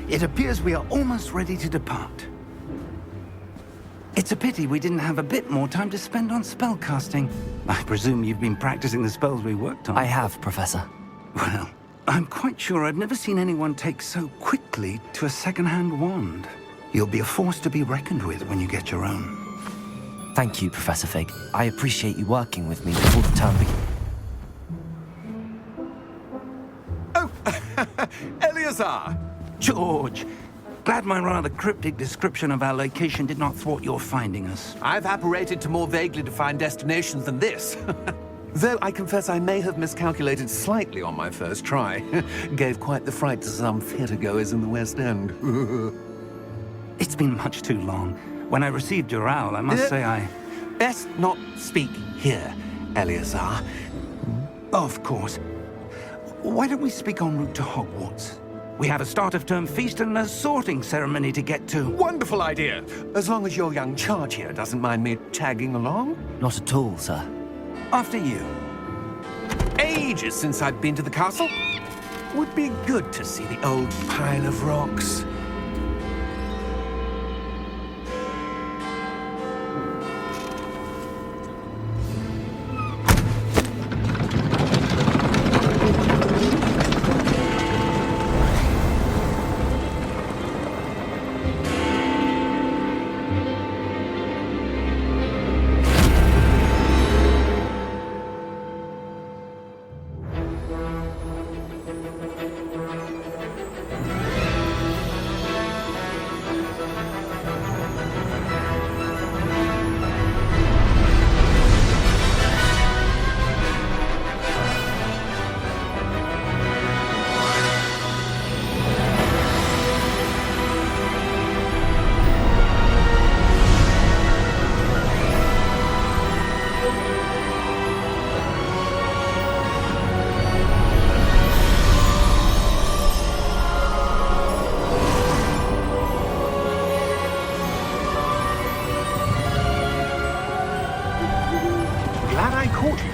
It appears we are almost ready to depart. It's a pity we didn't have a bit more time to spend on spellcasting. I presume you've been practicing the spells we worked on. I have, Professor. Well, I'm quite sure I've never seen anyone take so quickly to a second-hand wand. You'll be a force to be reckoned with when you get your own. Thank you, Professor Fig. I appreciate you working with me before the term begins. Oh, Eleazar! George! Glad my rather cryptic description of our location did not thwart your finding us. I've apparated to more vaguely defined destinations than this. Though I confess I may have miscalculated slightly on my first try. Gave quite the fright to some theatergoers in the West End. It's been much too long. When I received your owl, I must say I... Best not speak here, Eleazar. Of course. Why don't we speak en route to Hogwarts? We have a start-of-term feast and a sorting ceremony to get to. Wonderful idea! As long as your young charge here doesn't mind me tagging along. Not at all, sir. After you. Ages since I've been to the castle. Would be good to see the old pile of rocks.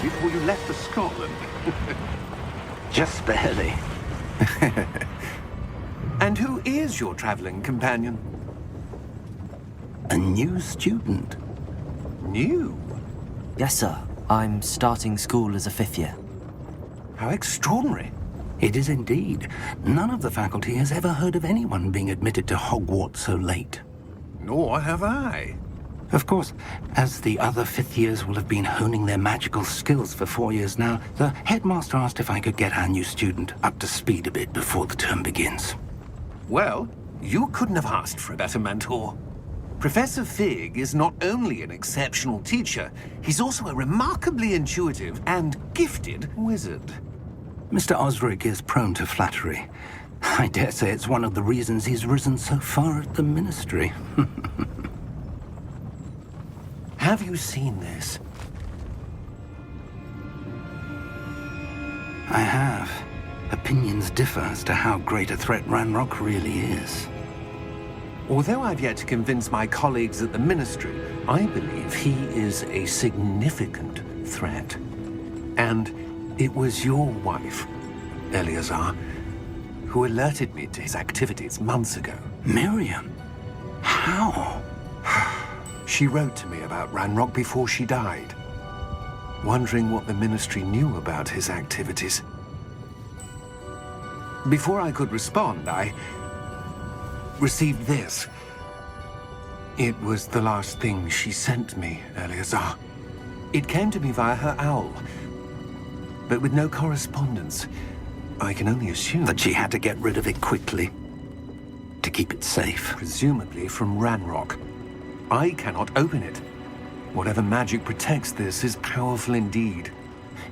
Before you left for Scotland. Just barely. And who is your traveling companion? A new student. New? Yes, sir. I'm starting school as a 5th year. How extraordinary. It is indeed. None of the faculty has ever heard of anyone being admitted to Hogwarts so late. Nor have I. Of course, as the other 5th years will have been honing their magical skills for 4 years now, the headmaster asked if I could get our new student up to speed a bit before the term begins. Well, you couldn't have asked for a better mentor. Professor Fig is not only an exceptional teacher, he's also a remarkably intuitive and gifted wizard. Mr. Osric is prone to flattery. I dare say it's one of the reasons he's risen so far at the ministry. Have you seen this? I have. Opinions differ as to how great a threat Ranrock really is. Although I've yet to convince my colleagues at the Ministry, I believe he is a significant threat. And it was your wife, Eleazar, who alerted me to his activities months ago. Miriam? How? She wrote to me about Ranrock before she died, wondering what the Ministry knew about his activities. Before I could respond, I received this. It was the last thing she sent me, Eleazar. It came to me via her owl, but with no correspondence. I can only assume That she had to get rid of it quickly, to keep it safe. presumably from Ranrock. I cannot open it. Whatever magic protects this is powerful indeed.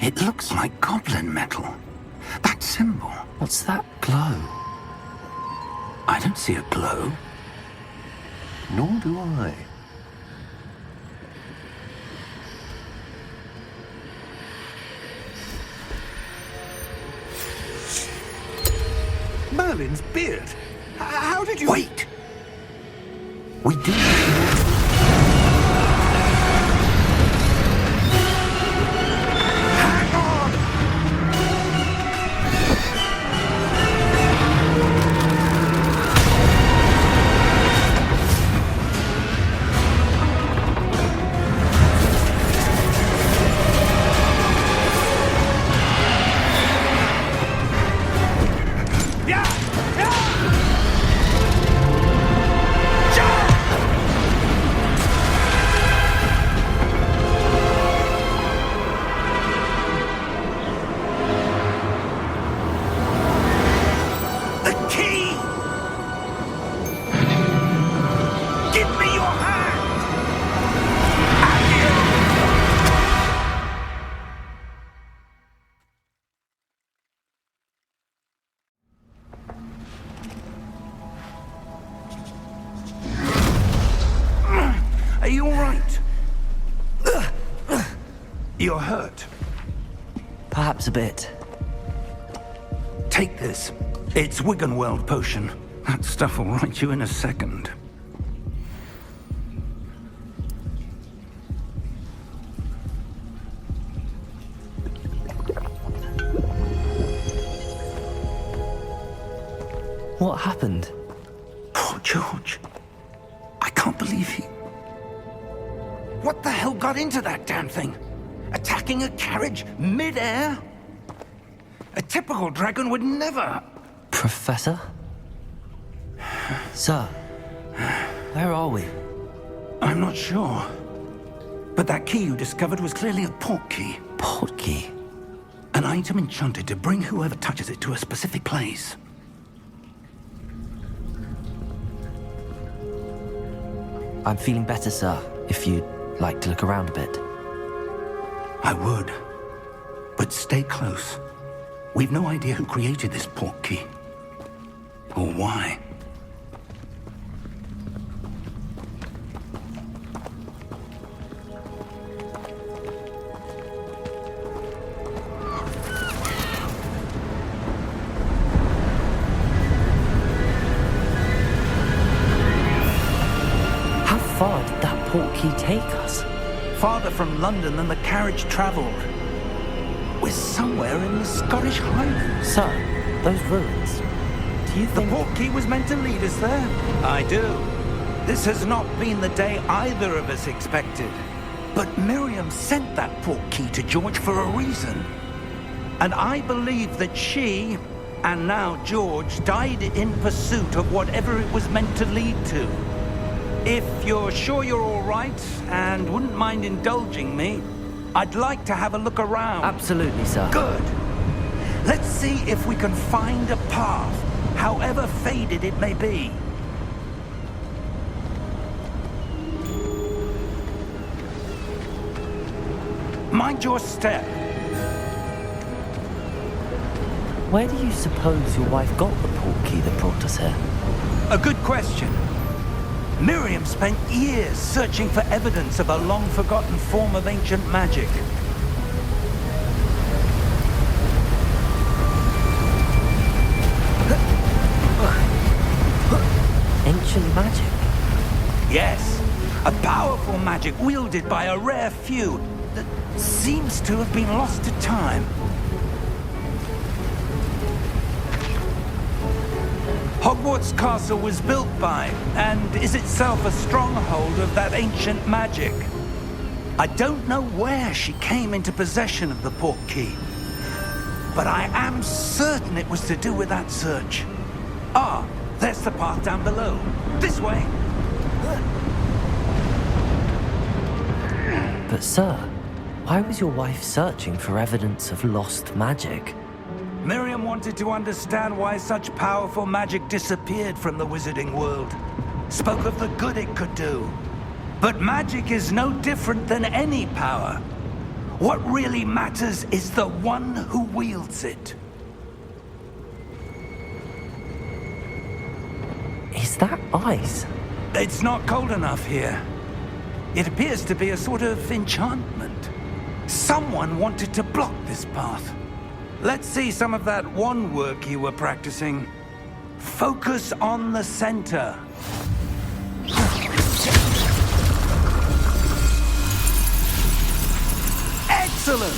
It looks like goblin metal. That symbol. What's that glow? I don't see a glow. Nor do I. Merlin's beard. How did you... Wait! We do... Hang on! You're hurt. Perhaps a bit. Take this. It's Wiggenweld potion. That stuff will right you in a second. What happened? Poor George. I can't believe he... What the hell got into that damn thing? Attacking a carriage mid-air? A typical dragon would never... Professor? Sir, where are we? I'm not sure. But that key you discovered was clearly a port key. Port key? An item enchanted to bring whoever touches it to a specific place. I'm feeling better, sir, if you'd like to look around a bit. I would. But stay close. We've no idea who created this port key. Or why. How far did that port key take us? Farther from London than the carriage traveled. We're somewhere in the Scottish Highlands. Sir, those ruins. Do you The think... port key was meant to lead us there? I do. This has not been the day either of us expected. But Miriam sent that port key to George for a reason. And I believe that she, and now George, died in pursuit of whatever it was meant to lead to. If you're sure you're all right, and wouldn't mind indulging me, I'd like to have a look around. Absolutely, sir. Good. Let's see if we can find a path, however faded it may be. Mind your step. Where do you suppose your wife got the port key that brought us here? A good question. Miriam spent years searching for evidence of a long-forgotten form of ancient magic. Ancient magic? Yes, a powerful magic wielded by a rare few that seems to have been lost to time. Hogwarts Castle was built by, and is itself a stronghold of that ancient magic. I don't know where she came into possession of the port key, but I am certain it was to do with that search. Ah, there's the path down below. This way. But sir, why was your wife searching for evidence of lost magic? Miriam wanted to understand why such powerful magic disappeared from the wizarding world. Spoke of the good it could do. But magic is no different than any power. What really matters is the one who wields it. Is that ice? It's not cold enough here. It appears to be a sort of enchantment. Someone wanted to block this path. Let's see some of that wand work you were practicing. Focus on the center. Excellent!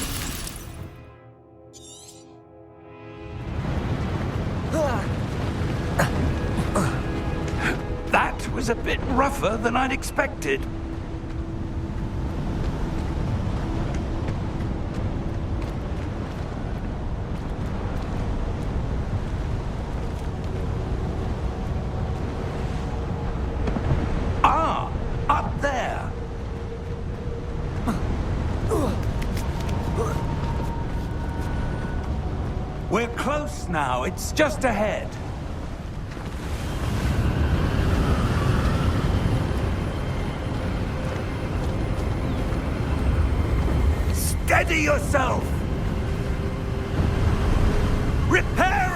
That was a bit rougher than I'd expected. Up there! We're close now. It's just ahead. Steady yourself! Reparo!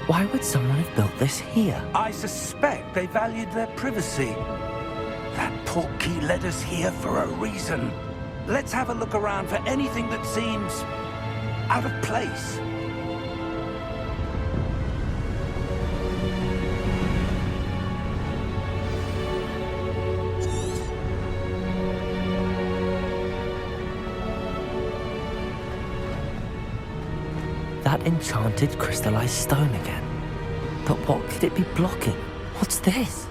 Why would someone have built this here? I suspect they valued their privacy. That portkey led us here for a reason. Let's have a look around for anything that seems out of place. That enchanted crystallized stone again. But what could it be blocking? What's this?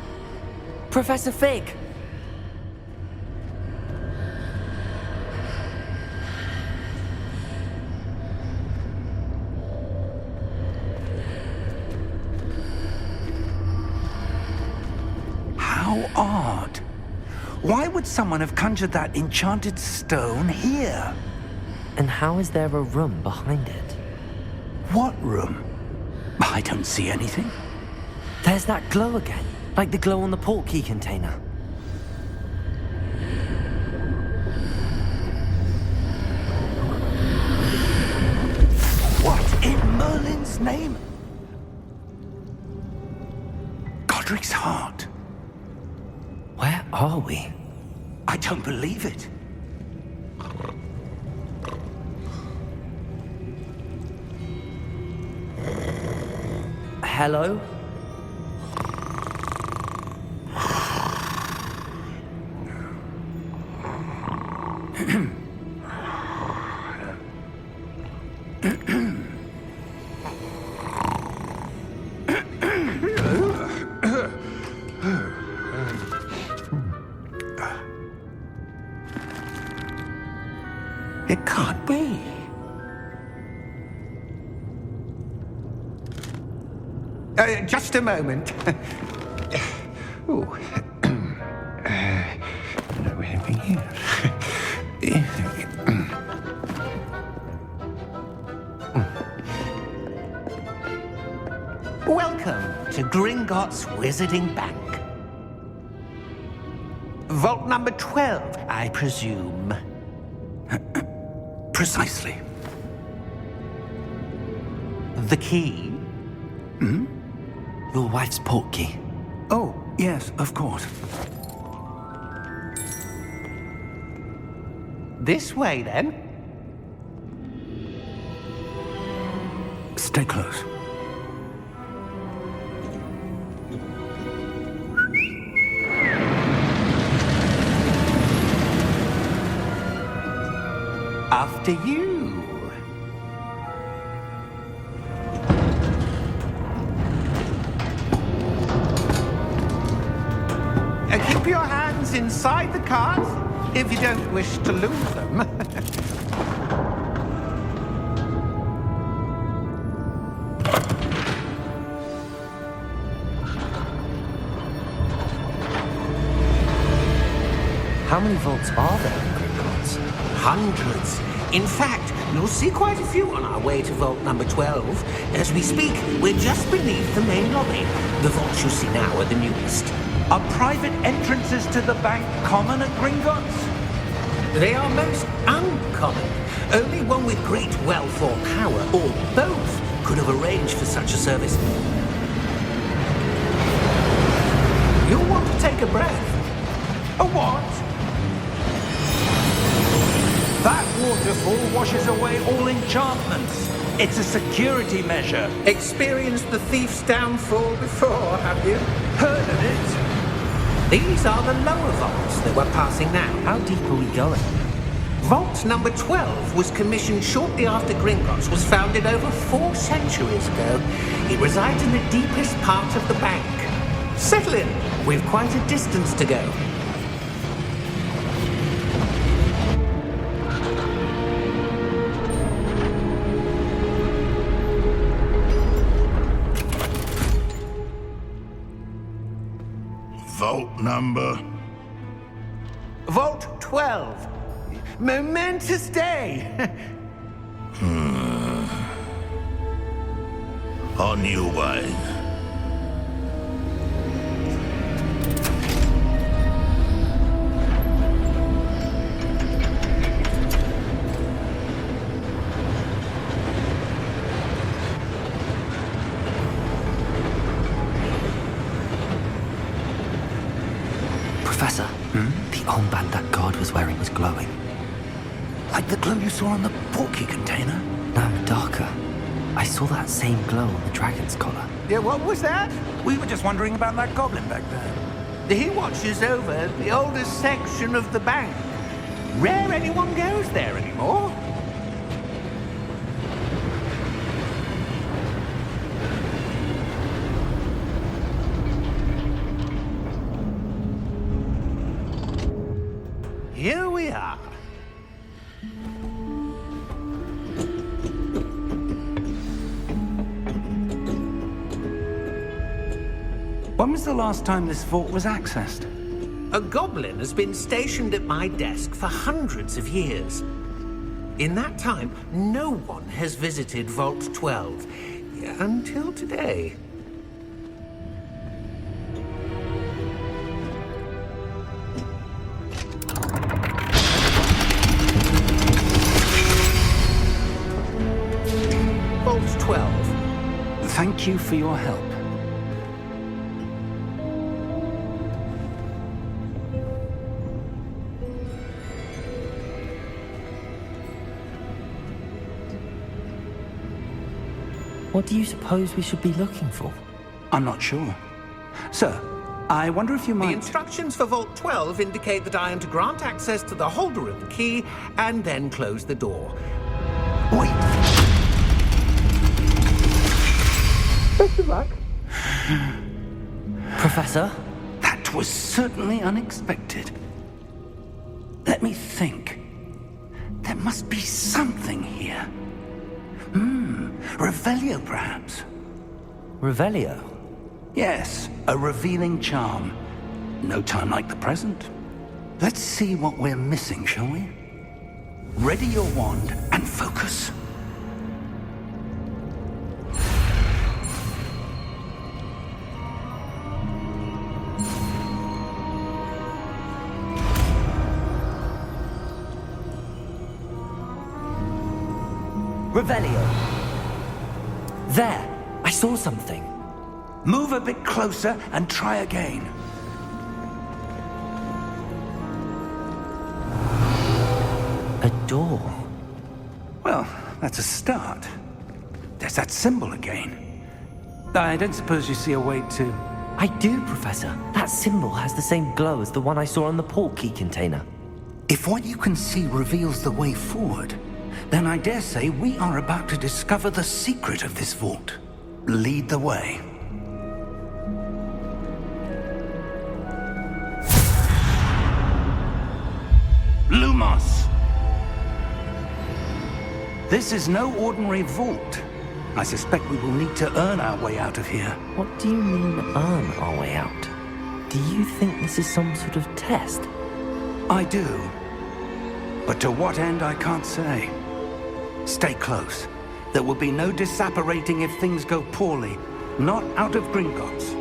Professor Fig! How odd. Why would someone have conjured that enchanted stone here? And how is there a room behind it? What room? I don't see anything. There's that glow again, like the glow on the portkey container. What in Merlin's name? Godric's heart. Where are we? I don't believe it. Hello? It can't be. Just a moment. Ooh. Welcome to Gringotts Wizarding Bank. Vault number 12, I presume. Precisely. The key? Your wife's portkey. Oh, yes, of course. This way, then. Stay close. After you. Keep your hands inside the cart if you don't wish to lose them. How many vaults are there in Gringotts? Hundreds. In fact, you'll see quite a few on our way to vault number 12. As we speak, we're just beneath the main lobby. The vaults you see now are the newest. Are private entrances to the bank common at Gringotts? They are most uncommon. Only one with great wealth or power, or both, could have arranged for such a service. You'll want to take a breath. A what? That waterfall washes away all enchantments. It's a security measure. Experienced the thief's downfall before, have you? Heard of it? These are the lower vaults that we're passing now. How deep are we going? Vault number 12 was commissioned shortly after Gringotts was founded over 4 centuries ago. It resides in the deepest part of the bank. Settle in. We've quite a distance to go. Vault number? Vault 12. Momentous day. On your way. Professor, the armband that guard was wearing was glowing. Like the glow you saw on the portkey container? No, darker. I saw that same glow on the dragon's collar. Yeah, what was that? We were just wondering about that goblin back there. He watches over the oldest section of the bank. Rare anyone goes there anymore. Here we are. When was the last time this vault was accessed? A goblin has been stationed at my desk for hundreds of years. In that time, no one has visited Vault 12. Until today. Vault 12. Thank you for your help. What do you suppose we should be looking for? I'm not sure. Sir, I wonder if you The might... instructions for Vault 12 indicate that I am to grant access to the holder of the key and then close the door. Wait! Best of luck. Professor? That was certainly unexpected. Let me think. There must be something here. Revelio, perhaps? Revelio? Yes, a revealing charm. No time like the present. Let's see what we're missing, shall we? Ready your wand and focus. Revelio! There! I saw something. Move a bit closer and try again. A door. Well, that's a start. There's that symbol again. I don't suppose you see a way to... I do, Professor. That symbol has the same glow as the one I saw on the portkey container. If what you can see reveals the way forward, then I dare say we are about to discover the secret of this vault. Lead the way. Lumos! This is no ordinary vault. I suspect we will need to earn our way out of here. What do you mean, earn our way out? Do you think this is some sort of test? I do. But to what end, I can't say. Stay close. There will be no disapparating if things go poorly. Not out of Gringotts.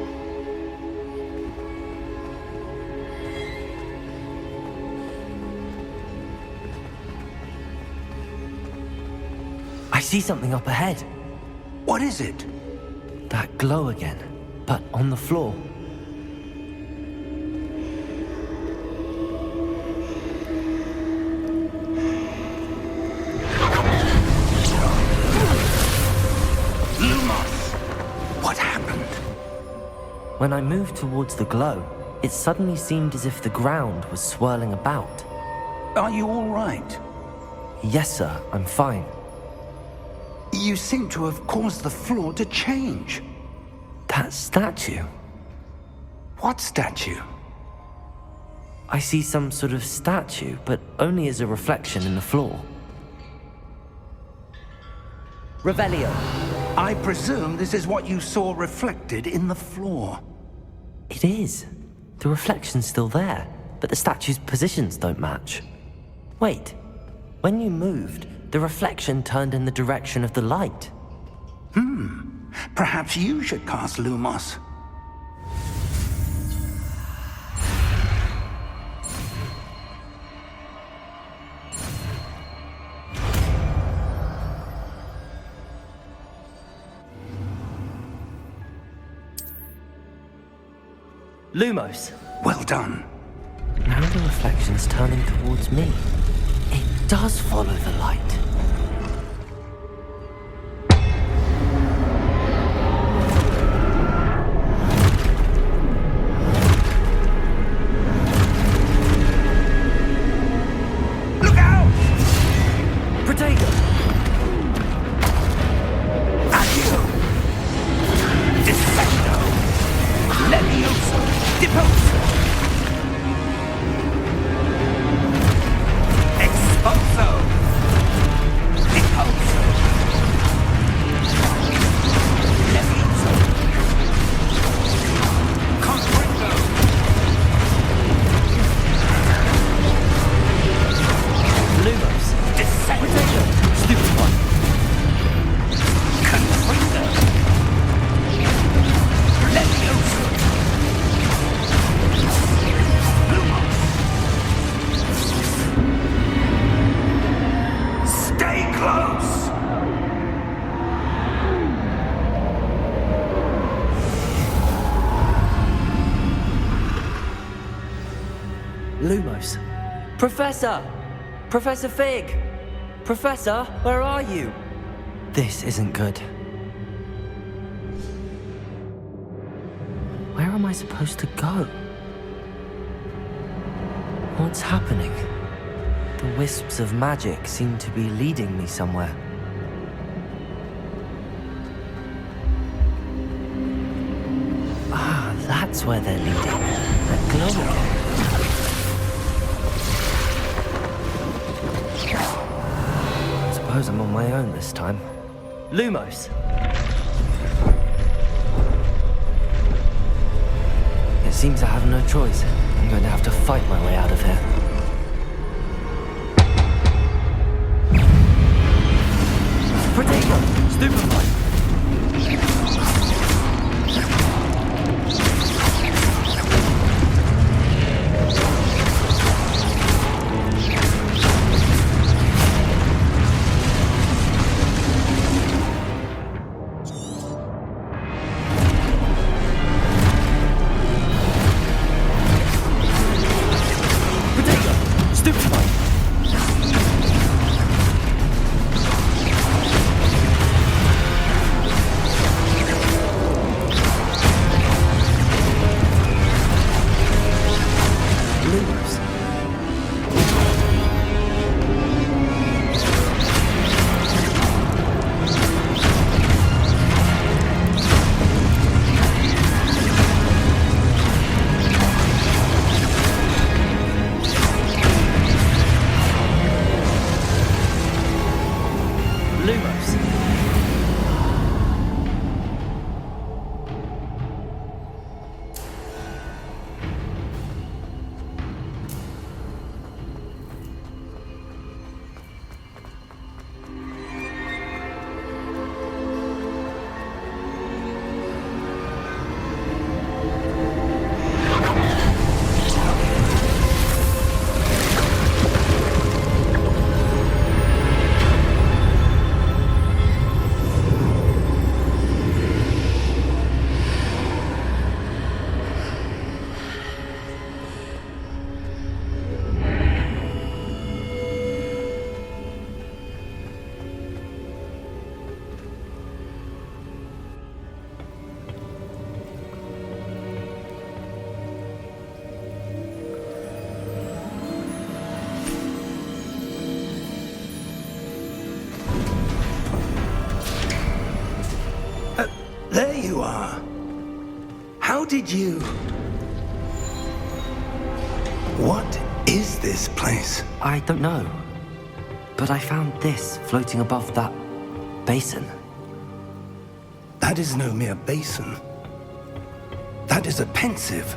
I see something up ahead. What is it? That glow again, but on the floor. What happened? When I moved towards the glow, it suddenly seemed as if the ground was swirling about. Are you all right? Yes, sir, I'm fine. You seem to have caused the floor to change. That statue. What statue? I see some sort of statue, but only as a reflection in the floor. Revelio. I presume this is what you saw reflected in the floor. It is. The reflection's still there, but the statue's positions don't match. Wait. When you moved, the reflection turned in the direction of the light. Perhaps you should cast Lumos. Lumos. Well done. the reflection's turning towards me. It does follow the light. Look out! Protego! Accio! Dissecto! Levioso! Deposo! Expulso! Deposo! Levioso! Confringo! Lumos! Dissecto! Stupid one! Confringo! Levioso! Stay close! Lumos! Professor! Professor Fig! Professor, where are you? This isn't good. Where am I supposed to go? What's happening? The wisps of magic seem to be leading me somewhere. Ah, that's where they're leading. That glow again. Suppose I'm on my own this time. Lumos! It seems I have no choice. I'm going to have to fight my way out of here. Protego! Stupefy! There you are. How did you... What is this place? I don't know. But I found this floating above that basin. That is no mere basin. That is a pensive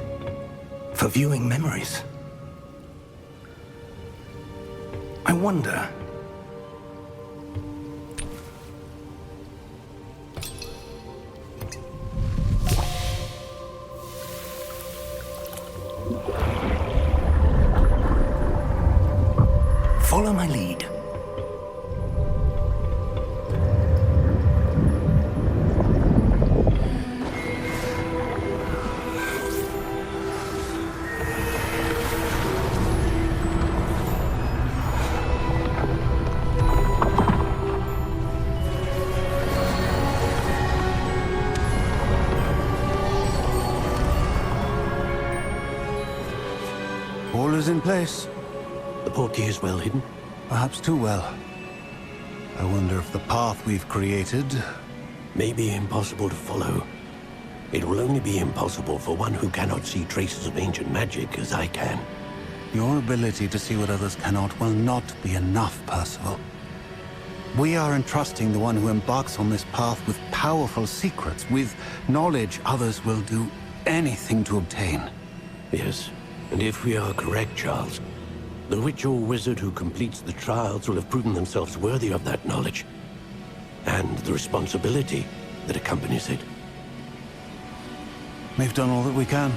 for viewing memories. I wonder... Follow my lead. is in place. The portkey is well hidden. Perhaps too well. I wonder if the path we've created... May be impossible to follow. It will only be impossible for one who cannot see traces of ancient magic as I can. Your ability to see what others cannot will not be enough, Percival. We are entrusting the one who embarks on this path with powerful secrets, with knowledge others will do anything to obtain. Yes, and if we are correct, Charles, the witch or wizard who completes the trials will have proven themselves worthy of that knowledge, and the responsibility that accompanies it. We've done all that we can.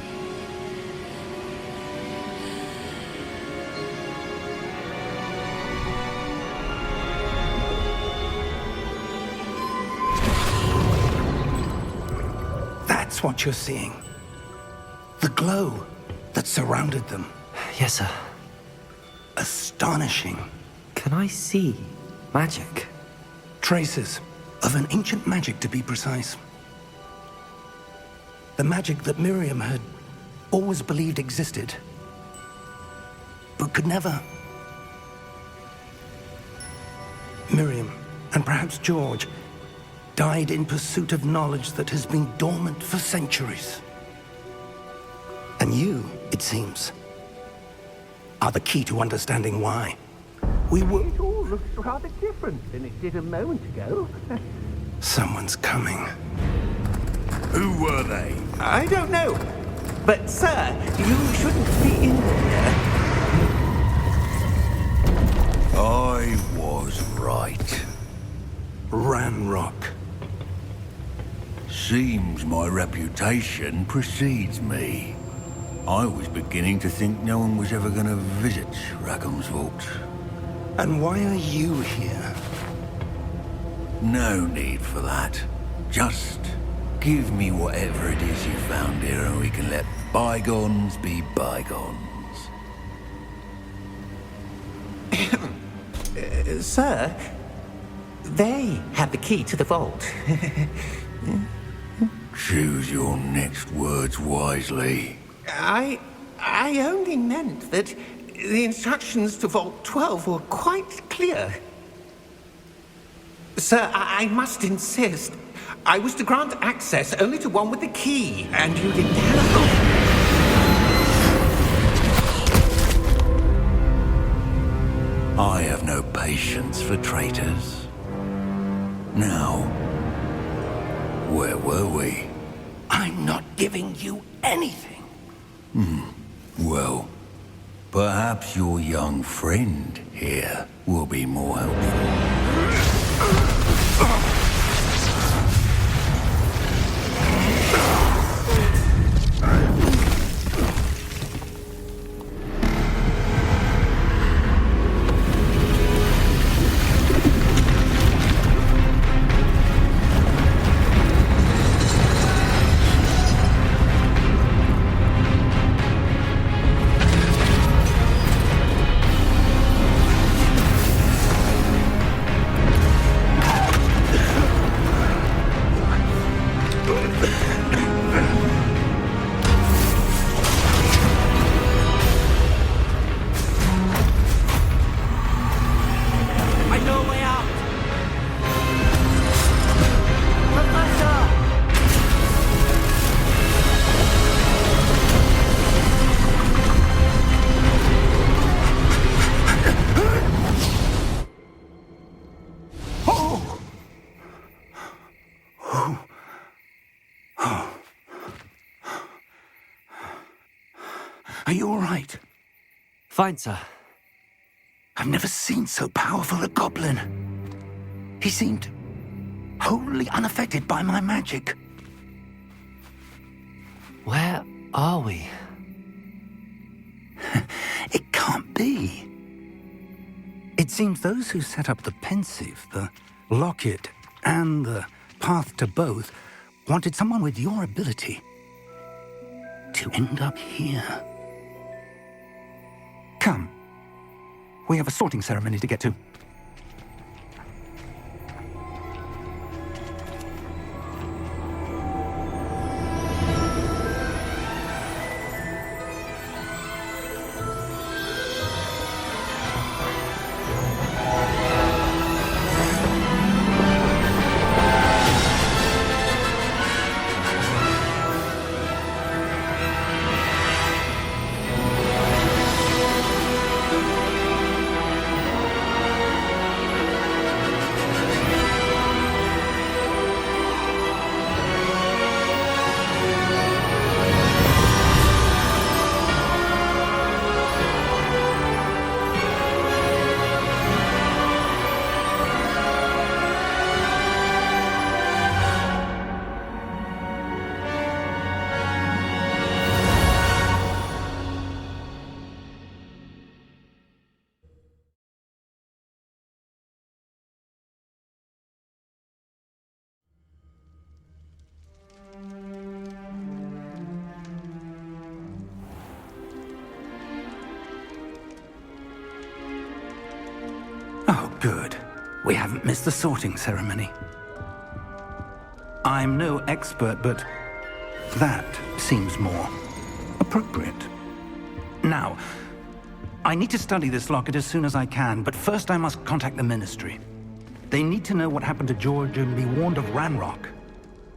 That's what you're seeing. The glow that surrounded them. Yes, sir. Astonishing. Can I see magic? Traces of an ancient magic, to be precise. The magic that Miriam had always believed existed, but could never. Miriam, and perhaps George, died in pursuit of knowledge that has been dormant for centuries. And you, it seems, are the key to understanding why. We were... It all looks rather different than it did a moment ago. Someone's coming. Who were they? I don't know. But, sir, you shouldn't be in here. I was right. Ranrock. Seems my reputation precedes me. I was beginning to think no one was ever going to visit Rackham's vault. And why are you here? No need for that. Just give me whatever it is you found here and we can let bygones be bygones. Sir, they have the key to the vault. Choose your next words wisely. I only meant that the instructions to Vault 12 were quite clear. Sir, I must insist. I was to grant access only to one with the key, and you didn't have... I have no patience for traitors. Now, where were we? I'm not giving you anything. Well, perhaps your young friend here will be more helpful. Are you all right? Fine, sir. I've never seen so powerful a goblin. He seemed wholly unaffected by my magic. Where are we? It can't be. It seems those who set up the pensive, the locket, and the path to both wanted someone with your ability to end up here. Come. We have a sorting ceremony to get to. Good. We haven't missed the sorting ceremony. I'm no expert, but that seems more appropriate. Now, I need to study this locket as soon as I can, but first I must contact the Ministry. They need to know what happened to George and be warned of Ranrock.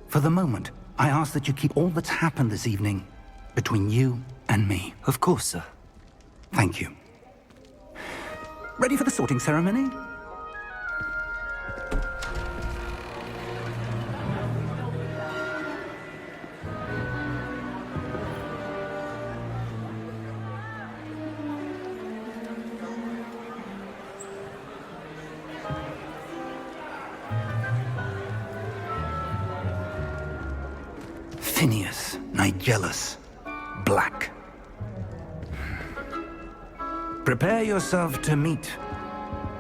For the moment, I ask that you keep all that's happened this evening between you and me. Of course, sir. Thank you. Ready for the sorting ceremony? Phineas, Nigellus, Black. Prepare yourself to meet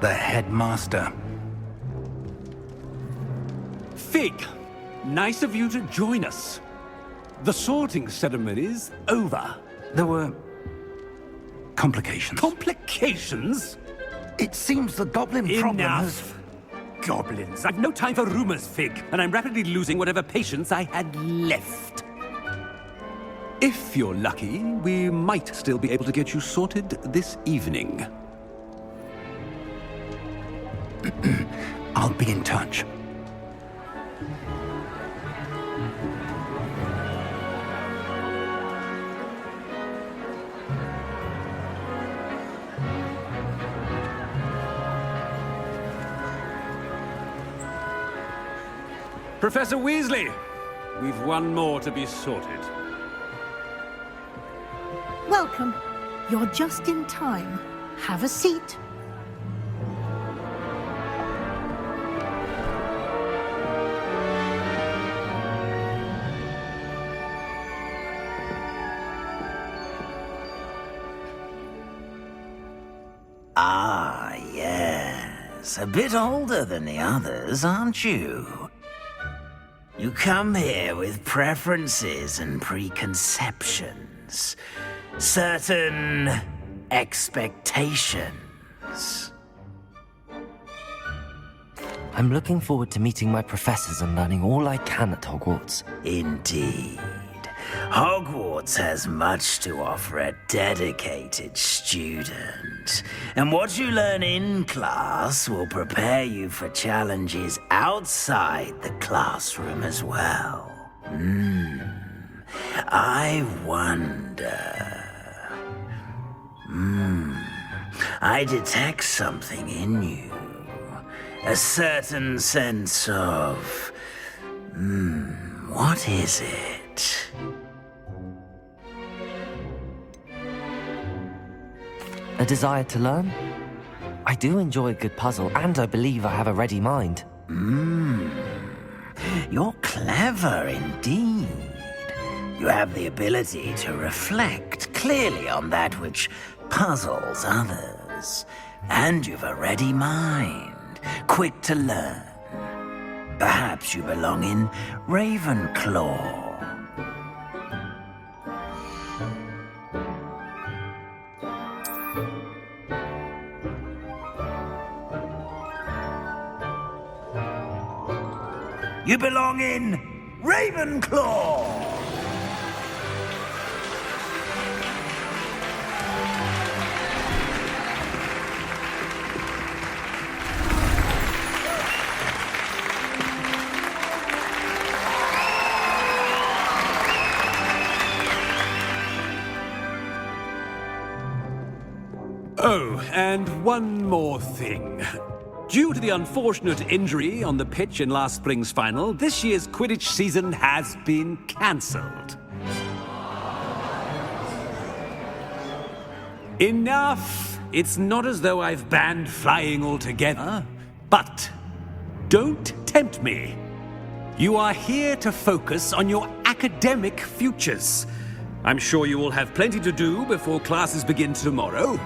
the headmaster. Fig, nice of you to join us. The sorting ceremony's over. There were complications. Complications? It seems the goblin problem has... Enough. Goblins. I've no time for rumors, Fig, and I'm rapidly losing whatever patience I had left. If you're lucky, we might still be able to get you sorted this evening. I'll be in touch. Professor Weasley, we've one more to be sorted. Welcome. You're just in time. Have a seat. Ah, yes. A bit older than the others, aren't you? You come here with preferences and preconceptions. Certain expectations. I'm looking forward to meeting my professors and learning all I can at Hogwarts. Indeed. Hogwarts has much to offer a dedicated student. And what you learn in class will prepare you for challenges outside the classroom as well. I wonder... I detect something in you. A certain sense of... what is it? A desire to learn? I do enjoy a good puzzle, and I believe I have a ready mind. You're clever indeed. You have the ability to reflect clearly on that which puzzles others. And you've a ready mind, quick to learn. Perhaps you belong in Ravenclaw. You belong in Ravenclaw! Oh, and one more thing. Due to the unfortunate injury on the pitch in last spring's final, this year's Quidditch season has been cancelled. Enough! It's not as though I've banned flying altogether, but don't tempt me. You are here to focus on your academic futures. I'm sure you will have plenty to do before classes begin tomorrow.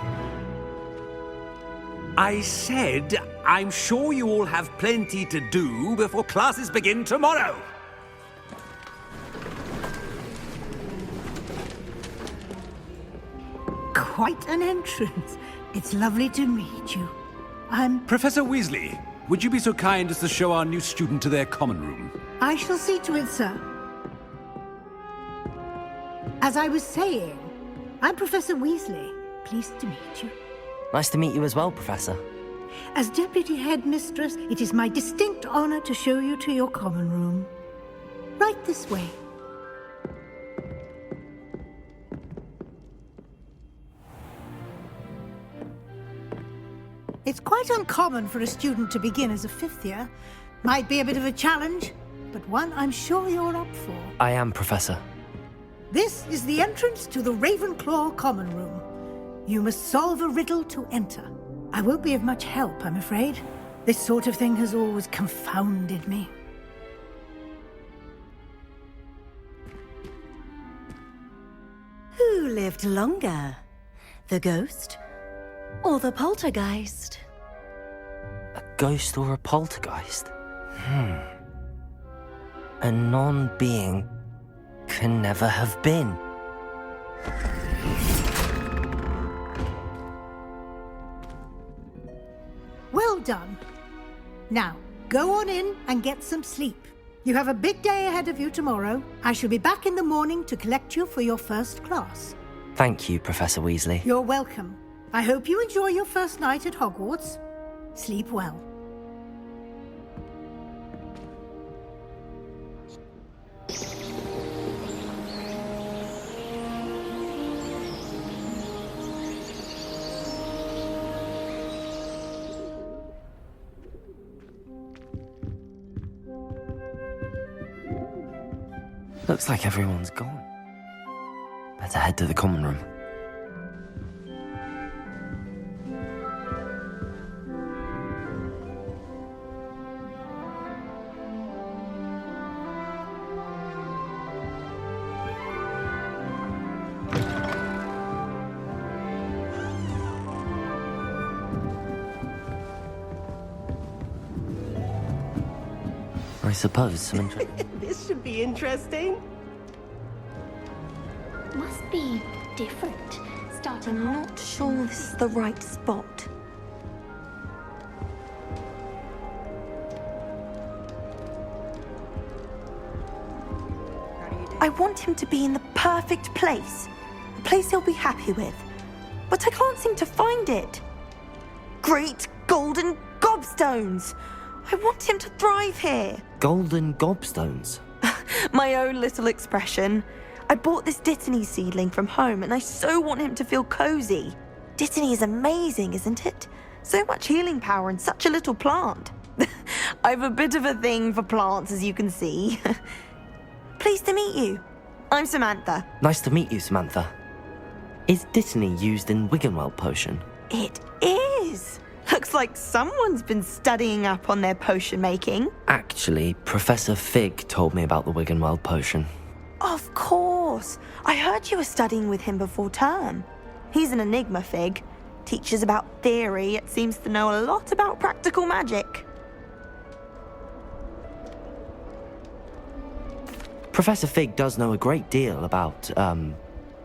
I said, I'm sure you all have plenty to do before classes begin tomorrow. Quite an entrance. It's lovely to meet you. Professor Weasley, would you be so kind as to show our new student to their common room? I shall see to it, sir. As I was saying, I'm Professor Weasley. Pleased to meet you. Nice to meet you as well, Professor. As Deputy Headmistress, it is my distinct honor to show you to your common room. Right this way. It's quite uncommon for a student to begin as a fifth year. Might be a bit of a challenge, but one I'm sure you're up for. I am, Professor. This is the entrance to the Ravenclaw Common Room. You must solve a riddle to enter. I won't be of much help, I'm afraid. This sort of thing has always confounded me. Who lived longer? The ghost or the poltergeist? A ghost or a poltergeist? A non-being can never have been. Well done. Now, go on in and get some sleep. You have a big day ahead of you tomorrow. I shall be back in the morning to collect you for your first class. Thank you, Professor Weasley. You're welcome. I hope you enjoy your first night at Hogwarts. Sleep well. Looks like everyone's gone. Better head to the common room. I suppose some This should be interesting. Must be different. Starting I'm not sure this is the right spot. I want him to be in the perfect place. A place he'll be happy with. But I can't seem to find it. Great golden gobstones! I want him to thrive here. golden gobstones. My own little expression. I bought this Dittany seedling from home and I so want him to feel cozy. Dittany is amazing, isn't it? So much healing power in such a little plant. I've a bit of a thing for plants, as you can see. Pleased to meet you. I'm Samantha. Nice to meet you, Samantha. Is Dittany used in Wiggenweld potion? It is. Looks like someone's been studying up on their potion making. Actually, Professor Fig told me about the Wiggenweld potion. Of course. I heard you were studying with him before term. He's an enigma, Fig. Teaches about theory, yet seems to know a lot about practical magic. Professor Fig does know a great deal about,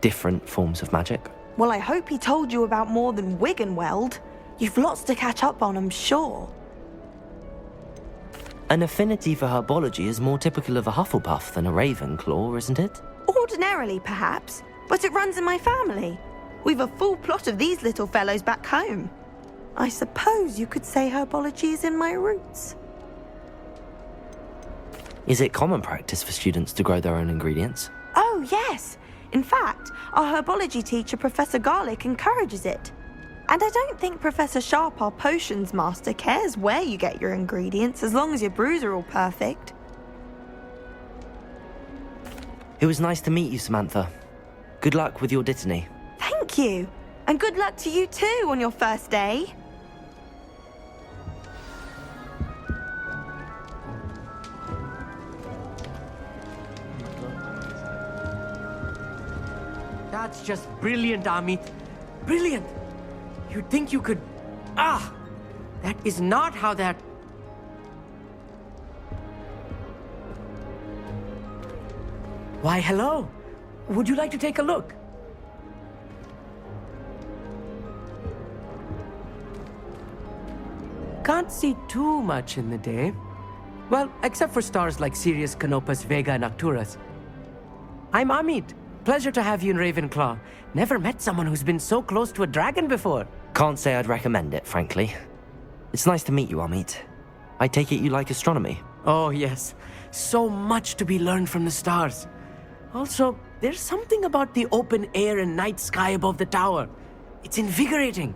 different forms of magic. Well, I hope he told you about more than Wiggenweld. You've lots to catch up on, I'm sure. An affinity for herbology is more typical of a Hufflepuff than a Ravenclaw, isn't it? Ordinarily, perhaps, but it runs in my family. We've a full plot of these little fellows back home. I suppose you could say herbology is in my roots. Is it common practice for students to grow their own ingredients? Oh, yes. In fact, our herbology teacher, Professor Garlick, encourages it. And I don't think Professor Sharp, our potions master, cares where you get your ingredients, as long as your brews are all perfect. It was nice to meet you, Samantha. Good luck with your Dittany. Thank you. And good luck to you too on your first day. That's just brilliant, Amit. Brilliant! You'd think you could... Ah! That is not how that... Why, hello. Would you like to take a look? can't see too much in the day. Well, except for stars like Sirius, Canopus, Vega, and Arcturus. I'm Amit. Pleasure to have you in Ravenclaw. Never met someone who's been so close to a dragon before. Can't say I'd recommend it, frankly. It's nice to meet you, Amit. I take it you like astronomy? Oh, yes. So much to be learned from the stars. Also, there's something about the open air and night sky above the tower. It's invigorating.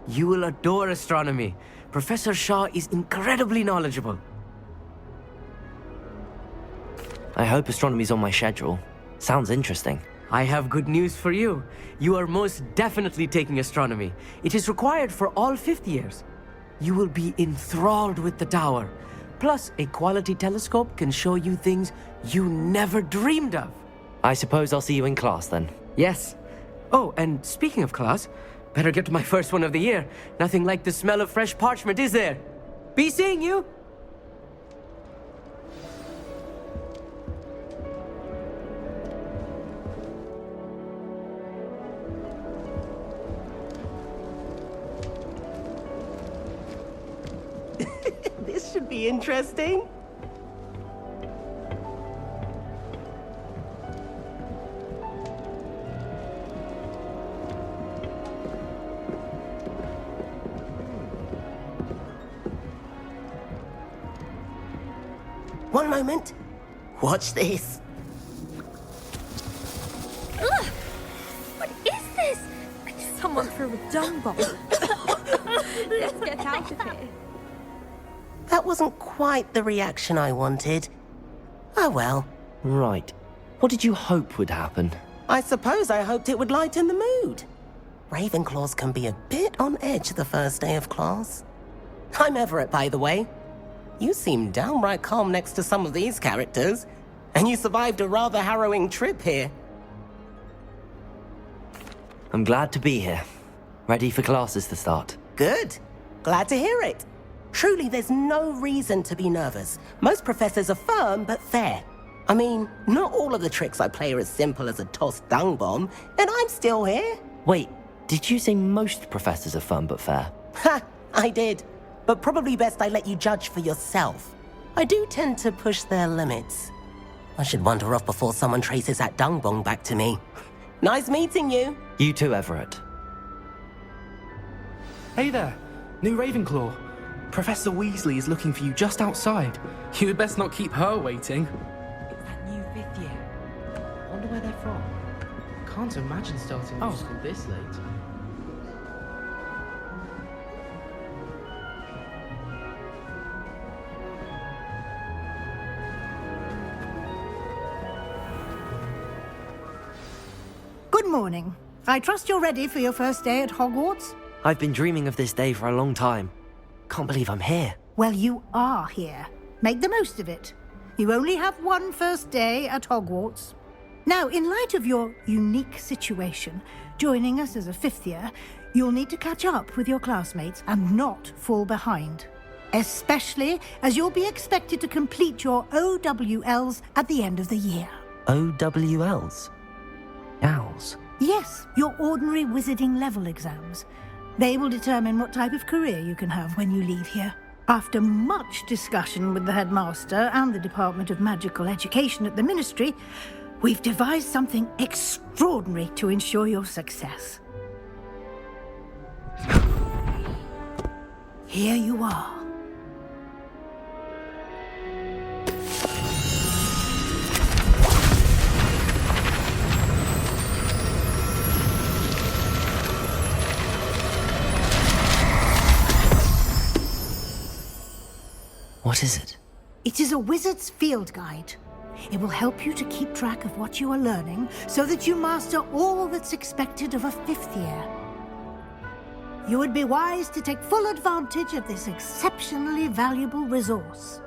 You will adore astronomy. Professor Shaw is incredibly knowledgeable. I hope astronomy's on my schedule. Sounds interesting. I have good news for you. You are most definitely taking astronomy. It is required for all fifth years. You will be enthralled with the tower. Plus, a quality telescope can show you things you never dreamed of. I suppose I'll see you in class then. Yes. Oh, and speaking of class, better get to my first one of the year. Nothing like the smell of fresh parchment, is there? Be seeing you! This should be interesting. One moment. Watch this. Ugh! What is this? Someone threw a dung bomb. Let's get out of here. That wasn't quite the reaction I wanted. Oh well. Right. What did you hope would happen? I suppose I hoped it would lighten the mood. Ravenclaws can be a bit on edge the first day of class. I'm Everett, by the way. You seem downright calm next to some of these characters, and you survived a rather harrowing trip here. I'm glad to be here. Ready for classes to start. Good. Glad to hear it. Truly, there's no reason to be nervous. Most professors are firm but fair. I mean, not all of the tricks I play are as simple as a tossed dung bomb, and I'm still here. Wait, did you say most professors are fun but fair? Ha! I did. But probably best I let you judge for yourself. I do tend to push their limits. I should wander off before someone traces that dung bomb back to me. Nice meeting you. You too, Everett. Hey there, new Ravenclaw. Professor Weasley is looking for you just outside. You had best not keep her waiting. It's that new fifth year. Wonder where they're from. Can't imagine starting new school this late. Good morning. I trust you're ready for your first day at Hogwarts? I've been dreaming of this day for a long time. Can't believe I'm here. Well, you are here. Make the most of it. You only have one first day at Hogwarts. Now, in light of your unique situation, joining us as a fifth year, you'll need to catch up with your classmates and not fall behind. Especially as you'll be expected to complete your OWLs at the end of the year. OWLs? Owls? Yes, your ordinary wizarding level exams. They will determine what type of career you can have when you leave here. After much discussion with the headmaster and the Department of Magical Education at the Ministry, we've devised something extraordinary to ensure your success. Here you are. What is it? It is a wizard's field guide. It will help you to keep track of what you are learning so that you master all that's expected of a fifth year. You would be wise to take full advantage of this exceptionally valuable resource.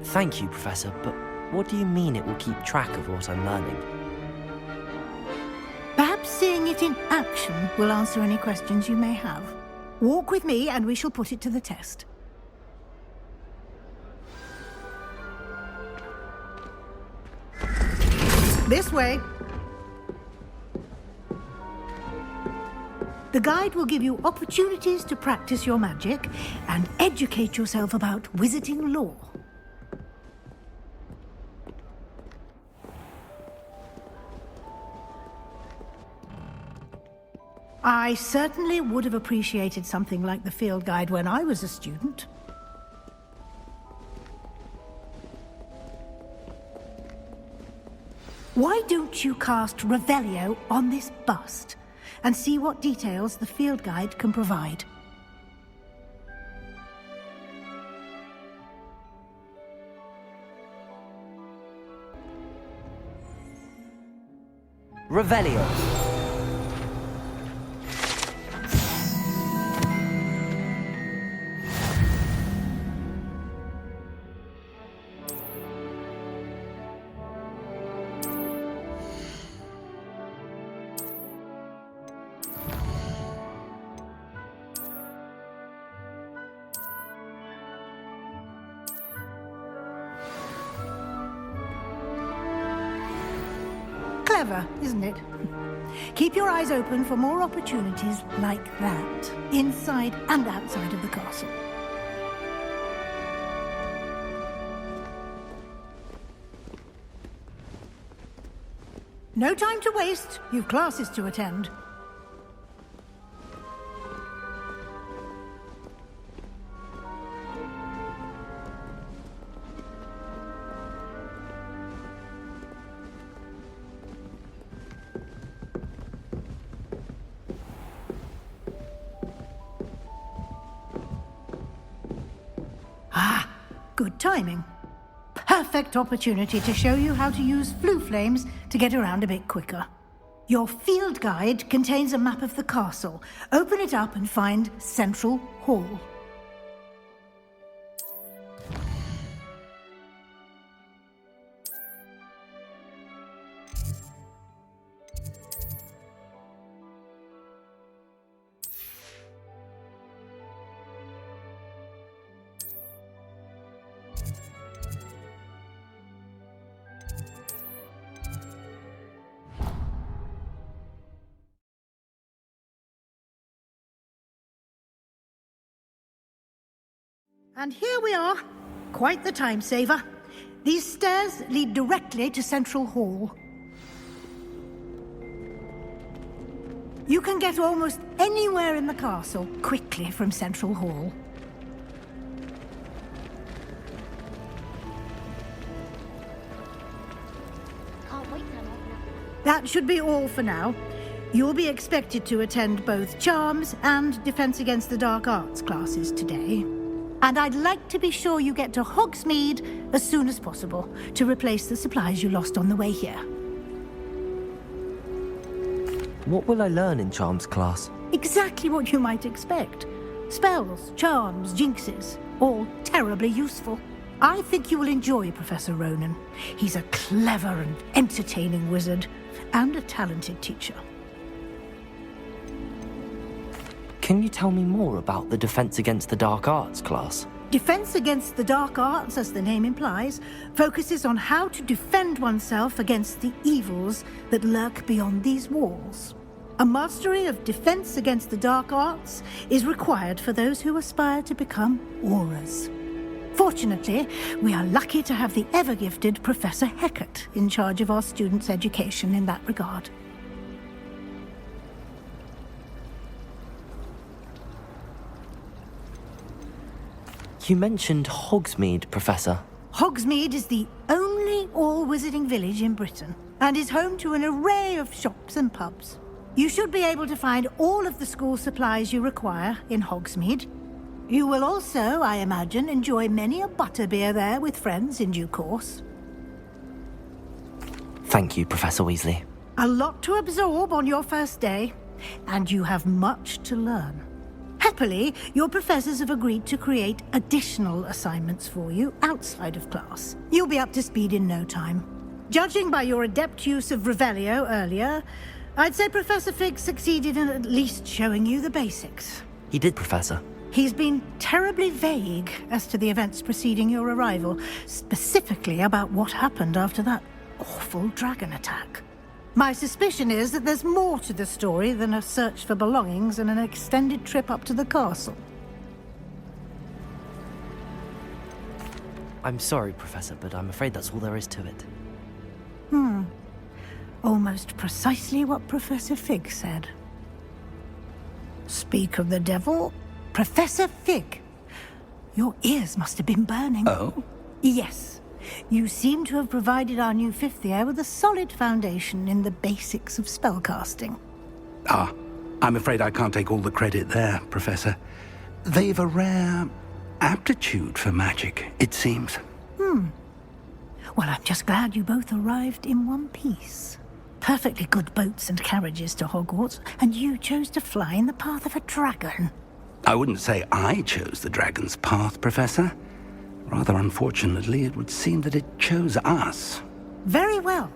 Thank you, Professor, but what do you mean it will keep track of what I'm learning? Perhaps seeing it in action will answer any questions you may have. Walk with me and we shall put it to the test. This way. The guide will give you opportunities to practice your magic and educate yourself about wizarding lore. I certainly would have appreciated something like the field guide when I was a student. Why don't you cast Revelio on this bust and see what details the field guide can provide? Revelio. Clever, isn't it? Keep your eyes open for more opportunities like that, inside and outside of the castle. No time to waste. You've classes to attend. Good timing. Perfect opportunity to show you how to use flue flames to get around a bit quicker. Your field guide contains a map of the castle. Open it up and find Central Hall. And here we are. Quite the time saver. These stairs lead directly to Central Hall. You can get almost anywhere in the castle quickly from Central Hall. That should be all for now. You'll be expected to attend both Charms and Defense Against the Dark Arts classes today. And I'd like to be sure you get to Hogsmeade as soon as possible to replace the supplies you lost on the way here. What will I learn in Charms class? Exactly what you might expect. Spells, charms, jinxes, all terribly useful. I think you will enjoy Professor Ronan. He's a clever and entertaining wizard, and a talented teacher. Can you tell me more about the Defense Against the Dark Arts class? Defense Against the Dark Arts, as the name implies, focuses on how to defend oneself against the evils that lurk beyond these walls. A mastery of Defense Against the Dark Arts is required for those who aspire to become Aurors. Fortunately, we are lucky to have the ever-gifted Professor Hecat in charge of our students' education in that regard. You mentioned Hogsmeade, Professor. Hogsmeade is the only all-wizarding village in Britain, and is home to an array of shops and pubs. You should be able to find all of the school supplies you require in Hogsmeade. You will also, I imagine, enjoy many a butterbeer there with friends in due course. Thank you, Professor Weasley. A lot to absorb on your first day, and you have much to learn. Happily, your professors have agreed to create additional assignments for you outside of class. You'll be up to speed in no time. Judging by your adept use of Revelio earlier, I'd say Professor Fig succeeded in at least showing you the basics. He did, Professor. He's been terribly vague as to the events preceding your arrival, specifically about what happened after that awful dragon attack. My suspicion is that there's more to the story than a search for belongings and an extended trip up to the castle. I'm sorry, Professor, but I'm afraid that's all there is to it. Almost precisely what Professor Fig said. Speak of the devil, Professor Fig. Your ears must have been burning. Oh? Yes. You seem to have provided our new fifth year with a solid foundation in the basics of spellcasting. Ah, I'm afraid I can't take all the credit there, Professor. They've a rare aptitude for magic, it seems. Well, I'm just glad you both arrived in one piece. Perfectly good boats and carriages to Hogwarts, and you chose to fly in the path of a dragon. I wouldn't say I chose the dragon's path, Professor. Rather unfortunately, it would seem that it chose us. Very well.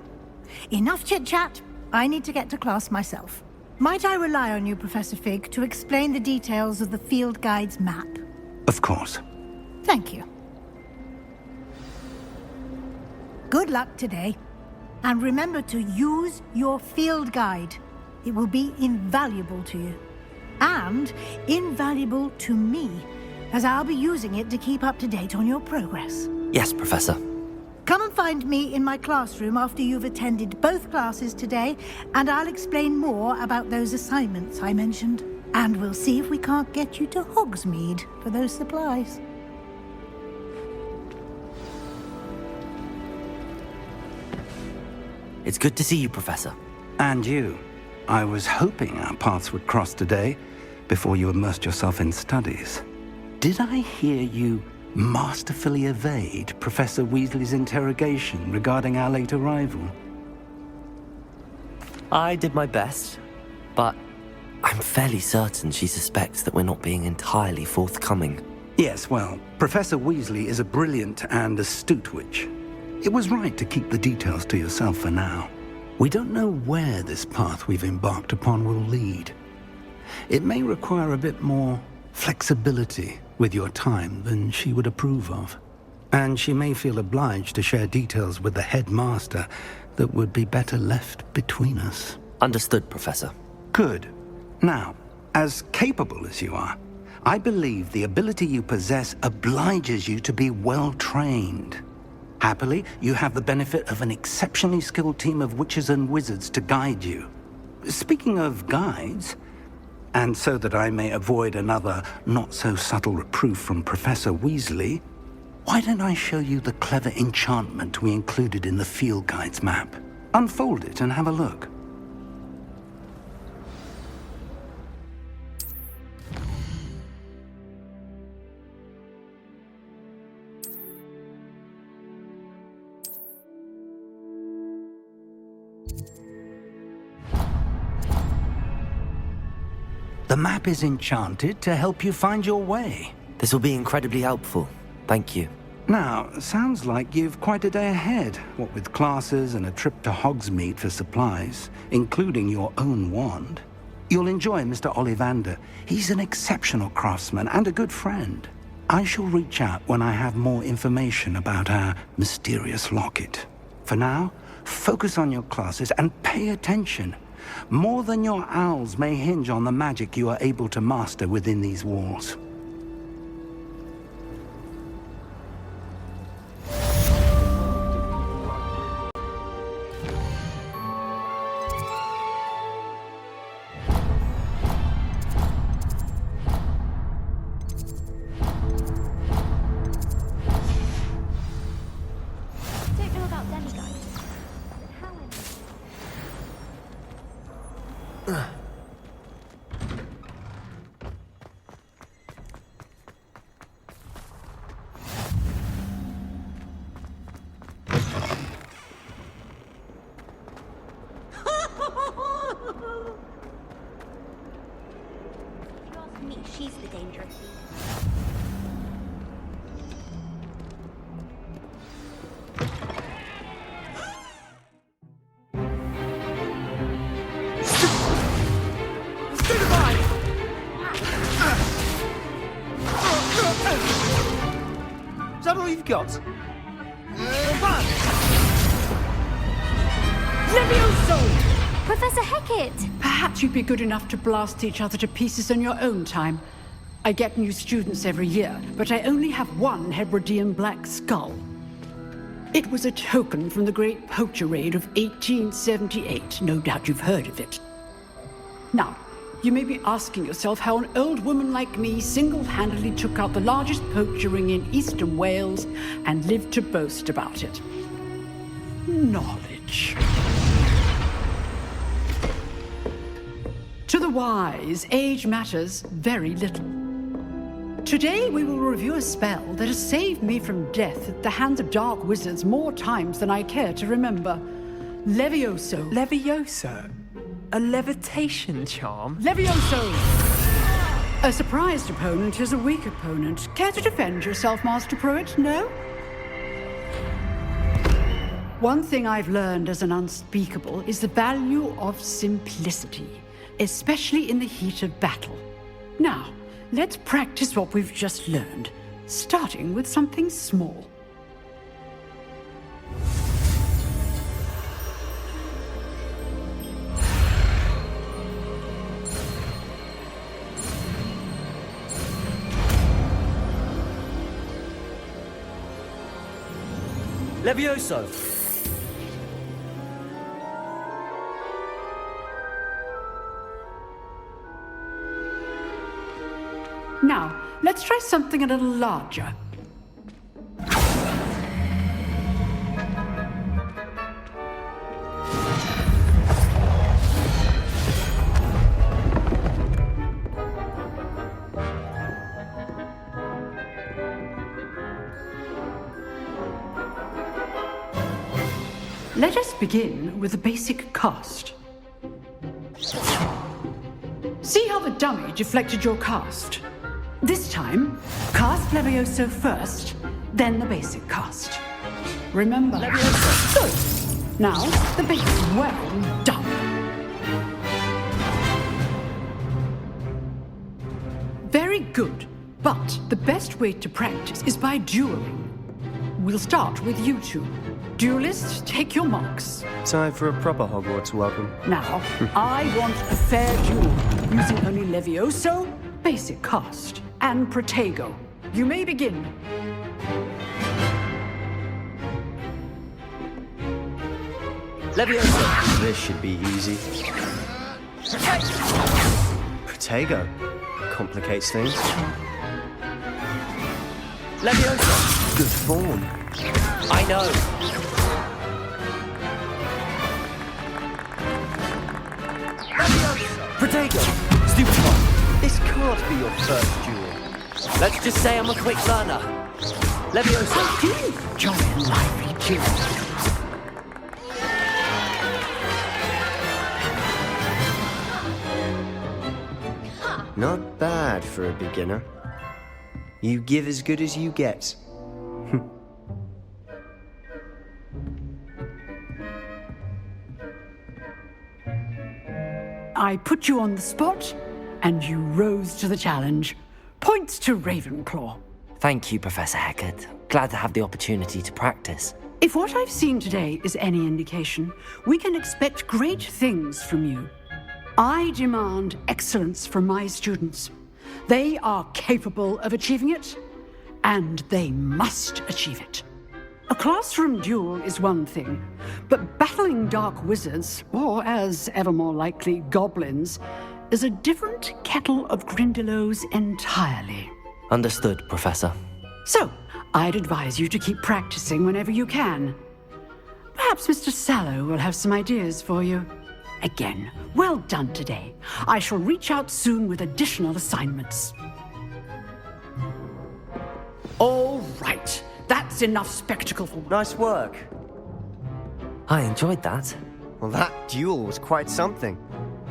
Enough chit-chat. I need to get to class myself. Might I rely on you, Professor Fig, to explain the details of the field guide's map? Of course. Thank you. Good luck today. And remember to use your field guide. It will be invaluable to you. And invaluable to me, as I'll be using it to keep up to date on your progress. Yes, Professor. Come and find me in my classroom after you've attended both classes today, and I'll explain more about those assignments I mentioned. And we'll see if we can't get you to Hogsmeade for those supplies. It's good to see you, Professor. And you. I was hoping our paths would cross today, before you immersed yourself in studies. Did I hear you masterfully evade Professor Weasley's interrogation regarding our late arrival? I did my best, but I'm fairly certain she suspects that we're not being entirely forthcoming. Yes, well, Professor Weasley is a brilliant and astute witch. It was right to keep the details to yourself for now. We don't know where this path we've embarked upon will lead. It may require a bit more flexibility with your time than she would approve of. And she may feel obliged to share details with the headmaster that would be better left between us. Understood, Professor. Good. Now, as capable as you are, I believe the ability you possess obliges you to be well trained. Happily, you have the benefit of an exceptionally skilled team of witches and wizards to guide you. Speaking of guides, and so that I may avoid another not-so-subtle reproof from Professor Weasley, why don't I show you the clever enchantment we included in the field guide's map? Unfold it and have a look. The map is enchanted to help you find your way. This will be incredibly helpful. Thank you. Now, sounds like you've quite a day ahead, what with classes and a trip to Hogsmeade for supplies, including your own wand. You'll enjoy Mr. Ollivander. He's an exceptional craftsman and a good friend. I shall reach out when I have more information about our mysterious locket. For now, focus on your classes and pay attention. More than your owls may hinge on the magic you are able to master within these walls. Don't know about demigods, but how in... If you ask me, she's the dangerous leader. Is that all you've got? Levioso! Professor Hecat! Perhaps you'd be good enough to blast each other to pieces in your own time. I get new students every year, but I only have one Hebridean black skull. It was a token from the Great Poacher Raid of 1878. No doubt you've heard of it. Now, you may be asking yourself how an old woman like me single-handedly took out the largest poacher ring in eastern Wales and lived to boast about it. Knowledge. To the wise, age matters very little. Today we will review a spell that has saved me from death at the hands of dark wizards more times than I care to remember. Levioso. Levioso? A levitation charm? Levioso! A surprised opponent is a weak opponent. Care to defend yourself, Master Pruitt? No? One thing I've learned as an unspeakable is the value of simplicity, especially in the heat of battle. Now, let's practice what we've just learned, starting with something small. Levioso! Now, let's try something a little larger. Let us begin with the basic cast. See how the dummy deflected your cast? This time, cast Levioso first, then the basic cast. Remember, Levioso. Good. Now, the base. Well done. Very good. But the best way to practice is by dueling. We'll start with you two. Duelists, take your marks. Time for a proper Hogwarts welcome. Now, I want a fair duel, using only Levioso, basic cast, and Protego. You may begin. Levioso. This should be easy. Protego. Complicates things. Levioso. Good form. I know. Protego! Stupid one. This can't be your first duel. Let's just say I'm a quick learner. Levioso! Jolly and lively duel. Not bad for a beginner. You give as good as you get. I put you on the spot, and you rose to the challenge. Points to Ravenclaw. Thank you, Professor Hecat. Glad to have the opportunity to practice. If what I've seen today is any indication, we can expect great things from you. I demand excellence from my students. They are capable of achieving it, and they must achieve it. A classroom duel is one thing, but battling dark wizards, or as ever more likely, goblins, is a different kettle of Grindylows entirely. Understood, Professor. So, I'd advise you to keep practicing whenever you can. Perhaps Mr. Sallow will have some ideas for you. Again, well done today. I shall reach out soon with additional assignments. All right. That's enough spectacle. Nice work. I enjoyed that. Well, that duel was quite something.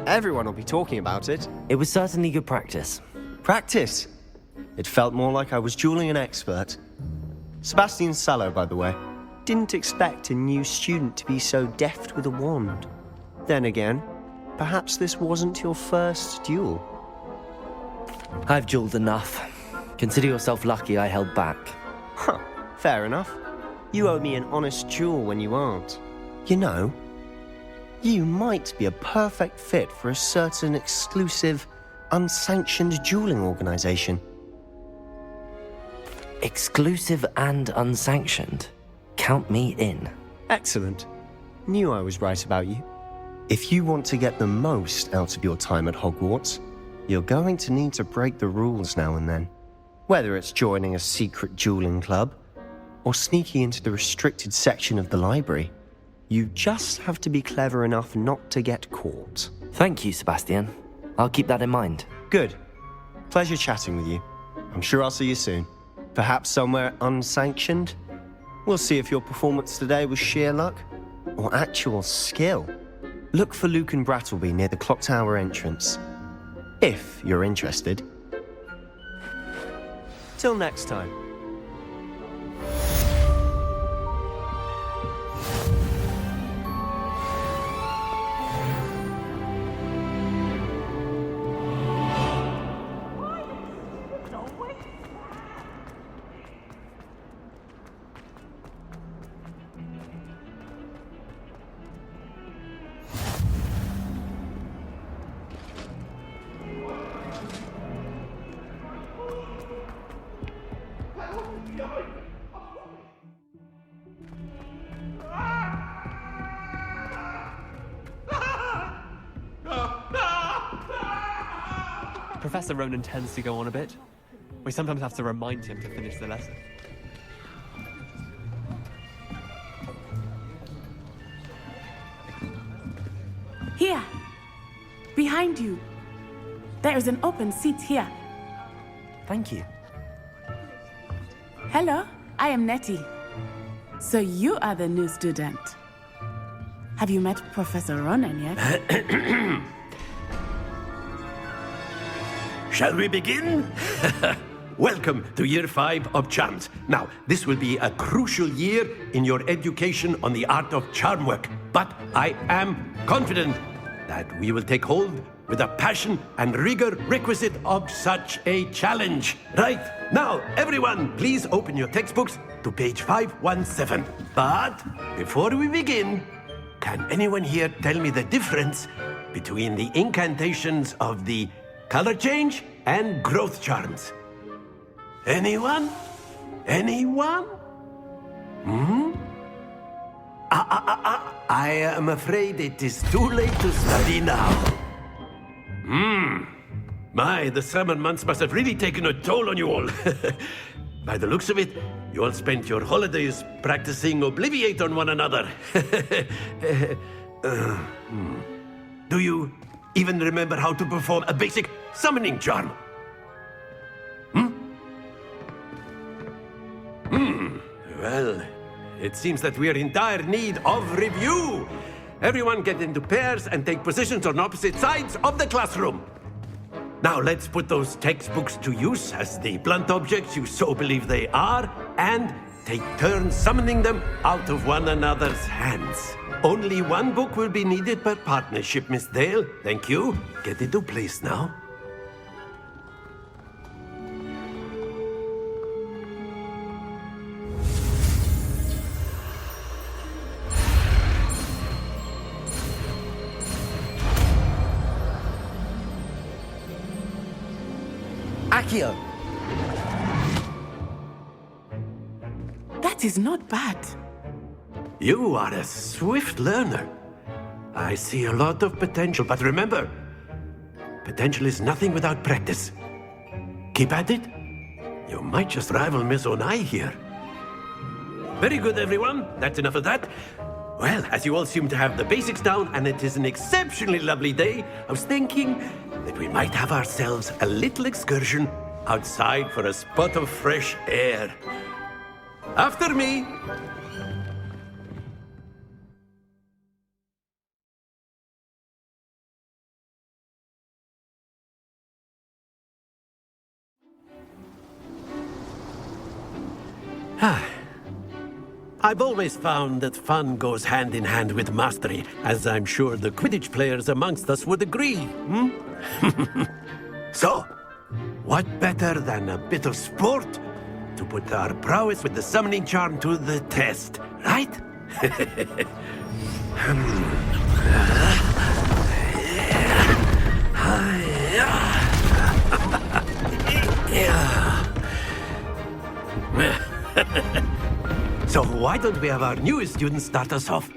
Everyone will be talking about it. It was certainly good practice. Practice? It felt more like I was dueling an expert. Sebastian Sallow, by the way. Didn't expect a new student to be so deft with a wand. Then again, perhaps this wasn't your first duel. I've dueled enough. Consider yourself lucky I held back. Huh, fair enough. You owe me an honest duel when you aren't. You know, You might be a perfect fit for a certain exclusive, unsanctioned dueling organization. Exclusive and unsanctioned? Count me in. Excellent. Knew I was right about you. If you want to get the most out of your time at Hogwarts, you're going to need to break the rules now and then. Whether it's joining a secret dueling club, or sneaking into the restricted section of the library, you just have to be clever enough not to get caught. Thank you, Sebastian. I'll keep that in mind. Good. Pleasure chatting with you. I'm sure I'll see you soon. Perhaps somewhere unsanctioned? We'll see if your performance today was sheer luck or actual skill. Look for Luke and Brattleby near the clock tower entrance, if you're interested. Till next time. Professor Ronan tends to go on a bit. We sometimes have to remind him to finish the lesson. Here, behind you. There is an open seat here. Thank you. Hello, I am Nettie. So you are the new student. Have you met Professor Ronan yet? Shall we begin? Welcome to Year 5 of Charms. Now, this will be a crucial year in your education on the art of charm work. But I am confident that we will take hold with the passion and rigor requisite of such a challenge. Right, now, everyone, please open your textbooks to page 517. But before we begin, can anyone here tell me the difference between the incantations of the color change and growth charms? Anyone? Anyone? I am afraid it is too late to study now. My, the summer months must have really taken a toll on you all. By the looks of it, you all spent your holidays practicing Obliviate on one another. Do you even remember how to perform a basic summoning charm? Well, it seems that we are in dire need of review. Everyone get into pairs and take positions on opposite sides of the classroom. Now let's put those textbooks to use as the blunt objects you so believe they are, and take turns summoning them out of one another's hands. Only one book will be needed per partnership, Miss Dale. Thank you. Get into place now. Accio! That is not bad. You are a swift learner. I see a lot of potential, but remember, potential is nothing without practice. Keep at it. You might just rival Miss Onai here. Very good, everyone. That's enough of that. Well, as you all seem to have the basics down, and it is an exceptionally lovely day, I was thinking that we might have ourselves a little excursion outside for a spot of fresh air. After me. I've always found that fun goes hand in hand with mastery, as I'm sure the Quidditch players amongst us would agree. So, what better than a bit of sport to put our prowess with the summoning charm to the test, right? So why don't we have our newest student start us off?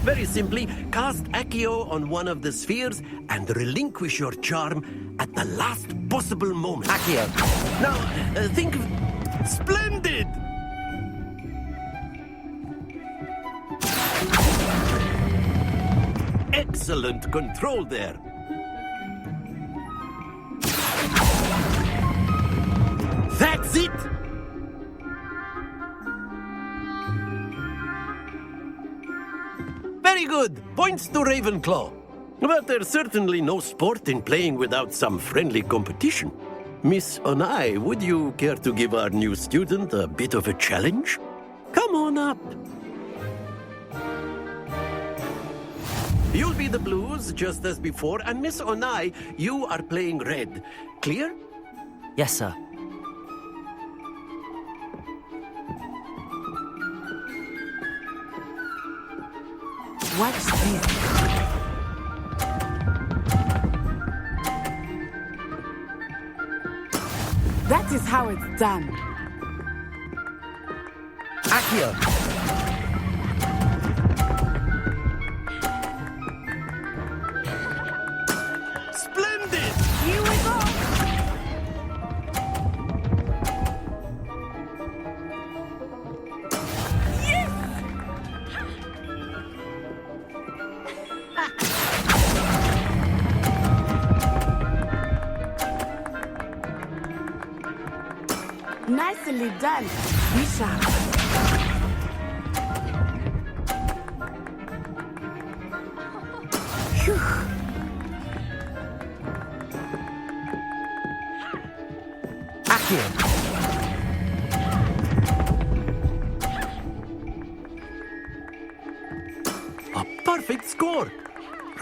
Very simply, cast Accio on one of the spheres and relinquish your charm at the last possible moment. Accio. Now, think of... Splendid! Excellent control there. That's it! Very good. Points to Ravenclaw. But there's certainly no sport in playing without some friendly competition. Miss Onai, would you care to give our new student a bit of a challenge? Come on up. You'll be the blues, just as before, and Miss Onai, you are playing red. Clear? Yes, sir. Watch this. That is how it's done. Accio. Splendid! Here we go! Nicely done, Bishop. Phew. Accio. A perfect score.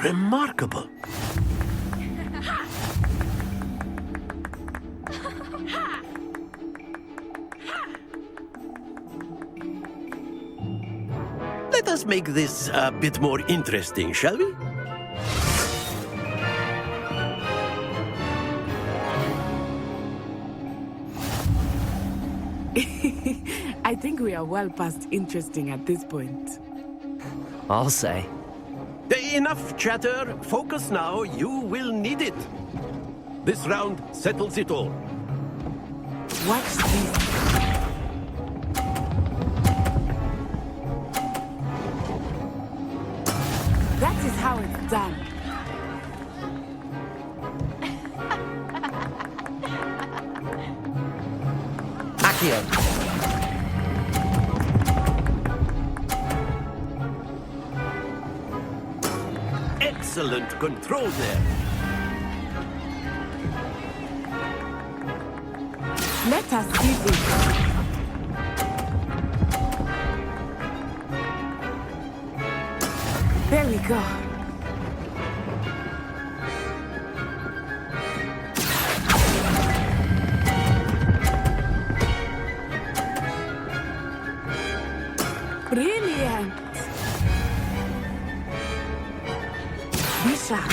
Remarkable. Let us make this a bit more interesting, shall we? I think we are well past interesting at this point. I'll say. Enough chatter. Focus now. You will need it. This round settles it all. Watch this. That is how it's done. Accio. Excellent control there. Let us see this. There we go. Brilliant. Bishop.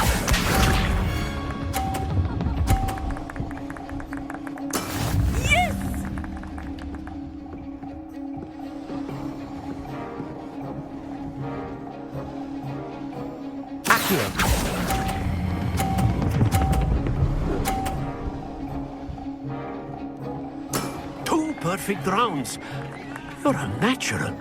Yes! Accio. Two perfect rounds. You're a natural.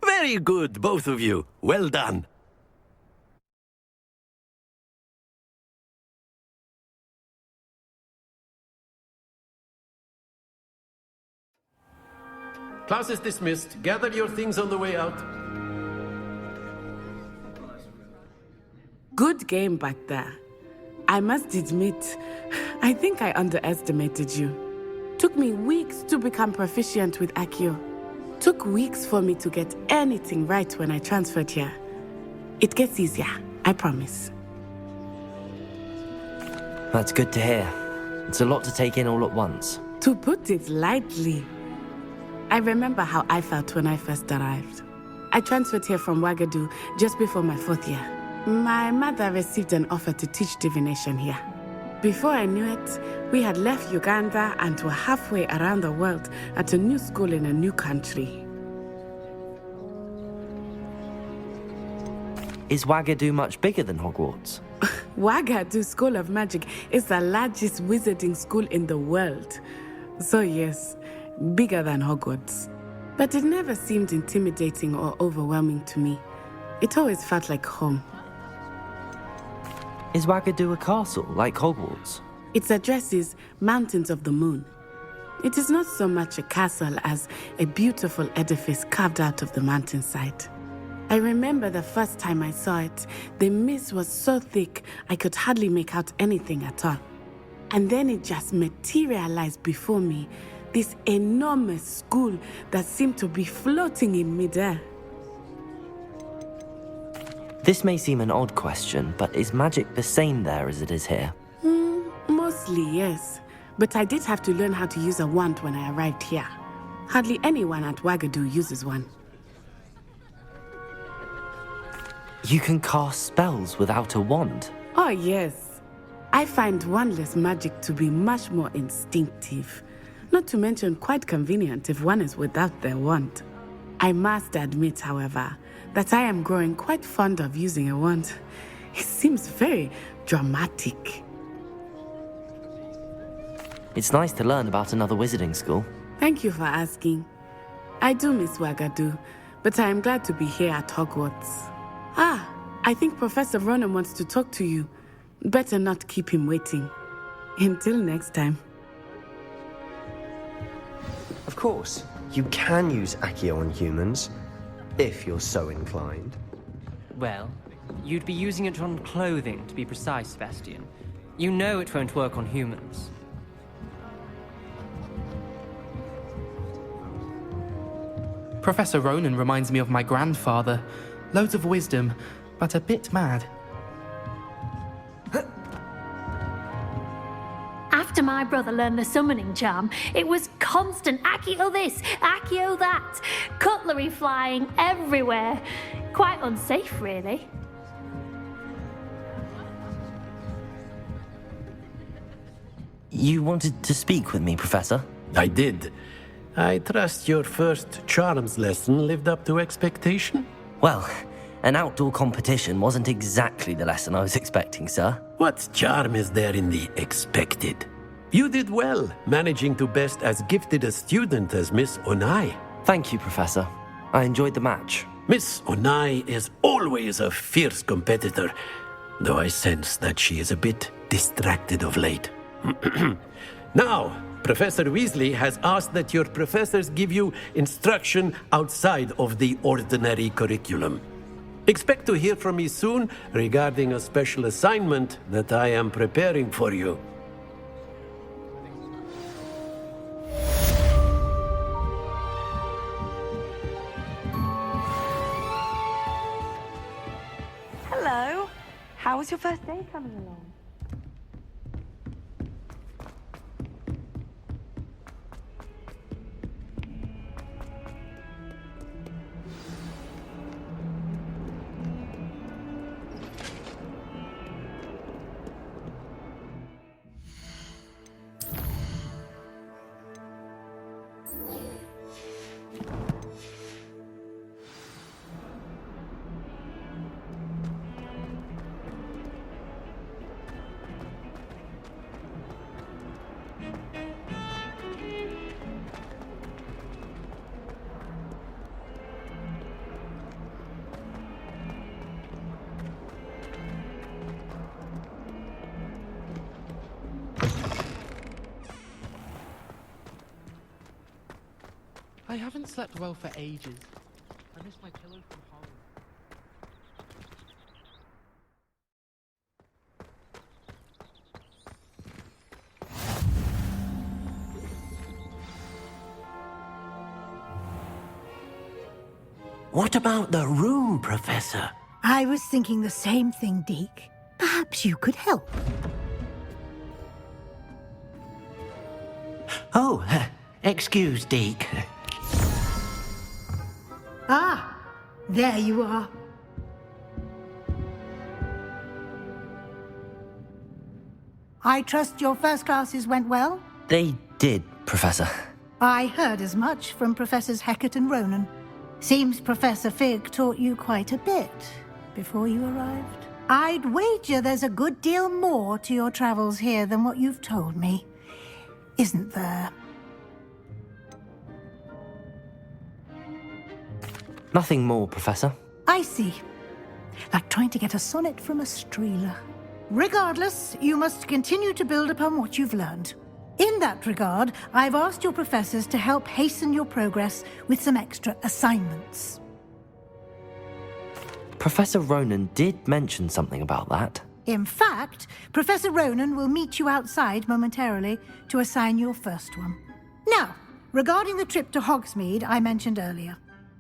Very good, both of you. Well done. Class is dismissed. Gather your things on the way out. Good game back there. I must admit, I think I underestimated you. Took me weeks to become proficient with Accio. Took weeks for me to get anything right when I transferred here. It gets easier, I promise. That's good to hear. It's a lot to take in all at once. To put it lightly, I remember how I felt when I first arrived. I transferred here from Wagadu just before my 4th year. My mother received an offer to teach divination here. Before I knew it, we had left Uganda and were halfway around the world at a new school in a new country. Is Wagadu much bigger than Hogwarts? Wagadu School of Magic is the largest wizarding school in the world. So yes, bigger than Hogwarts. But it never seemed intimidating or overwhelming to me. It always felt like home. Is Wagadu a castle, like Hogwarts? Its address is Mountains of the Moon. It is not so much a castle as a beautiful edifice carved out of the mountainside. I remember the first time I saw it, the mist was so thick I could hardly make out anything at all. And then it just materialized before me, this enormous school that seemed to be floating in midair. This may seem an odd question, but is magic the same there as it is here? Mostly, yes. But I did have to learn how to use a wand when I arrived here. Hardly anyone at Wagadu uses one. You can cast spells without a wand? Oh, yes. I find wandless magic to be much more instinctive. Not to mention quite convenient if one is without their wand. I must admit, however, that I am growing quite fond of using a wand. It seems very dramatic. It's nice to learn about another wizarding school. Thank you for asking. I do miss Wagadu, but I am glad to be here at Hogwarts. I think Professor Ronan wants to talk to you. Better not keep him waiting. Until next time. Of course, you can use Accio on humans, if you're so inclined. Well, you'd be using it on clothing, to be precise, Sebastian. You know it won't work on humans. Professor Ronan reminds me of my grandfather. Loads of wisdom, but a bit mad. After my brother learned the summoning charm, it was constant Accio this, Accio that, cutlery flying everywhere. Quite unsafe, really. You wanted to speak with me, Professor? I did. I trust your first charms lesson lived up to expectation? Well, an outdoor competition wasn't exactly the lesson I was expecting, sir. What charm is there in the expected? You did well, managing to best as gifted a student as Miss Onai. Thank you, Professor. I enjoyed the match. Miss Onai is always a fierce competitor, though I sense that she is a bit distracted of late. Now, Professor Weasley has asked that your professors give you instruction outside of the ordinary curriculum. Expect to hear from me soon regarding a special assignment that I am preparing for you. Hello. How was your first day coming along? I haven't slept well for ages. I miss my pillow from home. What about the room, Professor? I was thinking the same thing, Deke. Perhaps you could help. Oh, excuse, Deke. Ah, there you are. I trust your first classes went well? They did, Professor. I heard as much from Professors Hecat and Ronan. Seems Professor Fig taught you quite a bit before you arrived. I'd wager there's a good deal more to your travels here than what you've told me. Isn't there? Nothing more, Professor. I see. Like trying to get a sonnet from a streeler. Regardless, you must continue to build upon what you've learned. In that regard, I've asked your professors to help hasten your progress with some extra assignments. Professor Ronan did mention something about that. In fact, Professor Ronan will meet you outside momentarily to assign your first one. Now, regarding the trip to Hogsmeade I mentioned earlier,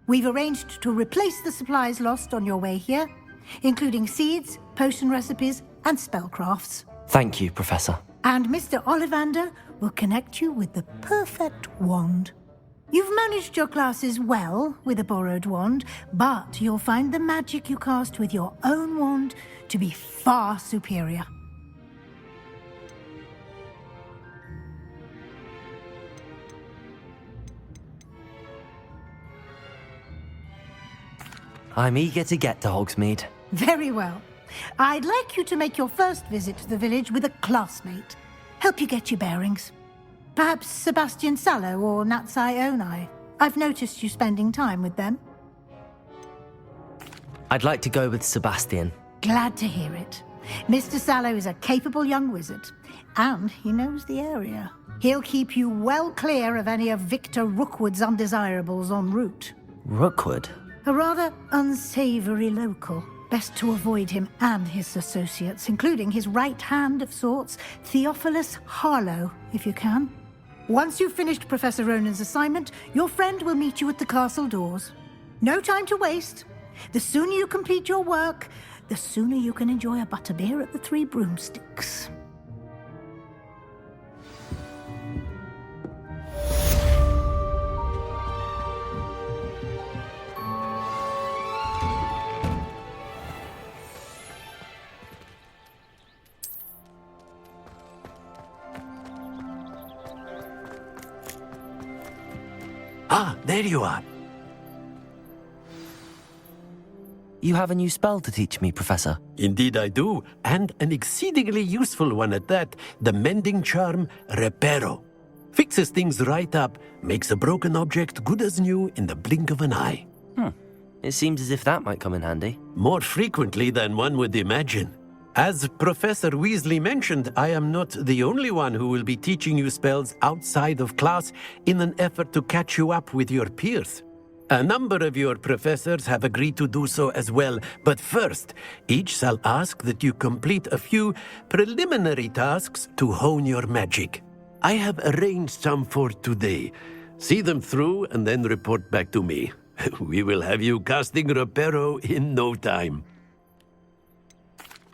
we've arranged to replace the supplies lost on your way here, including seeds, potion recipes, and spellcrafts. Thank you, Professor. And Mr. Ollivander will connect you with the perfect wand. You've managed your classes well with a borrowed wand, but you'll find the magic you cast with your own wand to be far superior. I'm eager to get to Hogsmeade. Very well. I'd like you to make your first visit to the village with a classmate. Help you get your bearings. Perhaps Sebastian Sallow or Natsai Onai. I've noticed you spending time with them. I'd like to go with Sebastian. Glad to hear it. Mr. Sallow is a capable young wizard, and he knows the area. He'll keep you well clear of any of Victor Rookwood's undesirables en route. Rookwood? A rather unsavory local. Best to avoid him and his associates, including his right hand of sorts, Theophilus Harlow, if you can. Once you've finished Professor Ronan's assignment, your friend will meet you at the castle doors. No time to waste. The sooner you complete your work, the sooner you can enjoy a butterbeer at the Three Broomsticks. Ah, there you are. You have a new spell to teach me, Professor. Indeed I do, and an exceedingly useful one at that, the mending charm Reparo. Fixes things right up, makes a broken object good as new in the blink of an eye. It seems as if that might come in handy. More frequently than one would imagine. As Professor Weasley mentioned, I am not the only one who will be teaching you spells outside of class in an effort to catch you up with your peers. A number of your professors have agreed to do so as well, but first, each shall ask that you complete a few preliminary tasks to hone your magic. I have arranged some for today. See them through and then report back to me. We will have you casting Reparo in no time.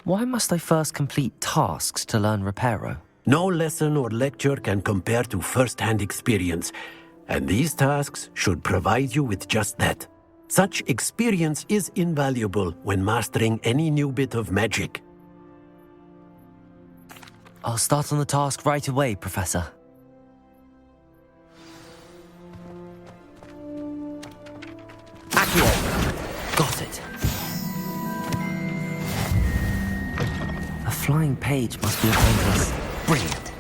Why must I first complete tasks to learn Reparo? No lesson or lecture can compare to first-hand experience, and these tasks should provide you with just that. Such experience is invaluable when mastering any new bit of magic. I'll start on the task right away, Professor. Accio! Got it. A flying page must be apprentice. Brilliant.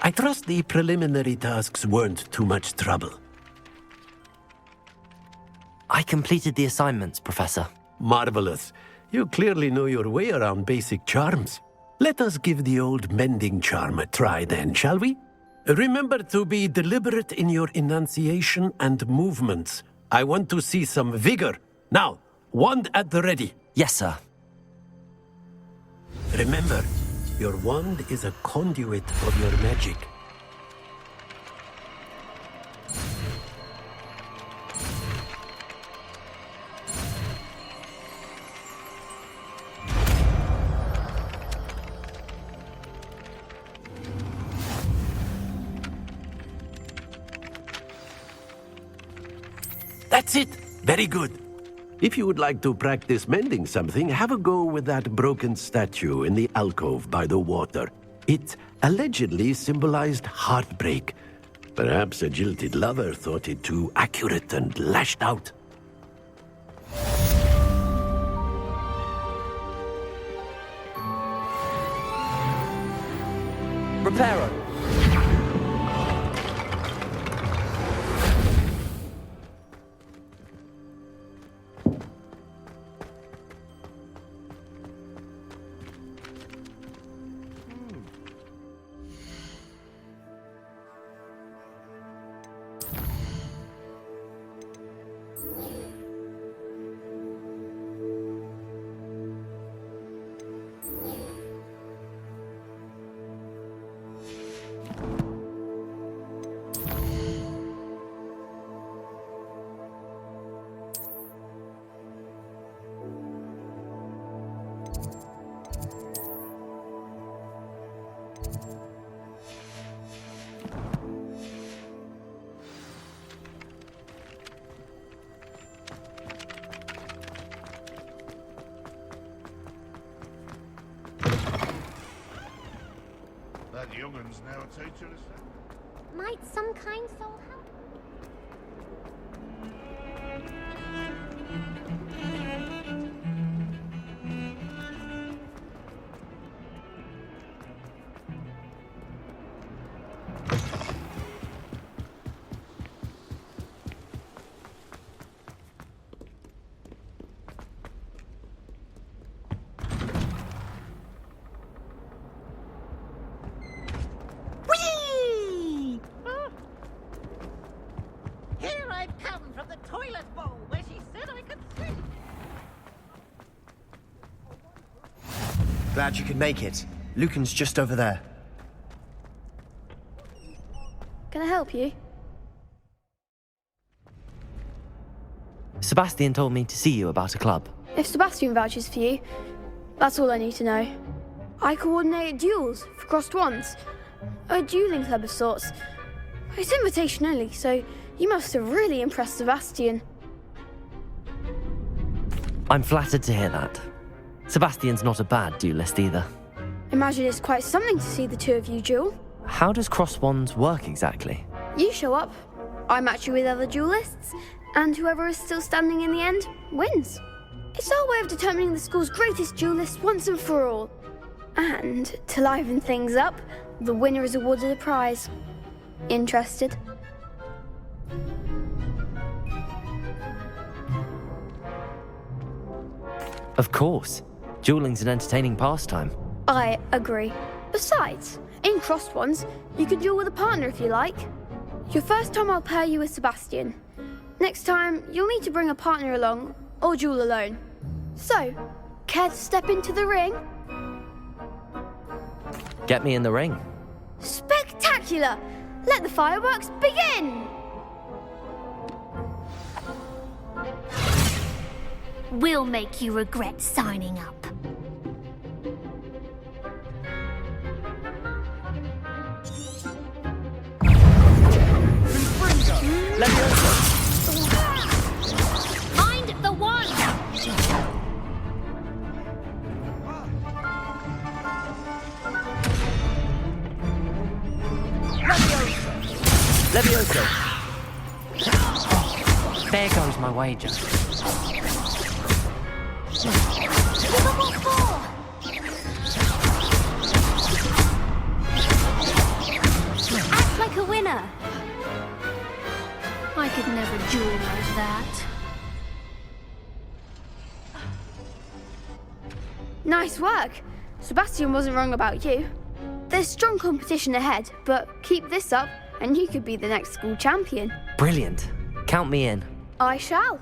I trust the preliminary tasks weren't too much trouble. I completed the assignments, Professor. Marvelous. You clearly know your way around basic charms. Let us give the old mending charm a try then, shall we? Remember to be deliberate in your enunciation and movements. I want to see some vigor. Now, wand at the ready. Yes, sir. Remember, Your wand is a conduit of your magic. That's it! Very good. If you would like to practice mending something, have a go with that broken statue in the alcove by the water. It allegedly symbolized heartbreak. Perhaps a jilted lover thought it too accurate and lashed out. Reparo! That young'un's now a teacher, is that? Might some kind soul help? Here I've come from the toilet bowl where she said I could sit. Glad you could make it. Lucan's just over there. Can I help you? Sebastian told me to see you about a club. If Sebastian vouches for you, that's all I need to know. I coordinate duels for crossed wands. A dueling club of sorts. It's invitation only, so you must have really impressed Sebastian. I'm flattered to hear that. Sebastian's not a bad duelist either. Imagine it's quite something to see the two of you duel. How does cross wands work exactly? You show up, I match you with other duelists, and whoever is still standing in the end wins. It's our way of determining the school's greatest duelist once and for all. And to liven things up, the winner is awarded a prize. Interested? Of course. Dueling's an entertaining pastime. I agree. Besides, in crossed ones, you can duel with a partner if you like. Your first time I'll pair you with Sebastian. Next time, you'll need to bring a partner along, or duel alone. So, care to step into the ring? Get me in the ring. Spectacular! Let the fireworks begin! We'll make you regret signing up. Find the one! Levioso! Oh, there goes my wager. Level 4! Act like a winner. I could never duel like that. Nice work. Sebastian wasn't wrong about you. There's strong competition ahead, but keep this up and you could be the next school champion. Brilliant. Count me in. I shall.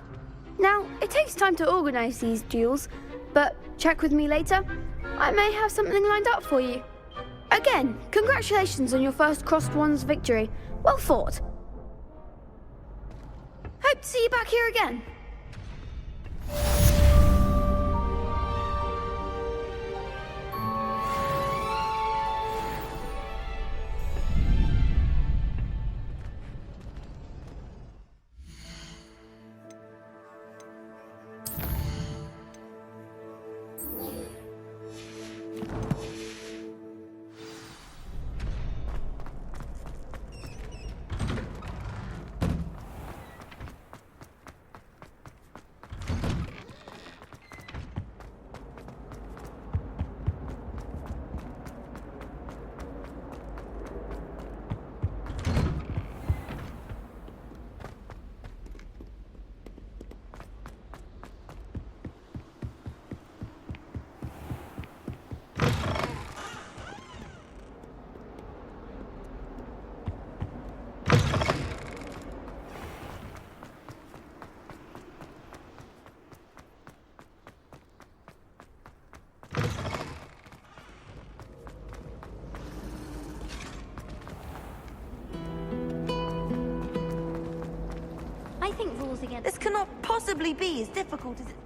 Now, it takes time to organise these duels, but check with me later. I may have something lined up for you. Again, congratulations on your first Crossed Wands victory. Well fought. Hope to see you back here again. I think rules against... This cannot possibly be as difficult as it...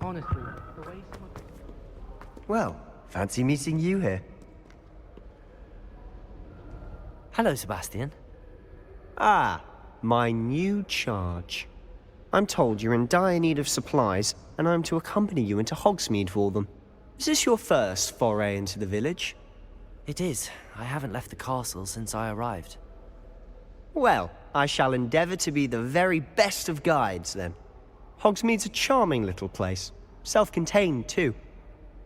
Honestly, the way someone... Well, fancy meeting you here. Hello, Sebastian. Ah, my new charge. I'm told you're in dire need of supplies, and I'm to accompany you into Hogsmeade for them. Is this your first foray into the village? It is. I haven't left the castle since I arrived. Well, I shall endeavour to be the very best of guides, then. Hogsmeade's a charming little place. Self-contained, too.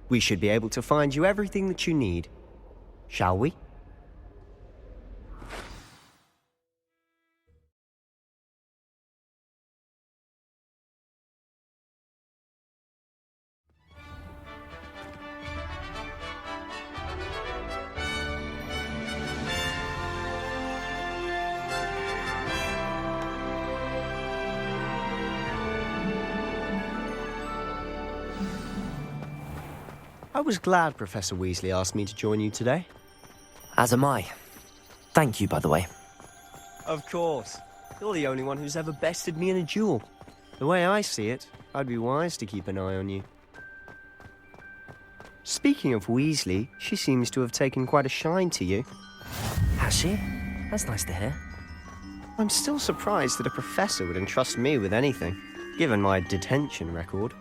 We should be able to find you everything that you need. Shall we? I was glad Professor Weasley asked me to join you today. As am I. Thank you, by the way. Of course. You're the only one who's ever bested me in a duel. The way I see it, I'd be wise to keep an eye on you. Speaking of Weasley, she seems to have taken quite a shine to you. Has she? That's nice to hear. I'm still surprised that a professor would entrust me with anything, given my detention record.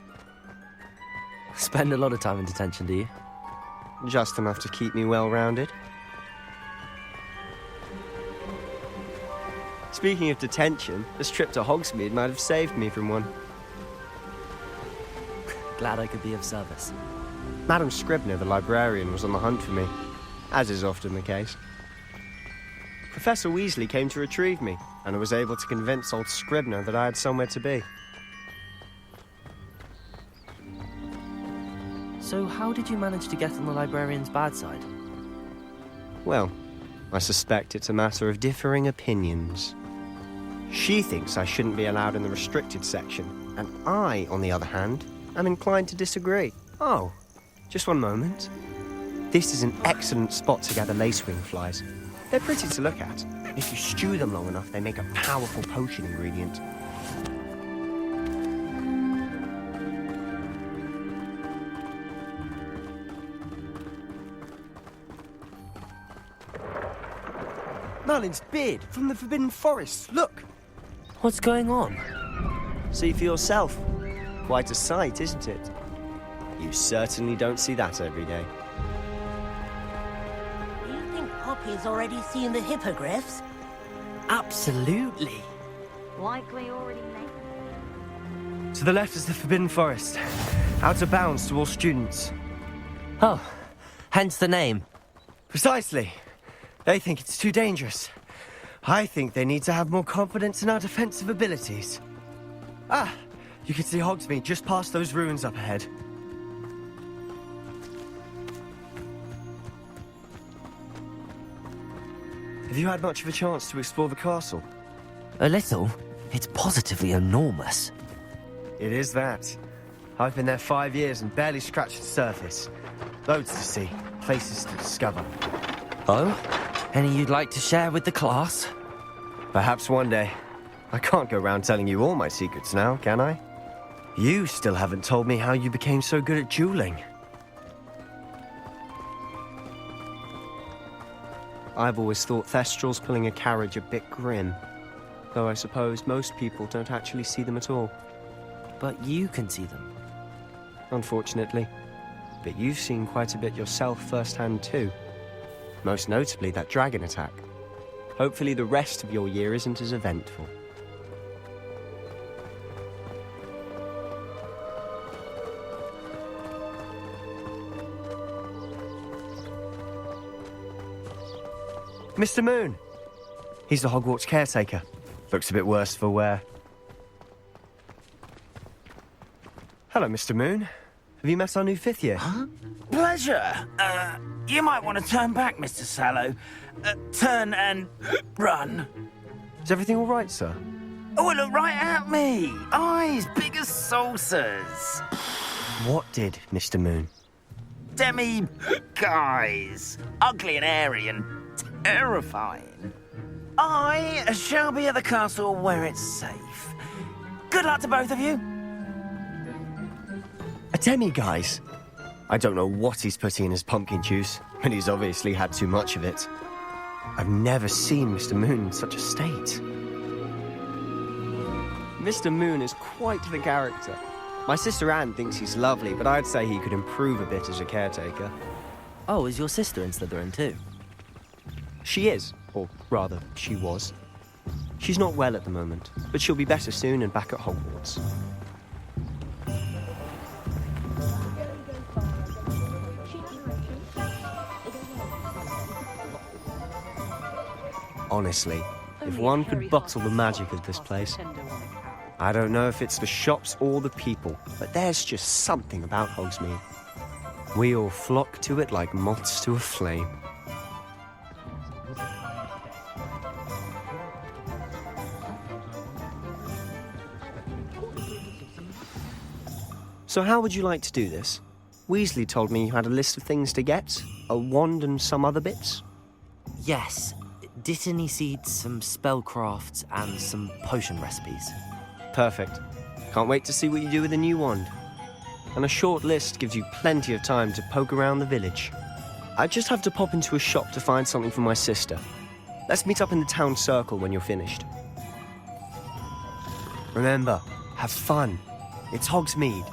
Spend a lot of time in detention, do you? Just enough to keep me well-rounded. Speaking of detention, this trip to Hogsmeade might have saved me from one. Glad I could be of service. Madam Scribner, the librarian, was on the hunt for me, as is often the case. Professor Weasley came to retrieve me, and I was able to convince old Scribner that I had somewhere to be. So how did you manage to get on the librarian's bad side? Well, I suspect it's a matter of differing opinions. She thinks I shouldn't be allowed in the restricted section, and I, on the other hand, am inclined to disagree. Oh, just one moment. This is an excellent spot to gather lacewing flies. They're pretty to look at. If you stew them long enough, they make a powerful potion ingredient. Merlin's beard from the Forbidden Forest. Look! What's going on? See for yourself. Quite a sight, isn't it? You certainly don't see that every day. Do you think Poppy's already seen the hippogriffs? Absolutely. Likely already made. To the left is the Forbidden Forest. Out of bounds to all students. Oh, hence the name. Precisely. They think it's too dangerous. I think they need to have more confidence in our defensive abilities. Ah, you can see Hogsmeade just past those ruins up ahead. Have you had much of a chance to explore the castle? A little. It's positively enormous. It is that. I've been there 5 years and barely scratched the surface. Loads to see, places to discover. Oh? Any you'd like to share with the class? Perhaps one day. I can't go around telling you all my secrets now, can I? You still haven't told me how you became so good at dueling. I've always thought Thestrals pulling a carriage a bit grim. Though I suppose most people don't actually see them at all. But you can see them. Unfortunately. But you've seen quite a bit yourself firsthand too. Most notably that dragon attack. Hopefully the rest of your year isn't as eventful. Mr. Moon! He's the Hogwarts caretaker. Looks a bit worse for wear. Hello, Mr. Moon. Have you met our new 5th year? Huh? Pleasure. You might want to turn back, Mr. Sallow. Turn and run. Is everything all right, sir? Oh, look right at me. Eyes big as saucers. What did, Mr. Moon? Guys. Ugly and airy and terrifying. I shall be at the castle where it's safe. Good luck to both of you. A demi-guise? I don't know what he's putting in his pumpkin juice, but he's obviously had too much of it. I've never seen Mr. Moon in such a state. Mr. Moon is quite the character. My sister Anne thinks he's lovely, but I'd say he could improve a bit as a caretaker. Oh, is your sister in Slytherin too? She is, or rather, she was. She's not well at the moment, but she'll be better soon and back at Hogwarts. Honestly, if one could bottle the magic of this place. I don't know if it's the shops or the people, but there's just something about Hogsmeade. We all flock to it like moths to a flame. So how would you like to do this? Weasley told me you had a list of things to get, a wand and some other bits. Yes. Dittany seeds, some spellcrafts, and some potion recipes. Perfect. Can't wait to see what you do with the new wand. And a short list gives you plenty of time to poke around the village. I just have to pop into a shop to find something for my sister. Let's meet up in the town circle when you're finished. Remember, have fun. It's Hogsmeade.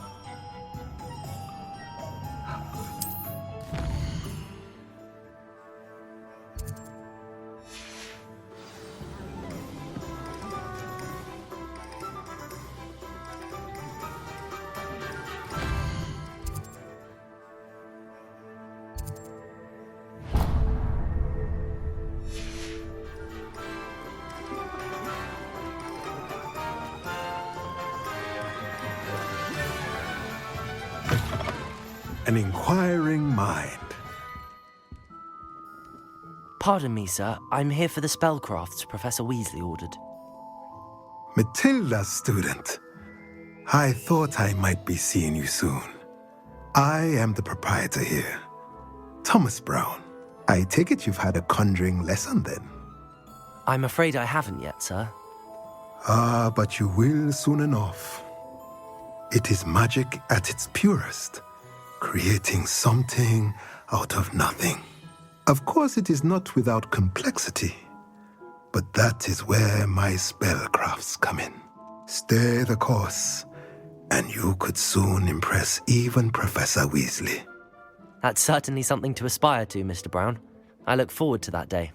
An inquiring mind. Pardon me, sir. I'm here for the spellcrafts Professor Weasley ordered. Matilda's student. I thought I might be seeing you soon. I am the proprietor here, Thomas Brown. I take it you've had a conjuring lesson then? I'm afraid I haven't yet, sir. Ah, but you will soon enough. It is magic at its purest, creating something out of nothing. Of course, it is not without complexity, but that is where my spellcrafts come in. Stay the course, and you could soon impress even Professor Weasley. That's certainly something to aspire to, Mr. Brown. I look forward to that day.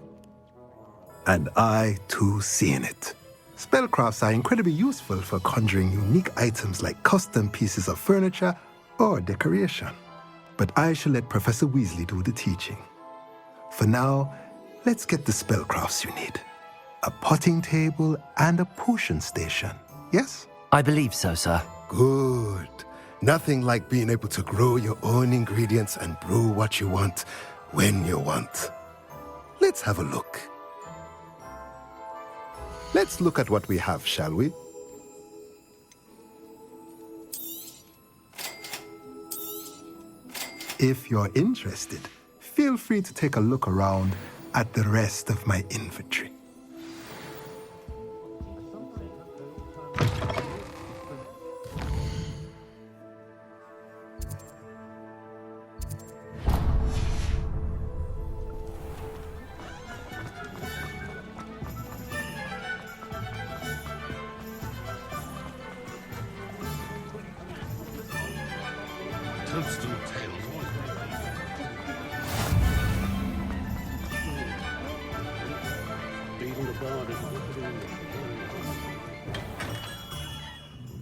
And I, too, seeing it. Spellcrafts are incredibly useful for conjuring unique items like custom pieces of furniture or decoration. But I shall let Professor Weasley do the teaching. For now, let's get the spellcrafts you need. A potting table and a potion station, yes? I believe so, sir. Good. Nothing like being able to grow your own ingredients and brew what you want when you want. Let's have a look. Let's look at what we have, shall we? If you're interested, feel free to take a look around at the rest of my inventory.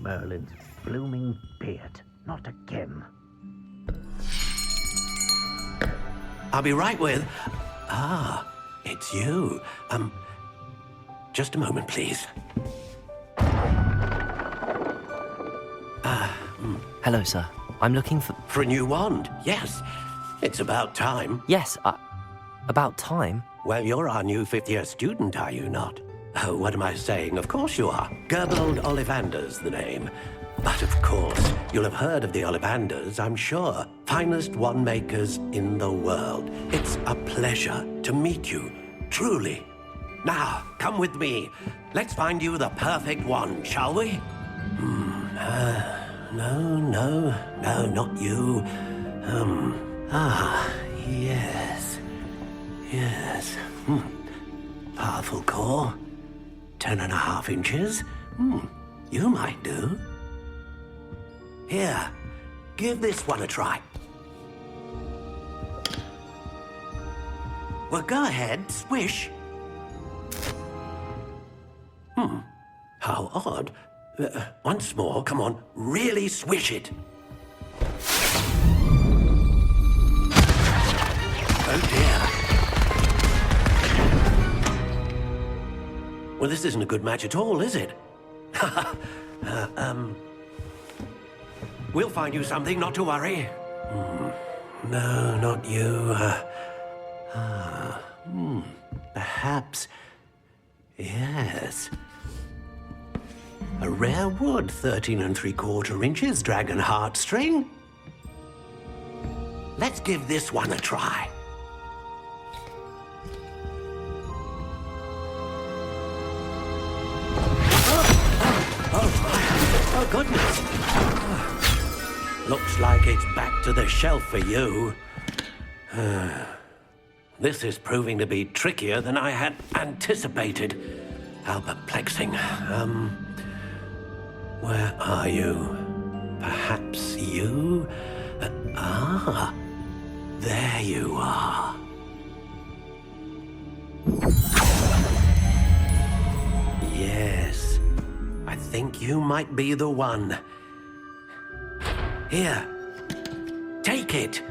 Merlin's blooming beard. Not again. I'll be right with... Ah, it's you. Just a moment, please. Hello, sir. I'm looking for... For a new wand, yes. It's about time. Yes, about time? Well, you're our new fifth-year student, are you not? Oh, what am I saying? Of course you are. Gerbold Ollivander's the name. But of course, you'll have heard of the Ollivanders, I'm sure. Finest wand makers in the world. It's a pleasure to meet you, truly. Now, come with me. Let's find you the perfect wand, shall we? No, not you. Yes. Powerful core. 10.5 inches. You might do. Here, give this one a try. Well, go ahead, swish. How odd. Once more, come on, really swish it. Oh dear. Well, this isn't a good match at all, is it? We'll find you something, not to worry. No, not you. Perhaps... Yes. A rare wood, 13 3/4 inches, dragon heartstring. Let's give this one a try. Oh, goodness. Looks like it's back to the shelf for you. This is proving to be trickier than I had anticipated. How perplexing. Where are you? Perhaps you? There you are. Yes, I think you might be the one. Here, take it.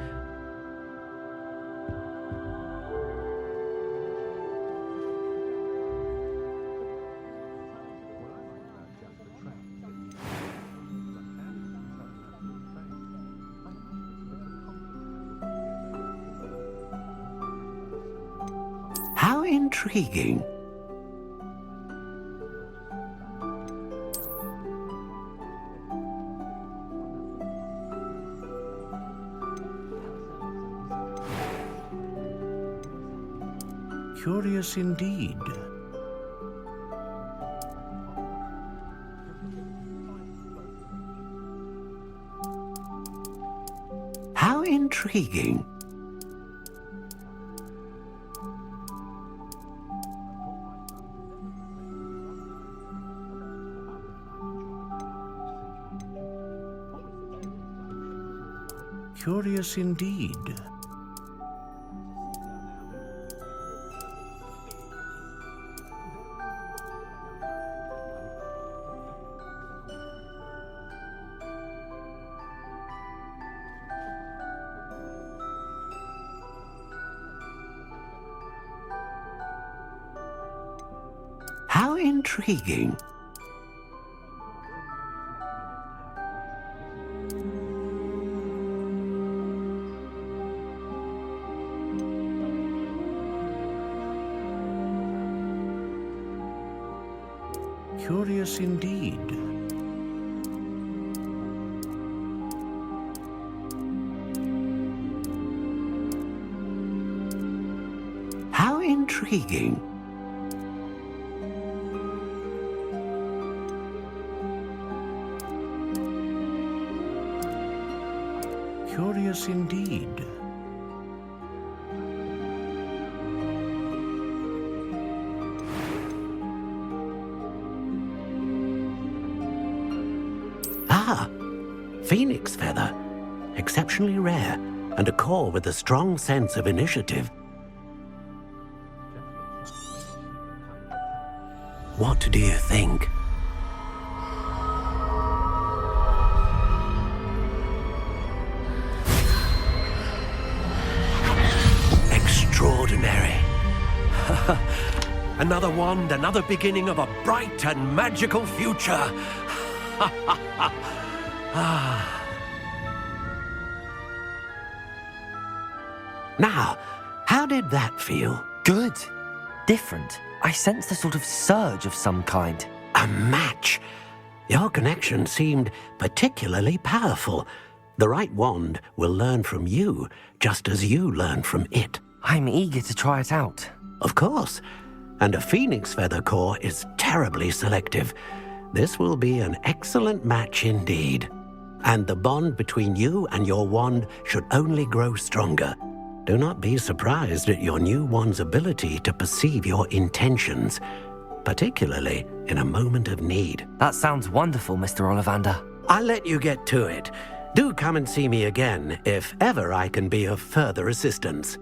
How intriguing. Curious indeed. How intriguing. Curious indeed. How intriguing. Curious indeed. How intriguing. Curious indeed. Ah, phoenix feather. Exceptionally rare, and a core with a strong sense of initiative. What do you think? Extraordinary. Another wand, another beginning of a bright and magical future. Now, how did that feel? Good. Different. I sensed a sort of surge of some kind. A match. Your connection seemed particularly powerful. The right wand will learn from you, just as you learn from it. I'm eager to try it out. Of course. And a phoenix feather core is terribly selective. This will be an excellent match indeed. And the bond between you and your wand should only grow stronger. Do not be surprised at your new wand's ability to perceive your intentions, particularly in a moment of need. That sounds wonderful, Mr. Ollivander. I'll let you get to it. Do come and see me again if ever I can be of further assistance.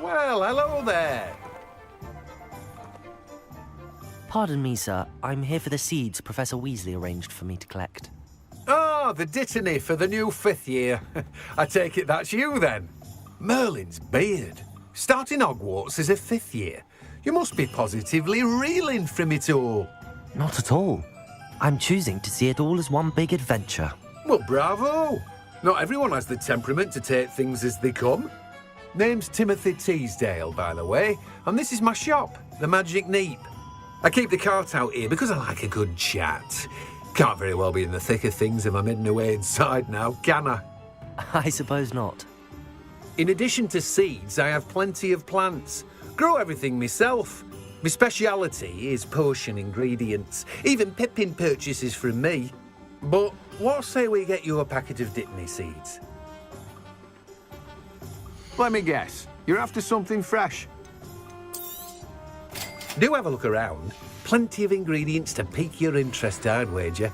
Well, hello there. Pardon me, sir. I'm here for the seeds Professor Weasley arranged for me to collect. Oh, the dittany for the new 5th year. I take it that's you, then. Merlin's beard. Starting Hogwarts as a 5th year. You must be positively reeling from it all. Not at all. I'm choosing to see it all as one big adventure. Well, bravo. Not everyone has the temperament to take things as they come. Name's Timothy Teasdale, by the way, and this is my shop, the Magic Neep. I keep the cart out here because I like a good chat. Can't very well be in the thick of things if I'm hidden away inside now, can I? I suppose not. In addition to seeds, I have plenty of plants. Grow everything myself. My speciality is potion ingredients. Even Pippin purchases from me. But what say we get you a packet of Dittany seeds? Let me guess. You're after something fresh. Do have a look around. Plenty of ingredients to pique your interest, I'd wager.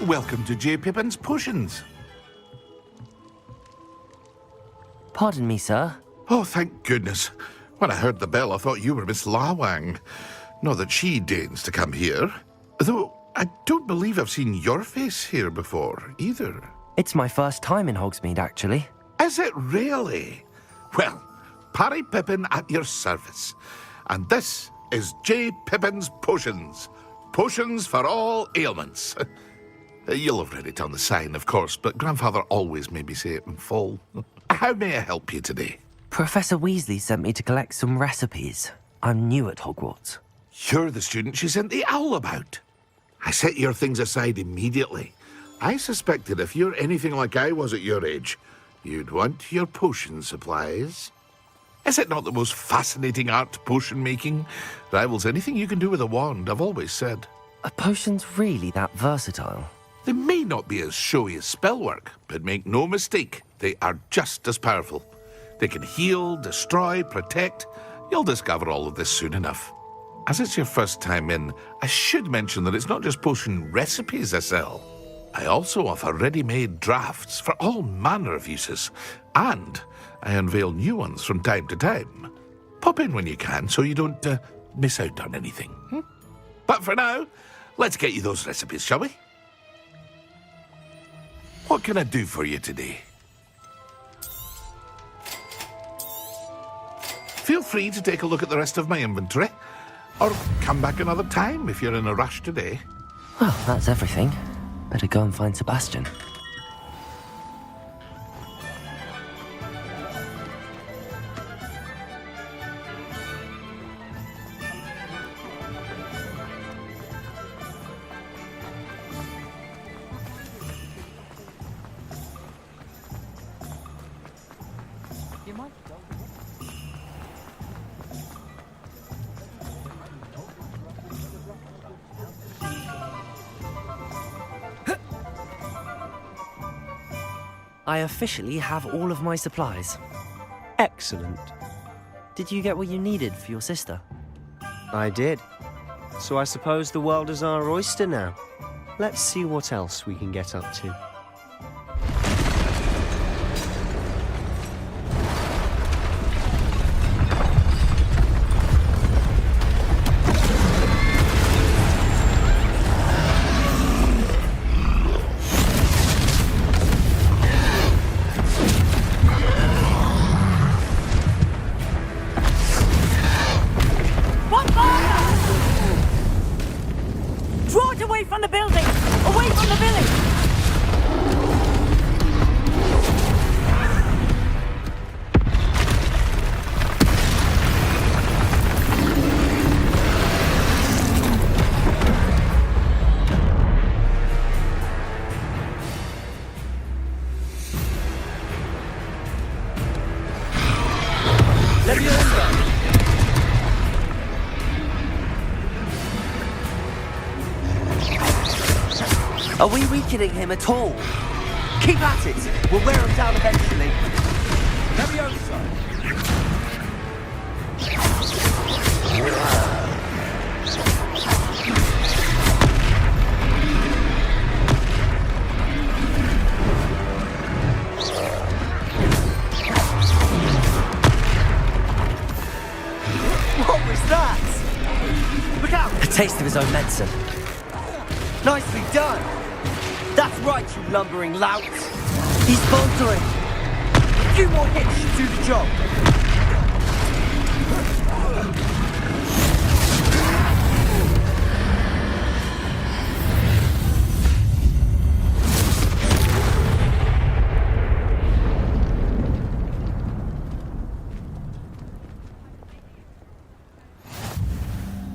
Welcome to J. Pippin's Potions. Pardon me, sir. Oh, thank goodness. When I heard the bell, I thought you were Miss Lawang. Not that she deigns to come here. Though I don't believe I've seen your face here before, either. It's my first time in Hogsmeade, actually. Is it really? Well, Parry Pippin at your service. And this is J. Pippin's Potions. Potions for all ailments. You'll have read it on the sign, of course, but Grandfather always made me say it in full. How may I help you today? Professor Weasley sent me to collect some recipes. I'm new at Hogwarts. You're the student she sent the owl about. I set your things aside immediately. I suspected if you're anything like I was at your age, You'd want your potion supplies. Is it not the most fascinating art, potion making? Rivals anything you can do with a wand, I've always said. Are potions really that versatile? They may not be as showy as spellwork, but make no mistake, they are just as powerful. They can heal, destroy, protect. You'll discover all of this soon enough. As it's your first time in, I should mention that it's not just potion recipes I sell. I also offer ready-made drafts for all manner of uses, and I unveil new ones from time to time. Pop in when you can so you don't miss out on anything. But for now, let's get you those recipes, shall we? What can I do for you today? Feel free to take a look at the rest of my inventory, or come back another time if you're in a rush today. Well, that's everything. Better go and find Sebastian. I officially have all of my supplies. Excellent. Did you get what you needed for your sister? I did. So I suppose the world is our oyster now. Let's see what else we can get up to. Are we weakening him at all? Keep at it! We'll wear him down eventually. What was that? Look out! A taste of his own medicine. Nicely done! That's right, you lumbering lout! He's faltering! A few more hits should do the job!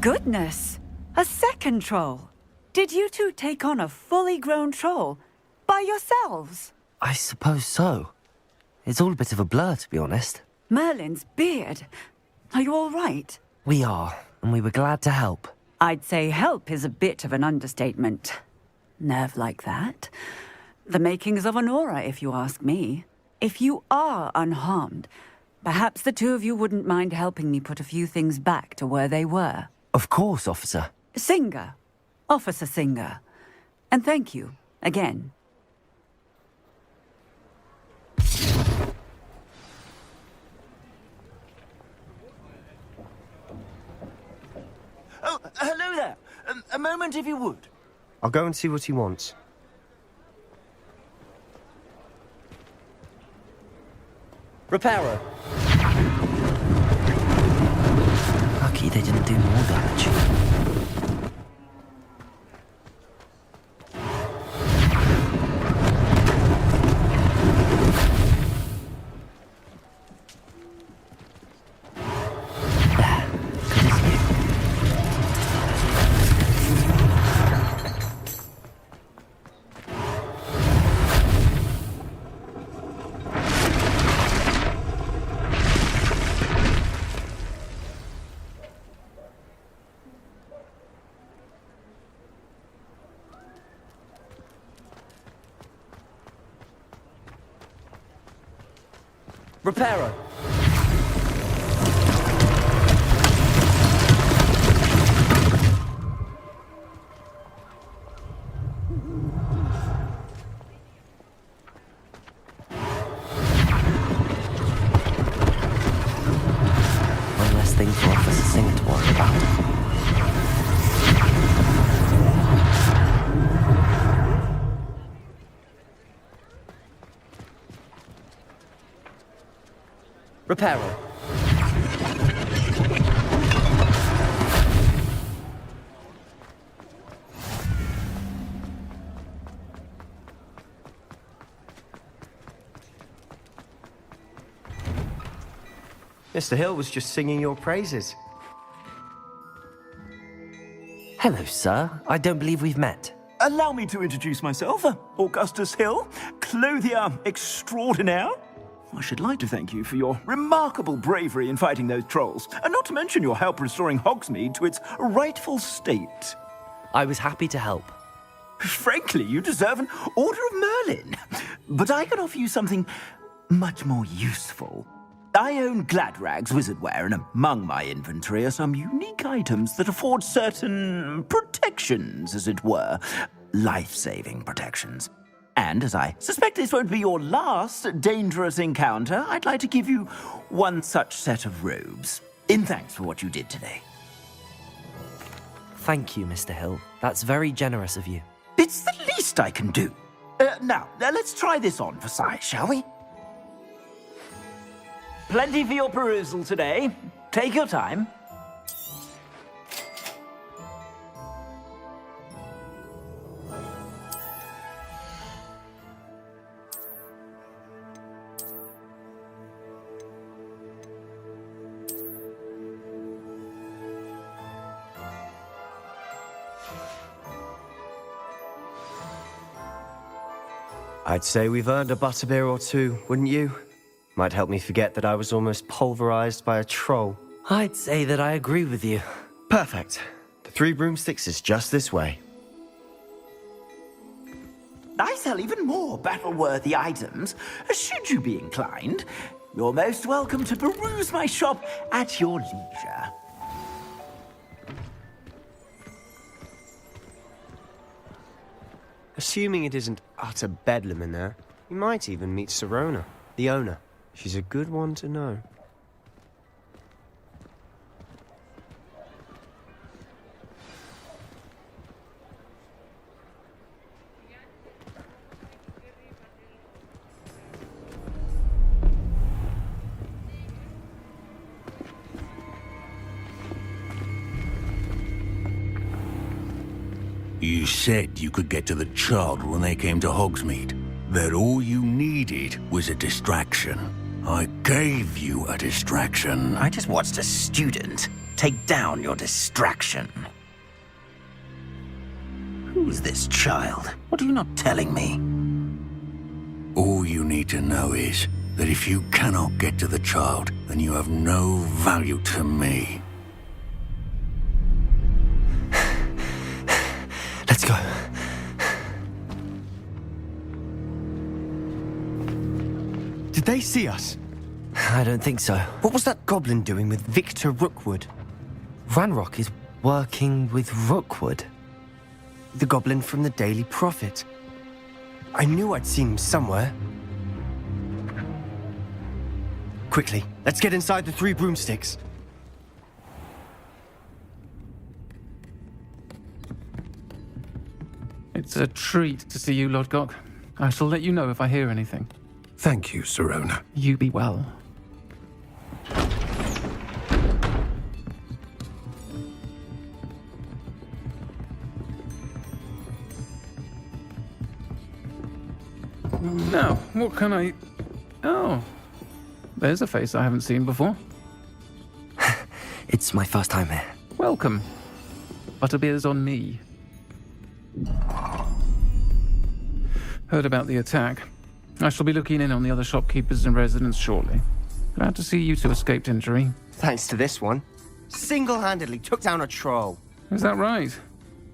Goodness! A second troll! Did you two take on a fully grown troll? By yourselves? I suppose so. It's all a bit of a blur, to be honest. Merlin's beard. Are you all right? We are, and we were glad to help. I'd say help is a bit of an understatement. Nerve like that. The makings of an aura, if you ask me. If you are unharmed, perhaps the two of you wouldn't mind helping me put a few things back to where they were. Of course, officer. Singer. Officer Singer. And thank you, again. Oh, hello there. A moment, if you would. I'll go and see what he wants. Reparo. Lucky they didn't do more damage. Reparo. One less thing for Officer Singer to worry about. Reparo. Mr. Hill was just singing your praises. Hello, sir. I don't believe we've met. Allow me to introduce myself, Augustus Hill, clothier extraordinaire. I should like to thank you for your remarkable bravery in fighting those trolls, and not to mention your help restoring Hogsmeade to its rightful state. I was happy to help. Frankly, you deserve an Order of Merlin. But I can offer you something much more useful. I own Gladrag's wizardware, and among my inventory are some unique items that afford certain protections, as it were. Life-saving protections. And as I suspect this won't be your last dangerous encounter, I'd like to give you one such set of robes, in thanks for what you did today. Thank you, Mr. Hill. That's very generous of you. It's the least I can do. Now, let's try this on for size, shall we? Plenty for your perusal today. Take your time. I'd say we've earned a butterbeer or two, wouldn't you? Might help me forget that I was almost pulverized by a troll. I'd say that I agree with you. Perfect. The 3 broomsticks is just this way. I sell even more battle-worthy items, should you be inclined. You're most welcome to peruse my shop at your leisure. Assuming it isn't utter bedlam in there, you might even meet Sirona, the owner. She's a good one to know. You said you could get to the child when they came to Hogsmeade. That all you needed was a distraction. I gave you a distraction. I just watched a student take down your distraction. Who's this child? What are you not telling me? All you need to know is that if you cannot get to the child, then you have no value to me. Let's go. Did they see us? I don't think so. What was that goblin doing with Victor Rookwood? Ranrock is working with Rookwood. The goblin from the Daily Prophet. I knew I'd seen him somewhere. Quickly, let's get inside the 3 broomsticks. It's a treat to see you, Lord Gok. I shall let you know if I hear anything. Thank you, Sirona. You be well. Now, what can I... Oh, there's a face I haven't seen before. It's my first time here. Welcome. Butterbeer's on me. Heard about the attack. I shall be looking in on the other shopkeepers and residents shortly. Glad to see you two escaped injury. Thanks to this one. Single-handedly took down a troll. Is that right?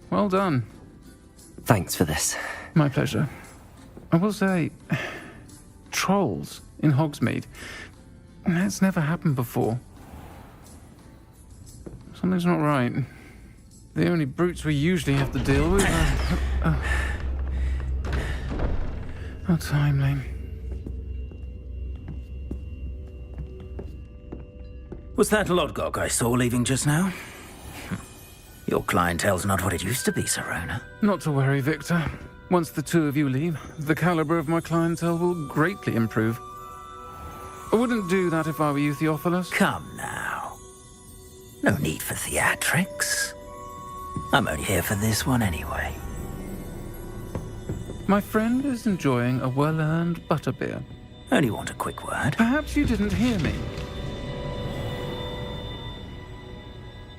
Well done. Thanks for this. My pleasure. I will say, trolls in Hogsmeade. It's never happened before. Something's not right. The only brutes we usually have to deal with are... How timely. Was that Lodgok I saw leaving just now? Your clientele's not what it used to be, Serona. Not to worry, Victor. Once the two of you leave, the caliber of my clientele will greatly improve. I wouldn't do that if I were you, Theophilus. Come now. No need for theatrics. I'm only here for this one anyway. My friend is enjoying a well-earned butterbeer. Only want a quick word. Perhaps you didn't hear me.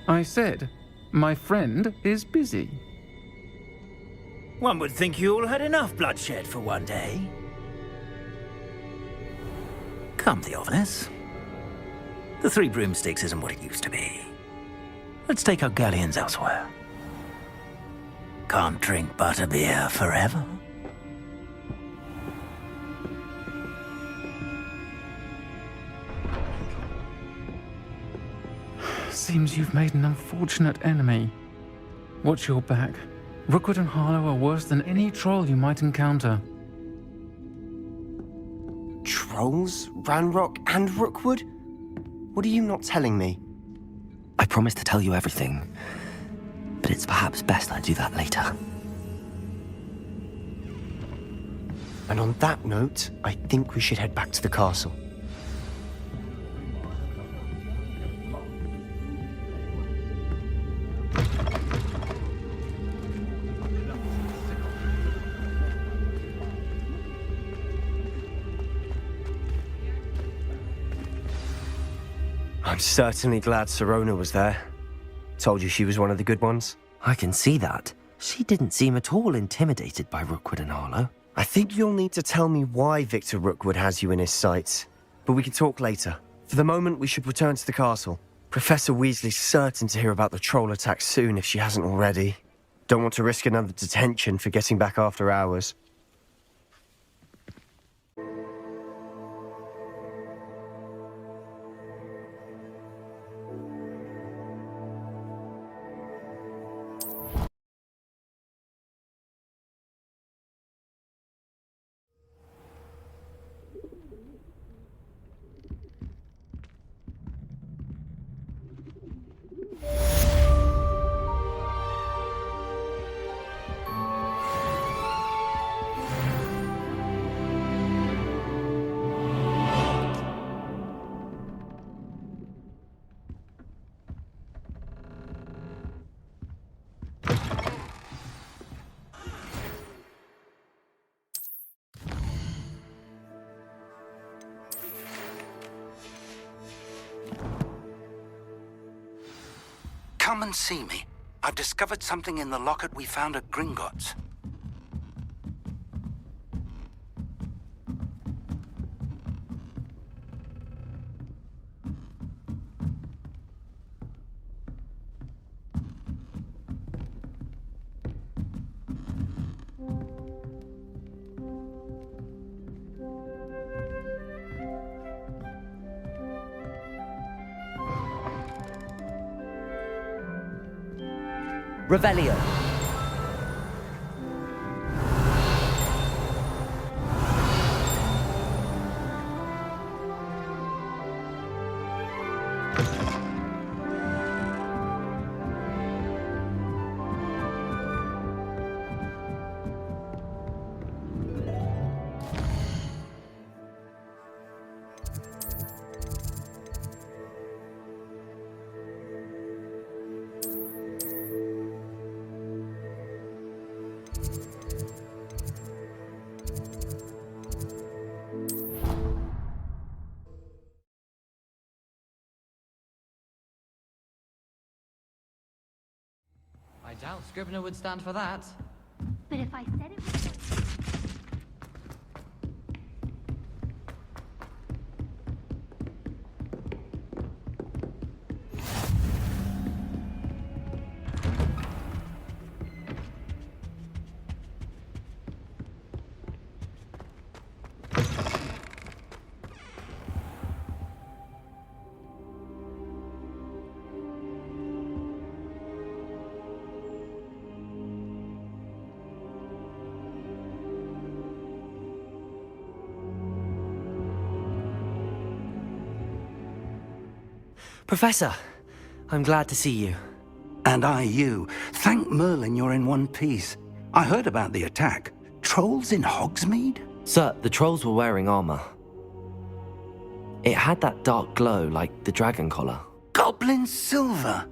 I said, my friend is busy. One would think you all had enough bloodshed for one day. Come, Theophilus. The Three Broomsticks isn't what it used to be. Let's take our galleons elsewhere. Can't drink butterbeer forever. Seems you've made an unfortunate enemy. Watch your back. Rookwood and Harlow are worse than any troll you might encounter. Trolls? Ranrock and Rookwood? What are you not telling me? I promised to tell you everything, but it's perhaps best I do that later. And on that note, I think we should head back to the castle. I'm certainly glad Serona was there. Told you she was one of the good ones. I can see that. She didn't seem at all intimidated by Rookwood and Harlow. I think you'll need to tell me why Victor Rookwood has you in his sights. But we can talk later. For the moment, we should return to the castle. Professor Weasley's certain to hear about the troll attack soon if she hasn't already. Don't want to risk another detention for getting back after hours. Come and see me. I've discovered something in the locket we found at Gringotts. Revelio. I doubt Scrivener would stand for that. But if I said it was... Professor, I'm glad to see you. And I you. Thank Merlin you're in one piece. I heard about the attack. Trolls in Hogsmeade? Sir, the trolls were wearing armor. It had that dark glow like the dragon collar. Goblin silver!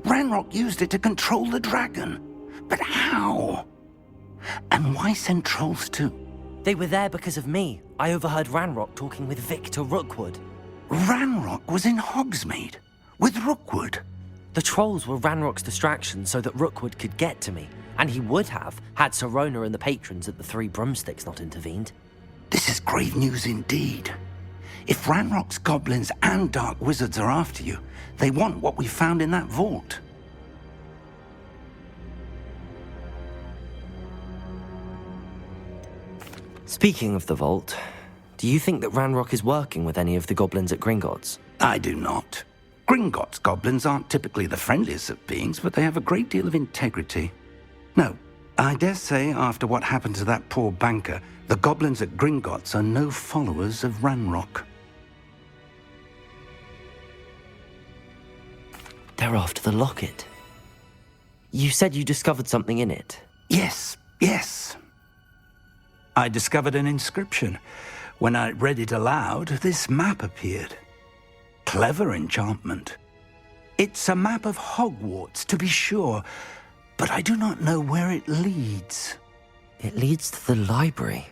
Ranrock used it to control the dragon. But how? And why send trolls too? They were there because of me. I overheard Ranrock talking with Victor Rookwood. Ranrock was in Hogsmeade? With Rookwood? The trolls were Ranrock's distraction so that Rookwood could get to me. And he would have, had Sirona and the patrons at the Three Broomsticks not intervened. This is grave news indeed. If Ranrock's goblins and dark wizards are after you, they want what we found in that vault. Speaking of the vault, do you think that Ranrock is working with any of the goblins at Gringotts? I do not. Gringotts goblins aren't typically the friendliest of beings, but they have a great deal of integrity. No, I dare say after what happened to that poor banker, the goblins at Gringotts are no followers of Ranrock. They're after the locket. You said you discovered something in it. Yes. I discovered an inscription. When I read it aloud, this map appeared. Clever enchantment. It's a map of Hogwarts, to be sure, but I do not know where it leads. It leads to the library.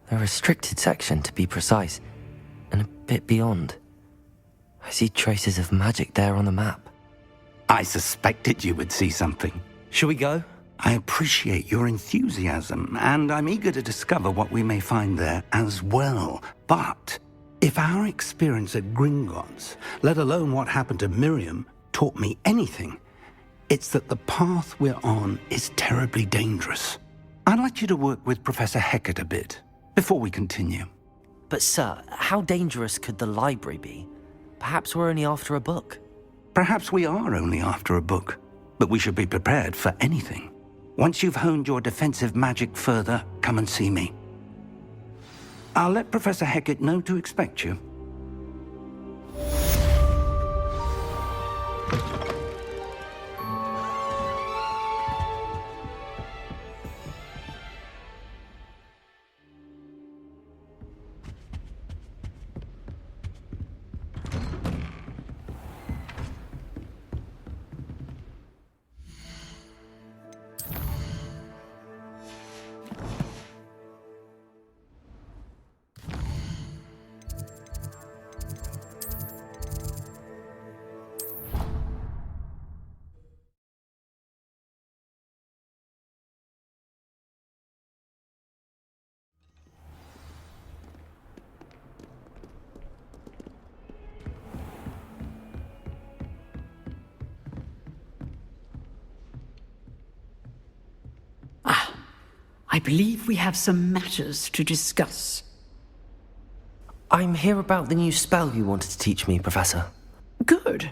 The restricted section, to be precise, and a bit beyond. I see traces of magic there on the map. I suspected you would see something. Shall we go? I appreciate your enthusiasm, and I'm eager to discover what we may find there as well. But if our experience at Gringotts, let alone what happened to Miriam, taught me anything, it's that the path we're on is terribly dangerous. I'd like you to work with Professor Hecat a bit before we continue. But sir, how dangerous could the library be? Perhaps we're only after a book. Perhaps we are only after a book, but we should be prepared for anything. Once you've honed your defensive magic further, come and see me. I'll let Professor Hecat know to expect you. I believe we have some matters to discuss. I'm here about the new spell you wanted to teach me, Professor. Good.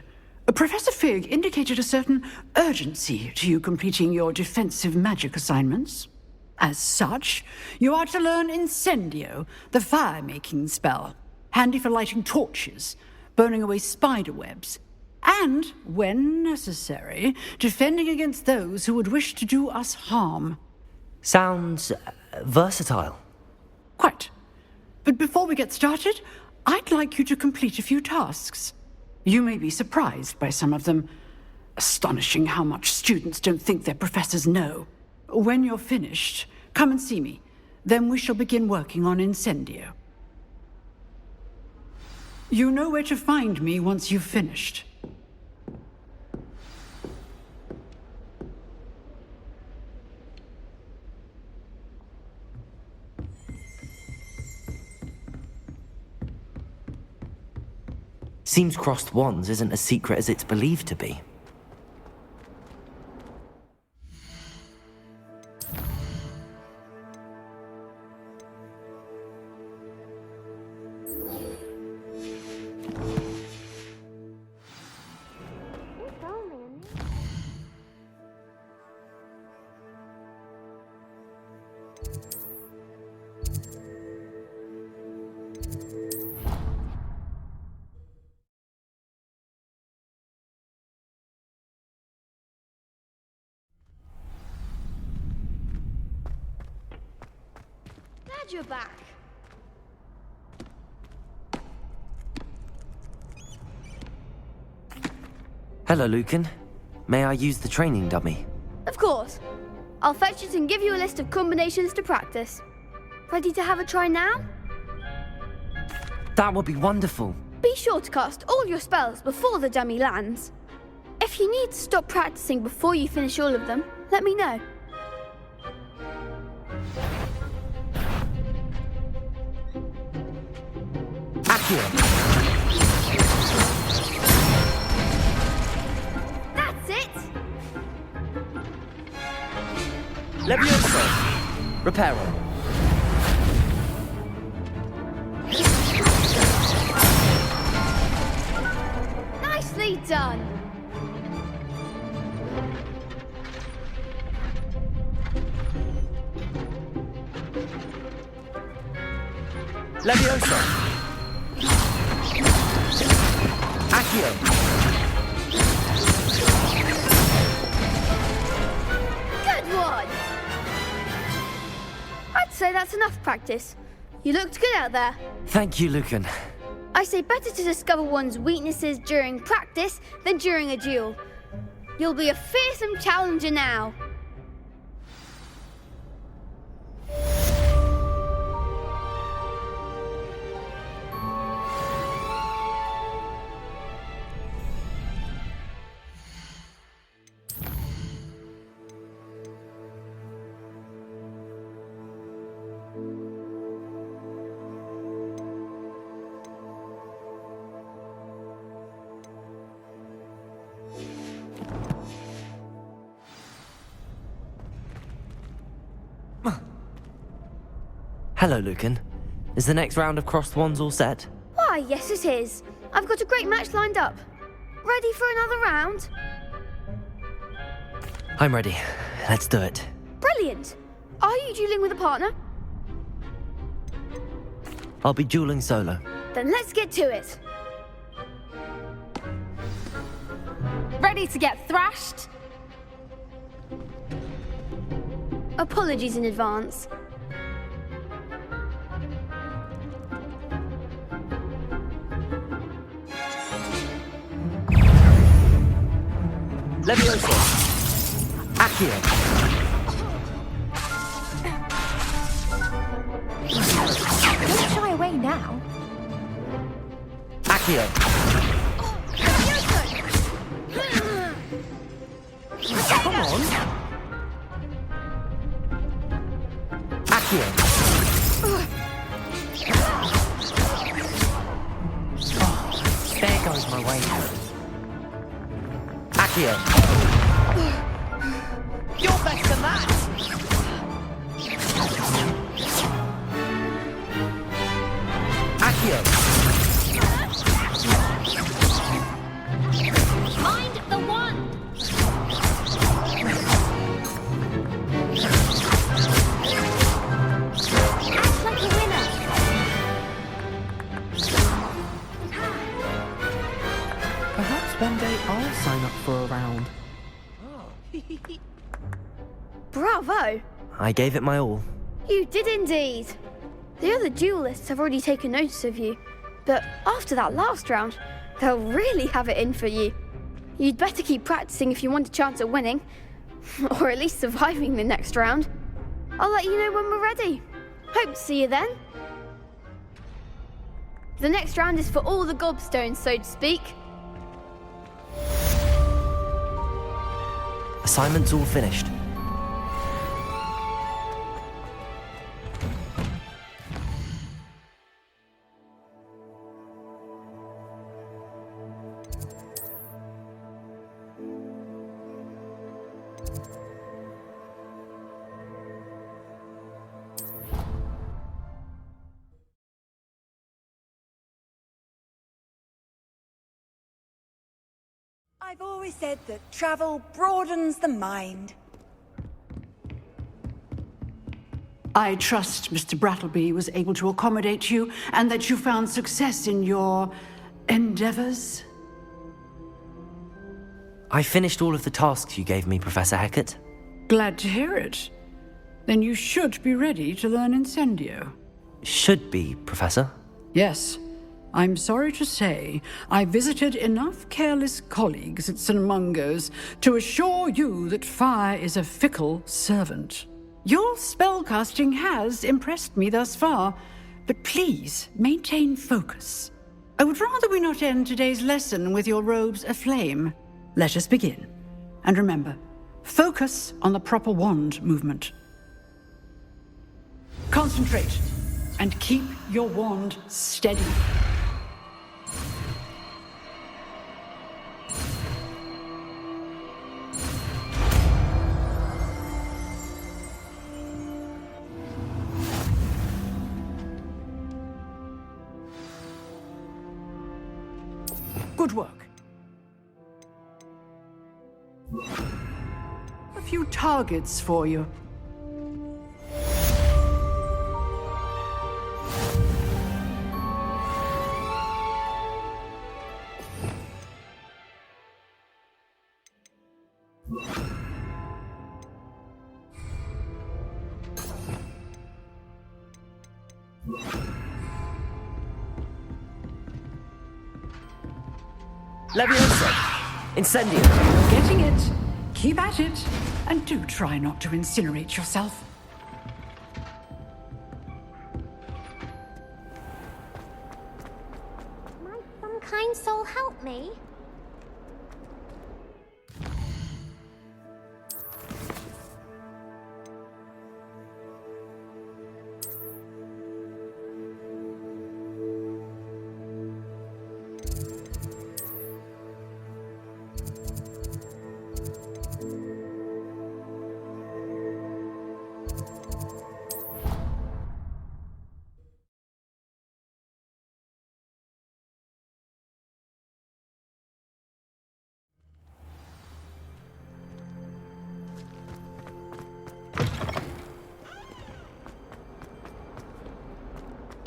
Professor Fig indicated a certain urgency to you completing your defensive magic assignments. As such, you are to learn Incendio, the fire-making spell, handy for lighting torches, burning away spider webs, and, when necessary, defending against those who would wish to do us harm. Sounds versatile. Quite. But before we get started, I'd like you to complete a few tasks. You may be surprised by some of them. Astonishing how much students don't think their professors know. When you're finished, come and see me. Then we shall begin working on Incendio. You know where to find me once you've finished. Seems crossed wands isn't as secret as it's believed to be. Glad you're back. Hello, Lucan. May I use the training dummy? Of course. I'll fetch it and give you a list of combinations to practice. Ready to have a try now? That would be wonderful. Be sure to cast all your spells before the dummy lands. If you need to stop practicing before you finish all of them, let me know. Accio. That's it! Levioso. Reparo. Nicely done! Levioso. Accio. Good one! I'd say that's enough practice. You looked good out there. Thank you, Lucan. I say better to discover one's weaknesses during practice than during a duel. You'll be a fearsome challenger now. Hello, Lucan. Is the next round of crossed wands all set? Why, yes it is. I've got a great match lined up. Ready for another round? I'm ready. Let's do it. Brilliant! Are you dueling with a partner? I'll be dueling solo. Then let's get to it. Ready to get thrashed? Apologies in advance. Levioso. Accio. Don't shy away now. Accio. Come on. Accio. Oh, there goes my way. Accio. You're better than that! Accio. Mind the wand! Act like a winner! Perhaps one day I'll sign up for a round. Bravo! I gave it my all. You did indeed. The other duelists have already taken notice of you, but after that last round, they'll really have it in for you. You'd better keep practicing if you want a chance at winning, or at least surviving the next round. I'll let you know when we're ready. Hope to see you then. The next round is for all the gobstones, so to speak. Assignment's all finished. I've always said that travel broadens the mind. I trust Mr. Brattleby was able to accommodate you and that you found success in your endeavors. I finished all of the tasks you gave me, Professor Hecat. Glad to hear it. Then you should be ready to learn Incendio. Should be, Professor. Yes. I'm sorry to say, I visited enough careless colleagues at St. Mungo's to assure you that fire is a fickle servant. Your spellcasting has impressed me thus far, but please maintain focus. I would rather we not end today's lesson with your robes aflame. Let us begin. And remember, focus on the proper wand movement. Concentrate, and keep your wand steady. Good work. A few targets for you. Leviosa! Incendio! Getting it. Keep at it. And do try not to incinerate yourself. Might some kind soul help me?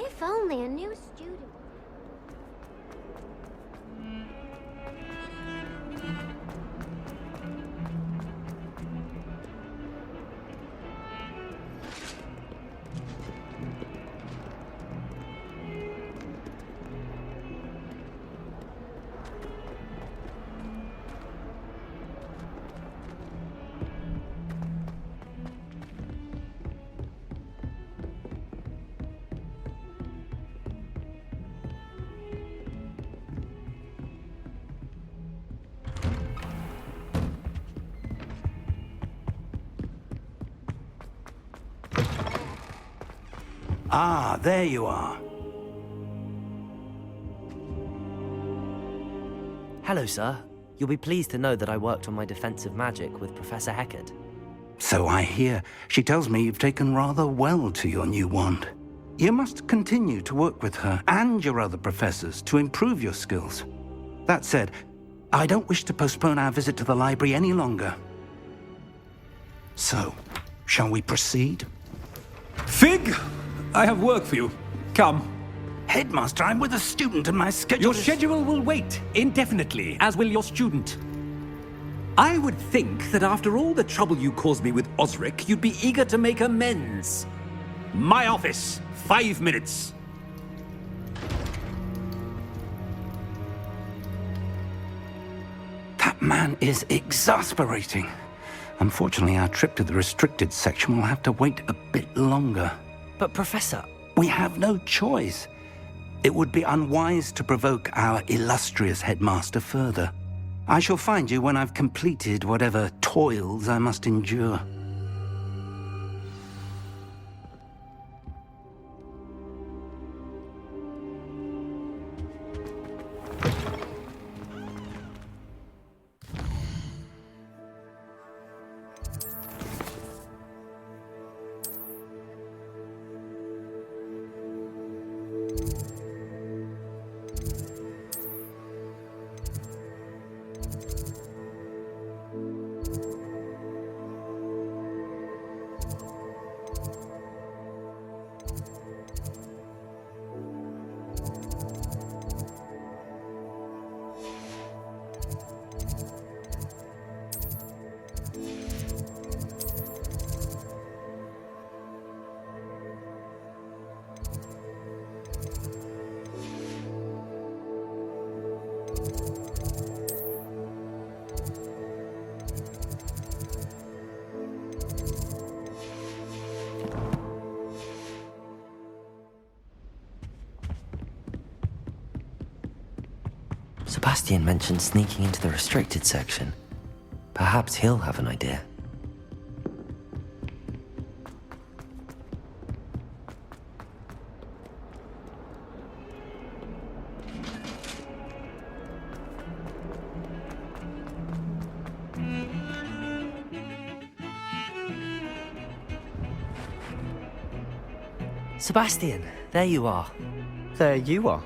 If only a new student. Ah, there you are. Hello, sir. You'll be pleased to know that I worked on my defensive magic with Professor Heckard. So I hear. She tells me you've taken rather well to your new wand. You must continue to work with her and your other professors to improve your skills. That said, I don't wish to postpone our visit to the library any longer. So, shall we proceed? Fig! I have work for you. Come. Headmaster, I'm with a student and my schedule Your schedule will wait indefinitely, as will your student. I would think that after all the trouble you caused me with Osric, you'd be eager to make amends. My office, 5 minutes. That man is exasperating. Unfortunately, our trip to the restricted section will have to wait a bit longer. But, Professor... We have no choice. It would be unwise to provoke our illustrious headmaster further. I shall find you when I've completed whatever toils I must endure. Sebastian mentioned sneaking into the restricted section. Perhaps he'll have an idea. Sebastian, there you are. There you are.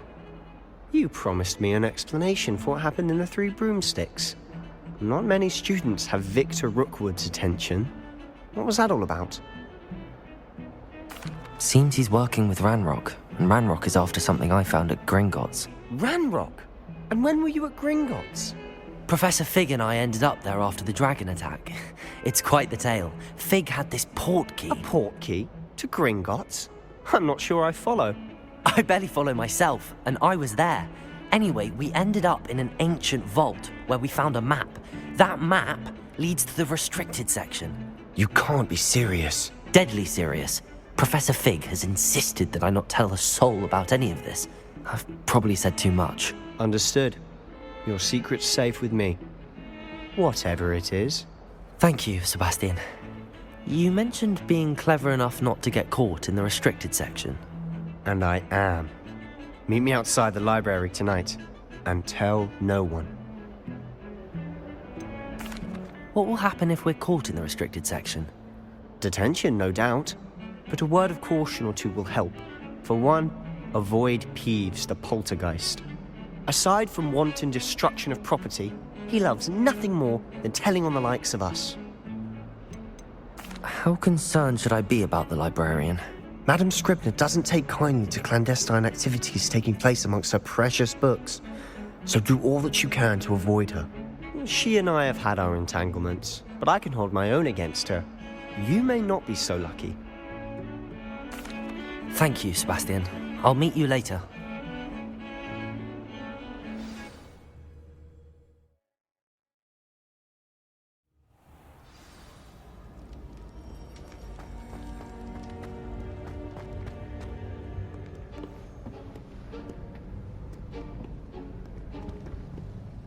You promised me an explanation for what happened in the Three Broomsticks. Not many students have Victor Rookwood's attention. What was that all about? Seems he's working with Ranrock, and Ranrock is after something I found at Gringotts. Ranrock? And when were you at Gringotts? Professor Fig and I ended up there after the dragon attack. It's quite the tale. Fig had this port key. A port key? To Gringotts? I'm not sure I follow. I barely follow myself, and I was there. Anyway, we ended up in an ancient vault where we found a map. That map leads to the restricted section. You can't be serious. Deadly serious. Professor Fig has insisted that I not tell a soul about any of this. I've probably said too much. Understood. Your secret's safe with me. Whatever it is. Thank you, Sebastian. You mentioned being clever enough not to get caught in the restricted section. And I am. Meet me outside the library tonight, and tell no one. What will happen if we're caught in the restricted section? Detention, no doubt. But a word of caution or two will help. For one, avoid Peeves the poltergeist. Aside from wanton destruction of property, he loves nothing more than telling on the likes of us. How concerned should I be about the librarian? Madam Scribner doesn't take kindly to clandestine activities taking place amongst her precious books, so do all that you can to avoid her. She and I have had our entanglements, but I can hold my own against her. You may not be so lucky. Thank you, Sebastian. I'll meet you later.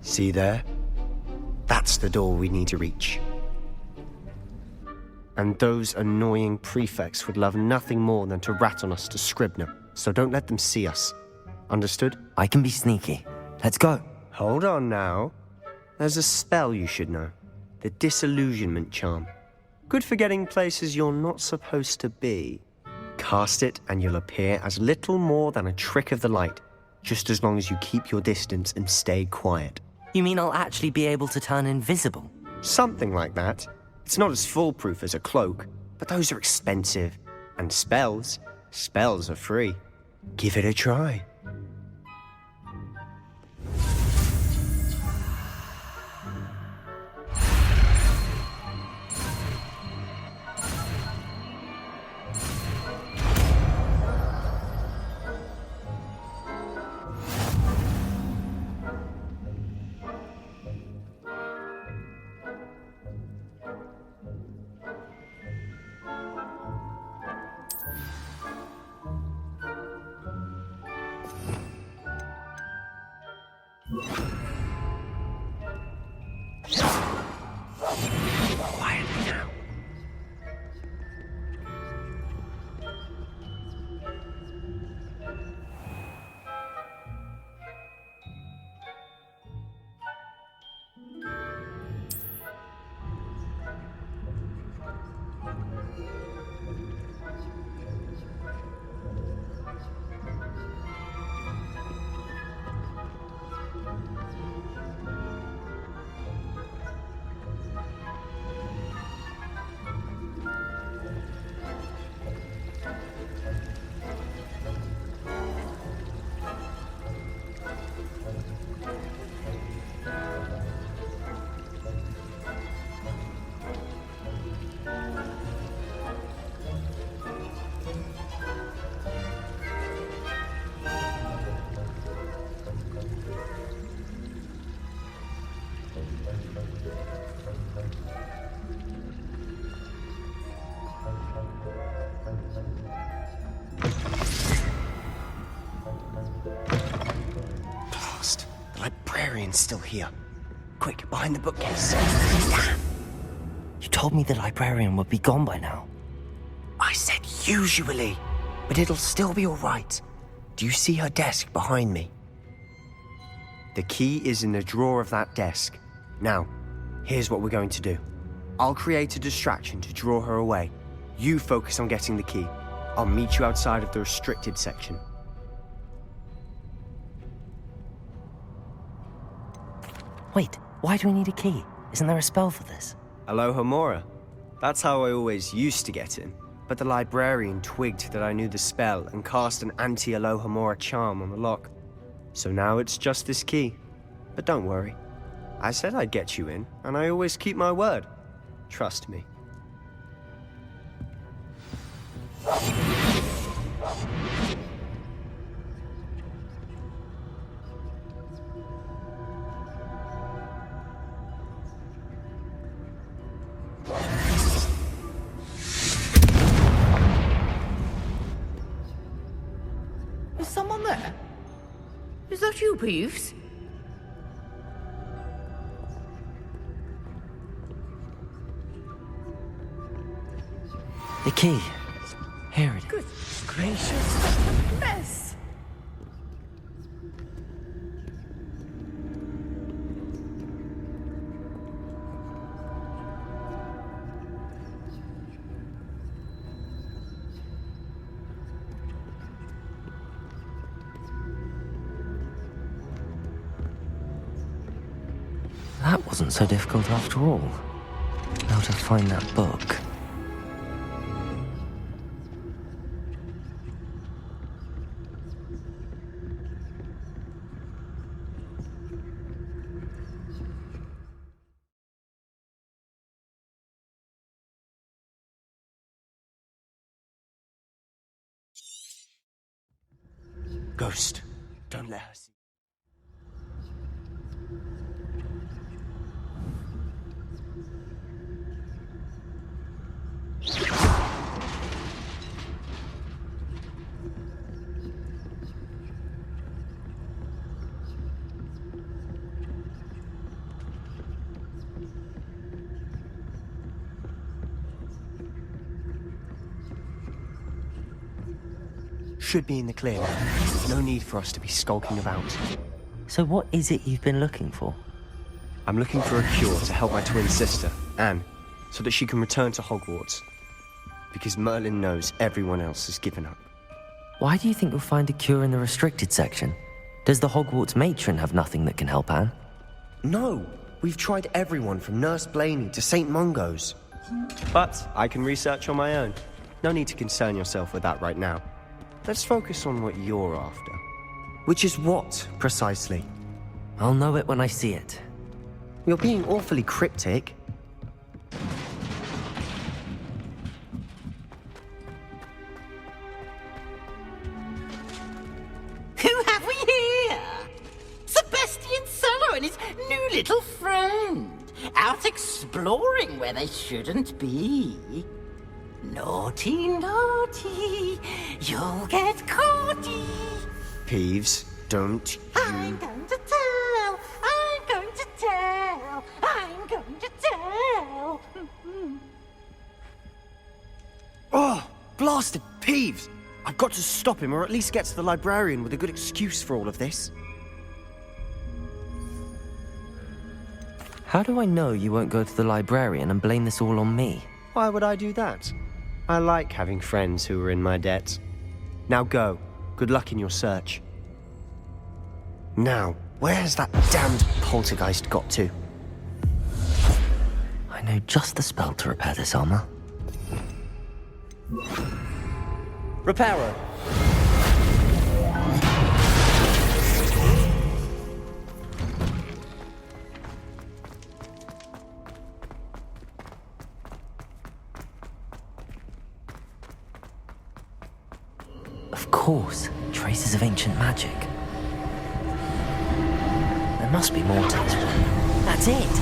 See there? That's the door we need to reach. And those annoying prefects would love nothing more than to rat on us to Scribner, so don't let them see us. Understood? I can be sneaky. Let's go. Hold on now. There's a spell you should know. The Disillusionment Charm. Good for getting places you're not supposed to be. Cast it and you'll appear as little more than a trick of the light, just as long as you keep your distance and stay quiet. You mean I'll actually be able to turn invisible? Something like that. It's not as foolproof as a cloak, but those are expensive. And spells are free. Give it a try. Quietly now. librarian's still here. Quick, behind the bookcase. Damn! You told me the librarian would be gone by now. I said usually, but it'll still be all right. Do you see her desk behind me? The key is in the drawer of that desk. Now, here's what we're going to do. I'll create a distraction to draw her away. You focus on getting the key. I'll meet you outside of the restricted section. Wait, why do we need a key? Isn't there a spell for this? Alohomora. That's how I always used to get in. But the librarian twigged that I knew the spell and cast an anti-Alohomora charm on the lock. So now it's just this key. But don't worry. I said I'd get you in, and I always keep my word. Trust me. Is someone there? Is that you, Peeves? The key. Here it is. Good gracious. Mess. That wasn't so difficult after all. How to find that book. Ghost, don't let her see. Should be in the clear now. No need for us to be skulking about. So what is it you've been looking for? I'm looking for a cure to help my twin sister, Anne, so that she can return to Hogwarts. Because Merlin knows everyone else has given up. Why do you think you'll find a cure in the restricted section? Does the Hogwarts matron have nothing that can help Anne? No, we've tried everyone from Nurse Blaney to St. Mungo's. But I can research on my own. No need to concern yourself with that right now. Let's focus on what you're after. Which is what, precisely? I'll know it when I see it. You're being awfully cryptic. Who have we here? Sebastian Sallow and his new little friend. Out exploring where they shouldn't be. Naughty, naughty, you'll get caughty. Peeves, don't you... I'm going to tell, I'm going to tell, I'm going to tell. Oh, blasted Peeves! I've got to stop him, or at least get to the librarian with a good excuse for all of this. How do I know you won't go to the librarian and blame this all on me? Why would I do that? I like having friends who are in my debt. Now go. Good luck in your search. Now, where's that damned poltergeist got to? I know just the spell to repair this armor. Reparo. Of course, traces of ancient magic. There must be more to this one. That's it!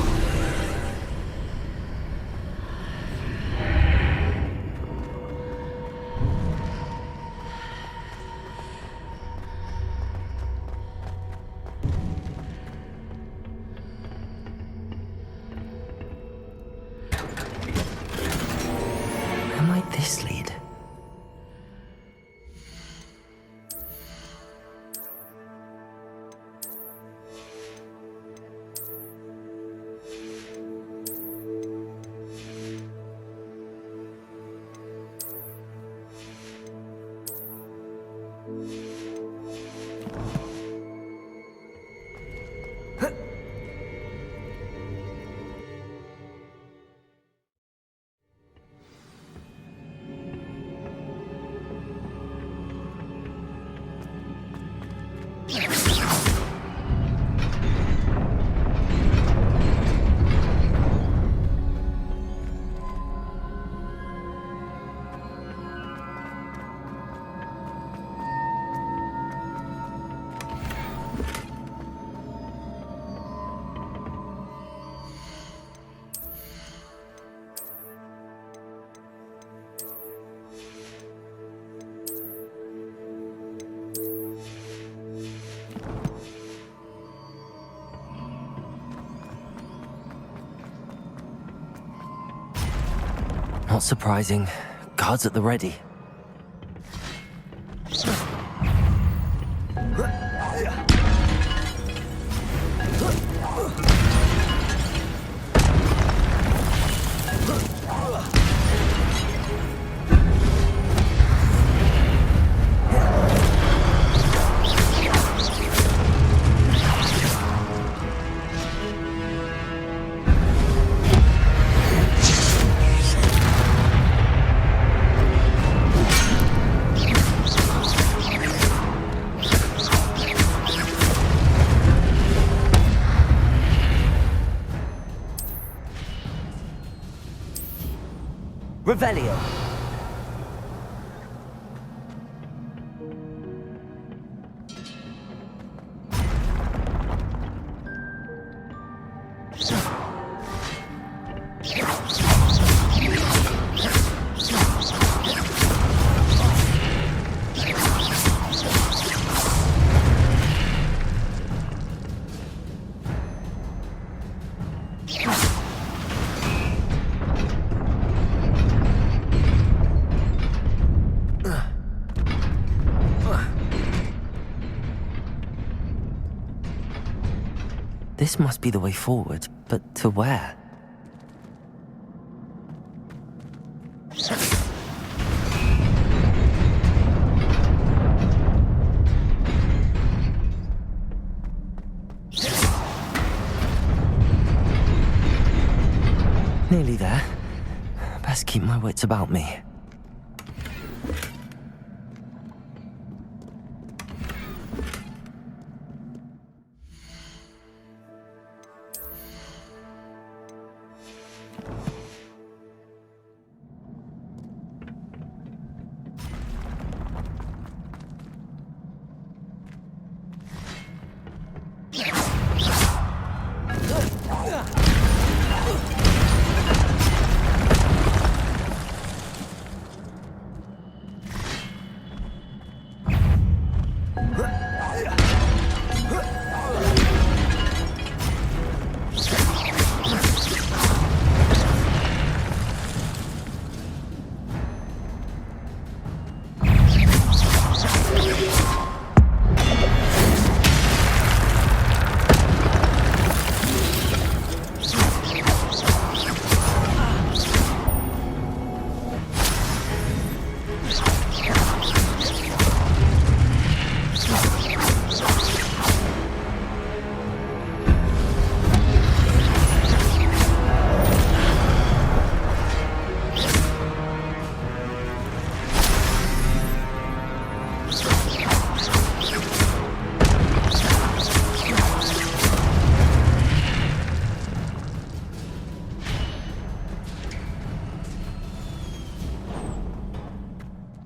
Not surprising. Guards at the ready. Revelio. This must be the way forward, but to where? Nearly there. Best keep my wits about me.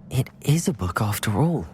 It is a book after all.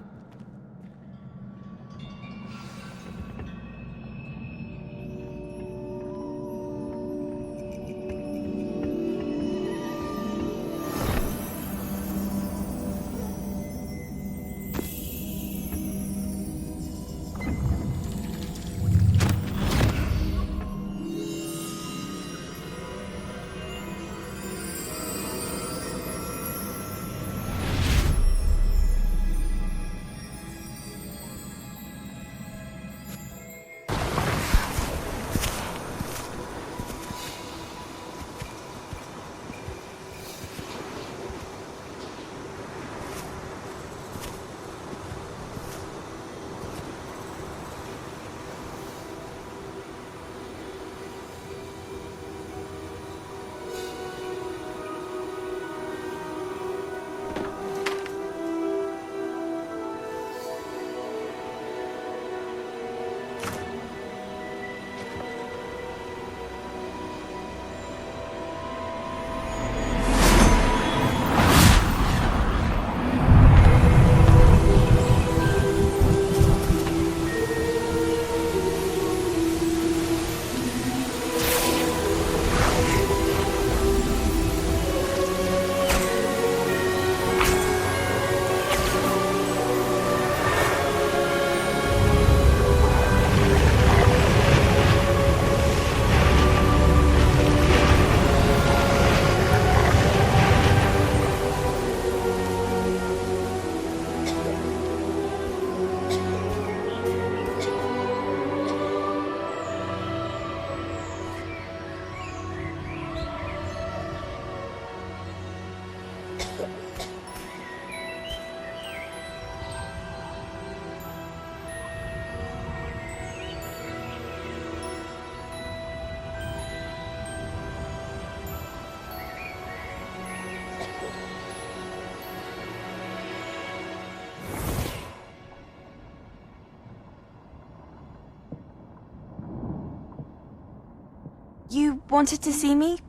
You wanted to see me?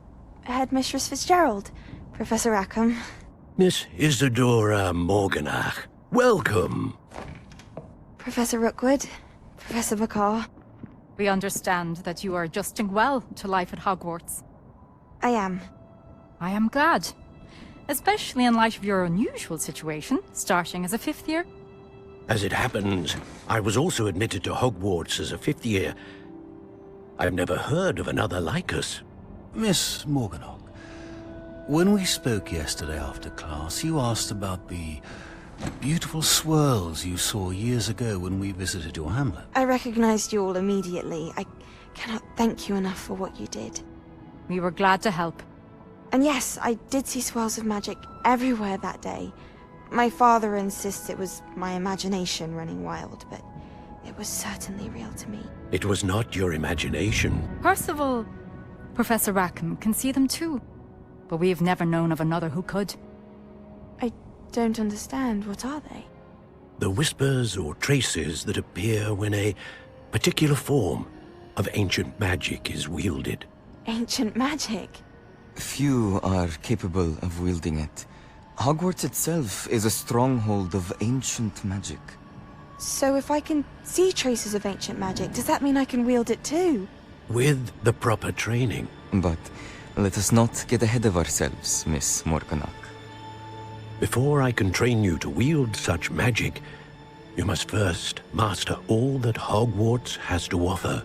Headmistress Fitzgerald, Professor Rackham. Miss Isadora Morganach, welcome. Professor Rookwood, Professor Bakar. We understand that you are adjusting well to life at Hogwarts. I am. I am glad. Especially in light of your unusual situation, starting as a 5th year. As it happens, I was also admitted to Hogwarts as a 5th year. I've never heard of another like us. Miss Morganach, when we spoke yesterday after class, you asked about the beautiful swirls you saw years ago when we visited your hamlet. I recognized you all immediately. I cannot thank you enough for what you did. We were glad to help. And yes, I did see swirls of magic everywhere that day. My father insists it was my imagination running wild, but it was certainly real to me. It was not your imagination. Percival, Professor Rackham can see them too. But we have never known of another who could. I don't understand. What are they? The whispers or traces that appear when a particular form of ancient magic is wielded. Ancient magic? Few are capable of wielding it. Hogwarts itself is a stronghold of ancient magic. So if I can see traces of ancient magic, does that mean I can wield it too? With the proper training. But let us not get ahead of ourselves, Miss Morganach. Before I can train you to wield such magic, you must first master all that Hogwarts has to offer.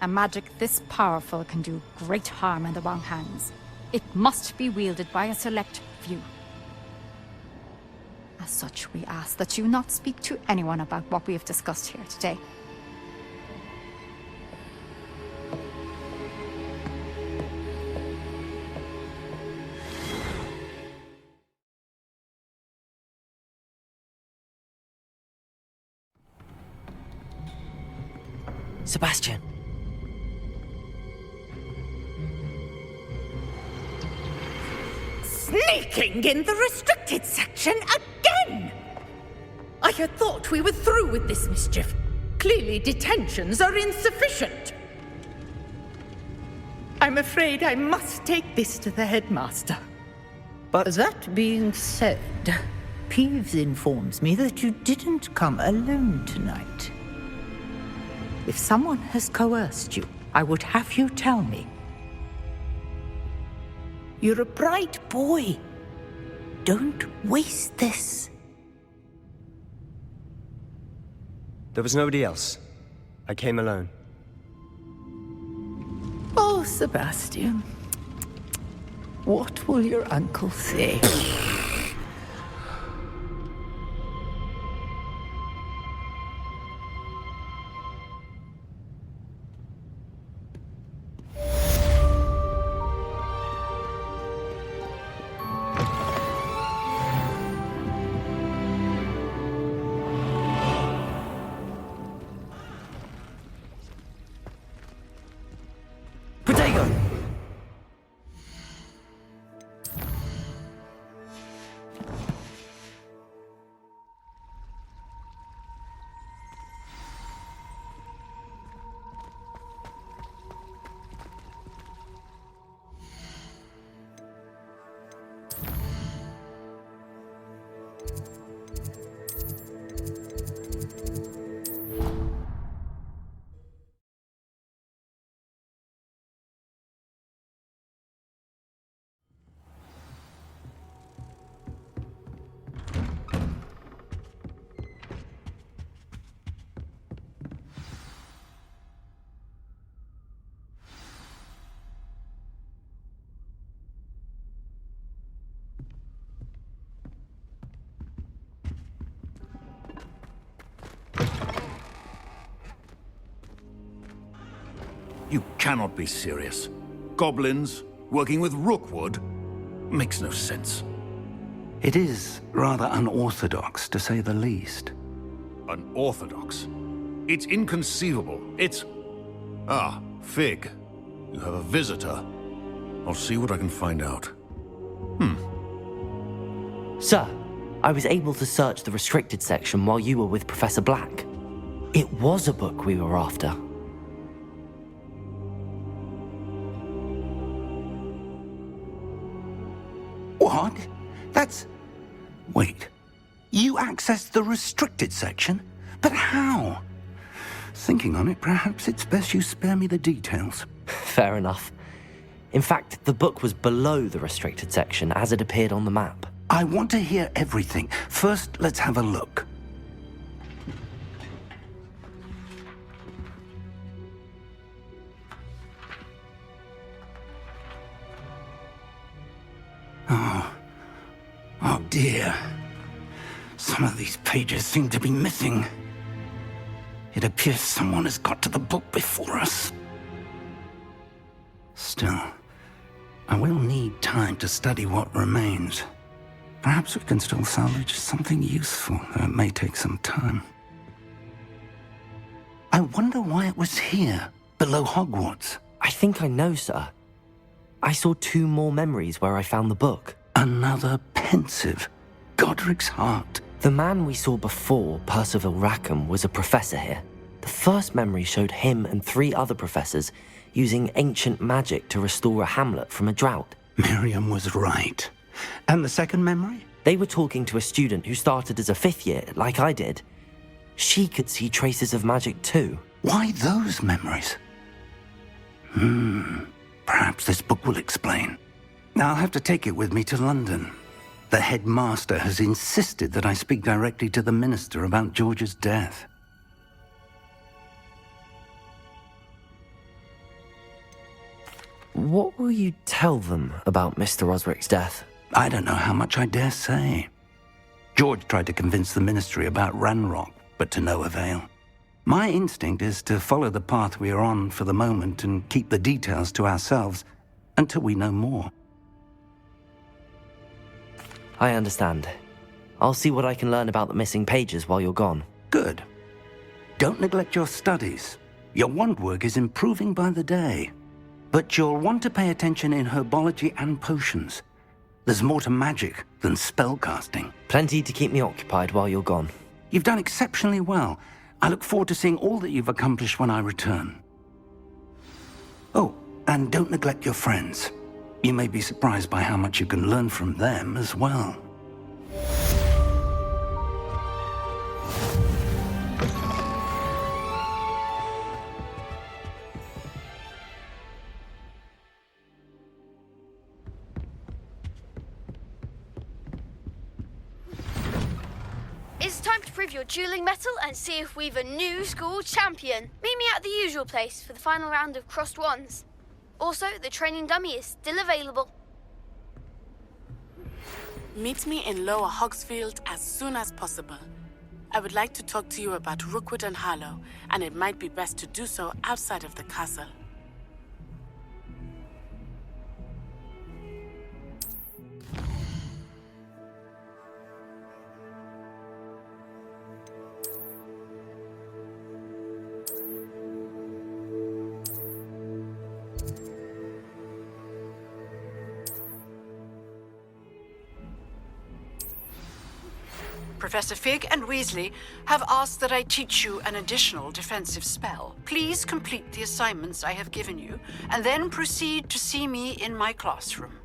A magic this powerful can do great harm in the wrong hands. It must be wielded by a select few. As such, we ask that you not speak to anyone about what we have discussed here today. Sebastian. Sneaking in the restricted section again! I had thought we were through with this mischief. Clearly detentions are insufficient. I'm afraid I must take this to the headmaster. But that being said, Peeves informs me that you didn't come alone tonight. If someone has coerced you, I would have you tell me. You're a bright boy. Don't waste this. there was nobody else. I came alone. Oh, Sebastian. What will your uncle say? You cannot be serious. Goblins working with Rookwood? Makes no sense. It is rather unorthodox, to say the least. Unorthodox? It's inconceivable. It's... Ah, Fig. You have a visitor. I'll see what I can find out. Sir, I was able to search the restricted section while you were with Professor Black. It was a book we were after. What? That's... Wait. You accessed the restricted section? But how? Thinking on it, perhaps it's best you spare me the details. Fair enough. In fact, the book was below the restricted section as it appeared on the map. I want to hear everything. First, let's have a look. Oh dear. Some of these pages seem to be missing. It appears someone has got to the book before us. Still, I will need time to study what remains. Perhaps we can still salvage something useful, though it may take some time. I wonder why it was here, below Hogwarts. I think I know, sir. I saw 2 more memories where I found the book. Another pensive. Godric's heart. The man we saw before, Percival Rackham, was a professor here. The first memory showed him and 3 other professors using ancient magic to restore a hamlet from a drought. Miriam was right. And the second memory? They were talking to a student who started as a 5th year, like I did. She could see traces of magic too. Why those memories? Perhaps this book will explain. I'll have to take it with me to London. The headmaster has insisted that I speak directly to the minister about George's death. What will you tell them about Mr. Osric's death? I don't know how much I dare say. George tried to convince the ministry about Ranrock, but to no avail. My instinct is to follow the path we are on for the moment and keep the details to ourselves until we know more. I understand. I'll see what I can learn about the missing pages while you're gone. Good. Don't neglect your studies. Your wand work is improving by the day. But you'll want to pay attention in herbology and potions. There's more to magic than spellcasting. Plenty to keep me occupied while you're gone. You've done exceptionally well. I look forward to seeing all that you've accomplished when I return. Oh, and don't neglect your friends. You may be surprised by how much you can learn from them as well. It's time to prove your dueling mettle and see if we've a new school champion. Meet me at the usual place for the final round of crossed wands. Also, the training dummy is still available. Meet me in Lower Hogsfield as soon as possible. I would like to talk to you about Rookwood and Harlow, and it might be best to do so outside of the castle. Professor Fig and Weasley have asked that I teach you an additional defensive spell. Please complete the assignments I have given you, and then proceed to see me in my classroom.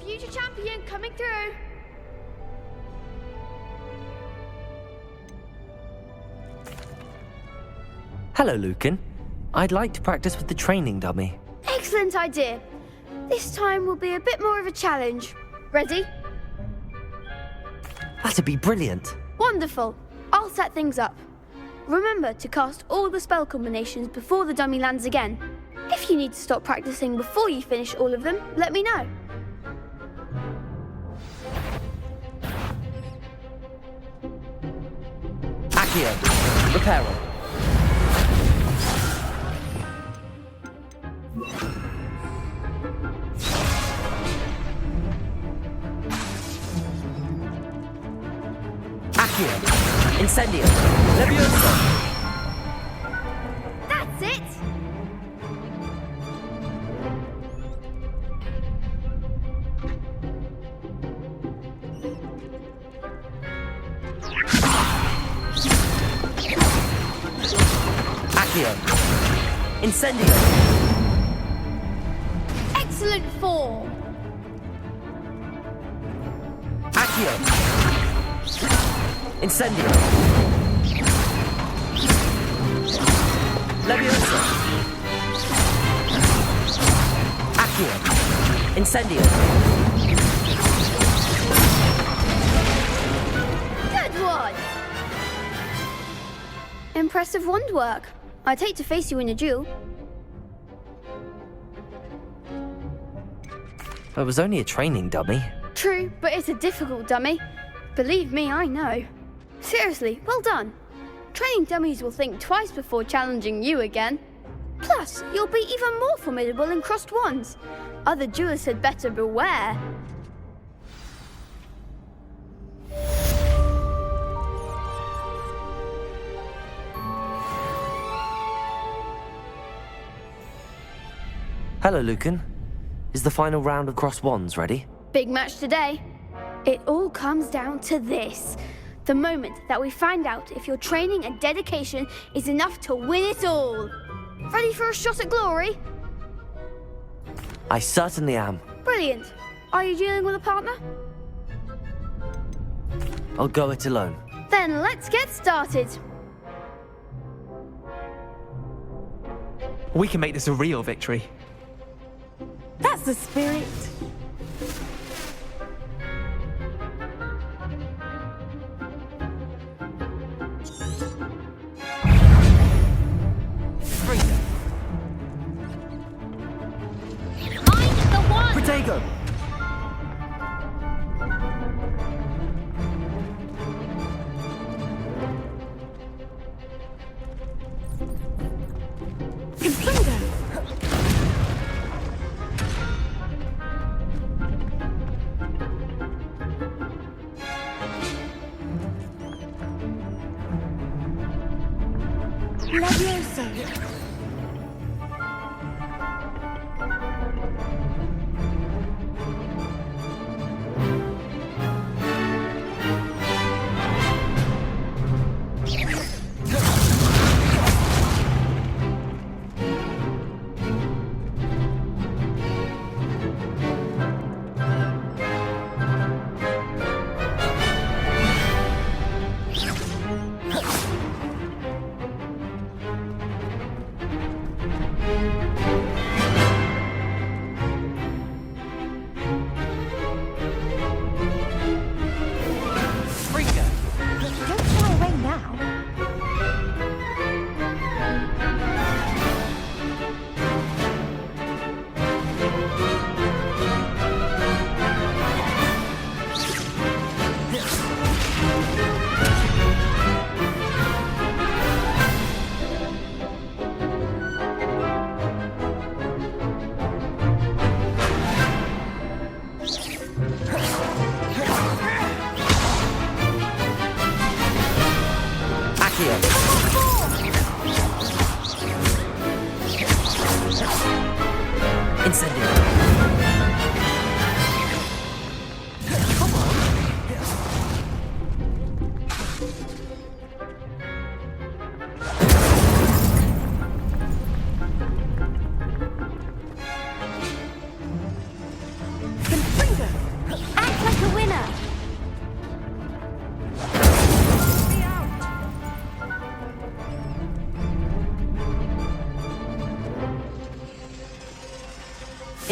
Future champion coming through. Hello, Lucan. I'd like to practice with the training dummy. Excellent idea. This time will be a bit more of a challenge. Ready? That'd be brilliant. Wonderful. I'll set things up. Remember to cast all the spell combinations before the dummy lands again. If you need to stop practicing before you finish all of them, let me know. Accio, Reparo. Accio, Incendio, Levioso. That's it! Accio, Incendio. Excellent form! Accio, Incendio. Levioso. Accio, Incendio. Good one! Impressive wand work. I'd hate to face you in a duel. It was only a training dummy. True, but it's a difficult dummy. Believe me, I know. Seriously, well done. Training dummies will think twice before challenging you again. Plus, you'll be even more formidable in crossed wands. Other duelists had better beware. Hello, Lucan. Is the final round of crossed wands ready? Big match today. It all comes down to this. The moment that we find out if your training and dedication is enough to win it all. Ready for a shot at glory? I certainly am. Brilliant. Are you dealing with a partner? I'll go it alone. Then let's get started. We can make this a real victory. That's the spirit. Protego!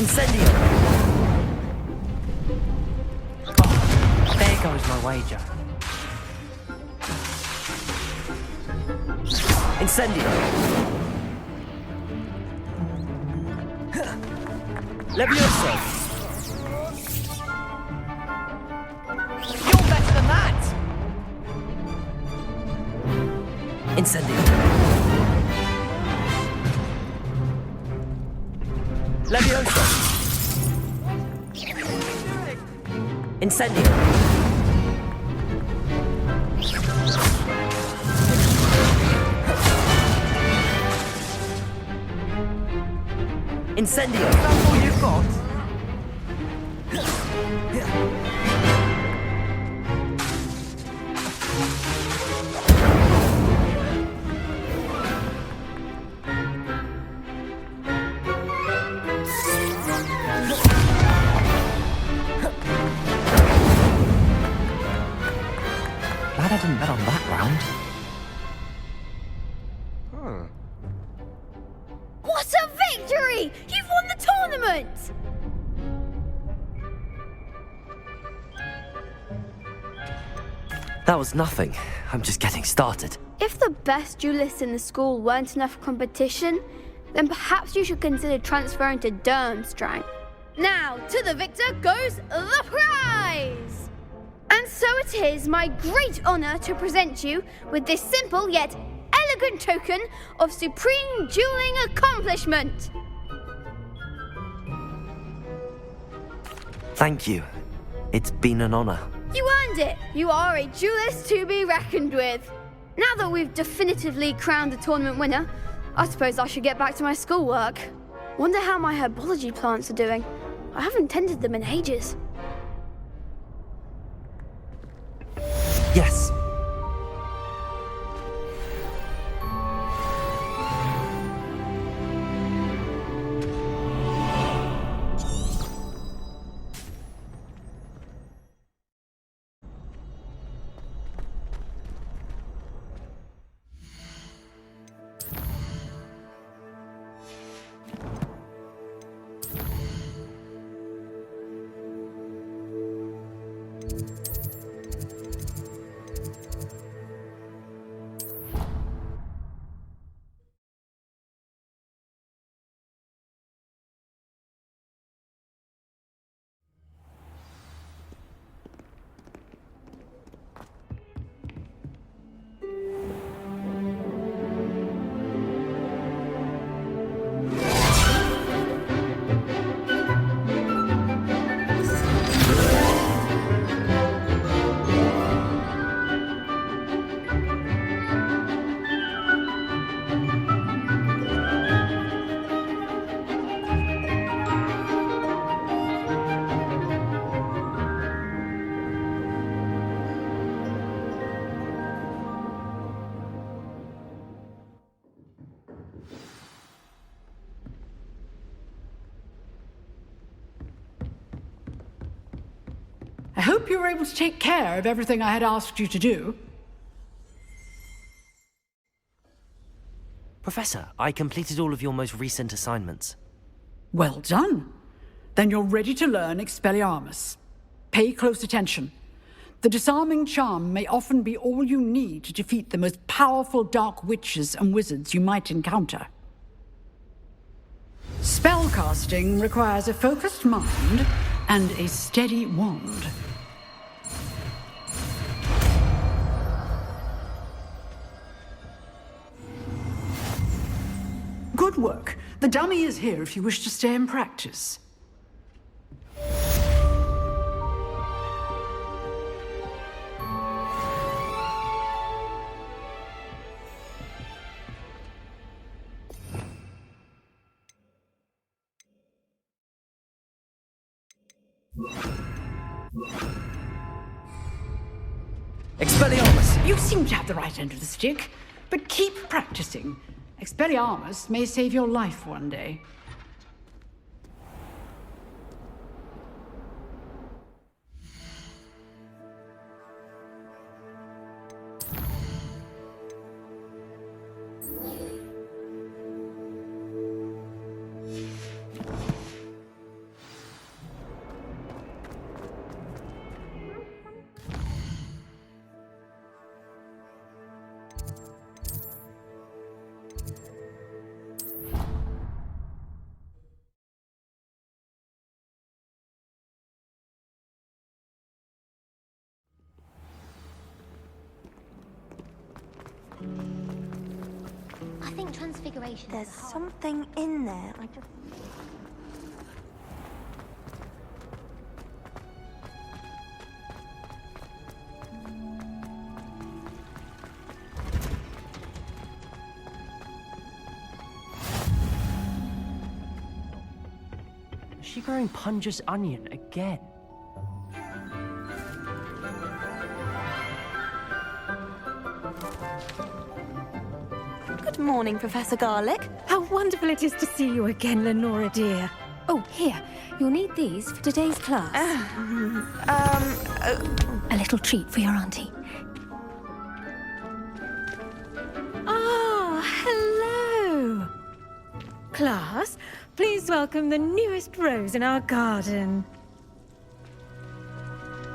Incendio! Oh, there goes my wager. Incendio! Levioso! You're better than that! Incendio! Levioso! Incendio! Incendio! Is that all you've got? Glad I didn't bet on that round. What a victory! You've won the tournament! That was nothing. I'm just getting started. If the best duelists in the school weren't enough competition, then perhaps you should consider transferring to Durmstrang. Now, to the victor goes the prize! And so it is my great honor to present you with this simple yet elegant token of supreme dueling accomplishment. Thank you. It's been an honor. You earned it. You are a duelist to be reckoned with. Now that we've definitively crowned the tournament winner, I suppose I should get back to my schoolwork. Wonder how my herbology plants are doing. I haven't tended them in ages. Yes. I hope you were able to take care of everything I had asked you to do. Professor, I completed all of your most recent assignments. Well done. Then you're ready to learn Expelliarmus. Pay close attention. The disarming charm may often be all you need to defeat the most powerful dark witches and wizards you might encounter. Spellcasting requires a focused mind and a steady wand. Good work. The dummy is here if you wish to stay and practice. Expelliarmus! You seem to have the right end of the stick, but keep practicing. Expelliarmus may save your life one day. think transfiguration There's is hard. something in there. I just... Is she growing Punja's onion again? Good morning, Professor Garlic. How wonderful it is to see you again, Lenora dear. Oh, here. You'll need these for today's class. A little treat for your auntie. Ah, hello. Class, please welcome the newest rose in our garden.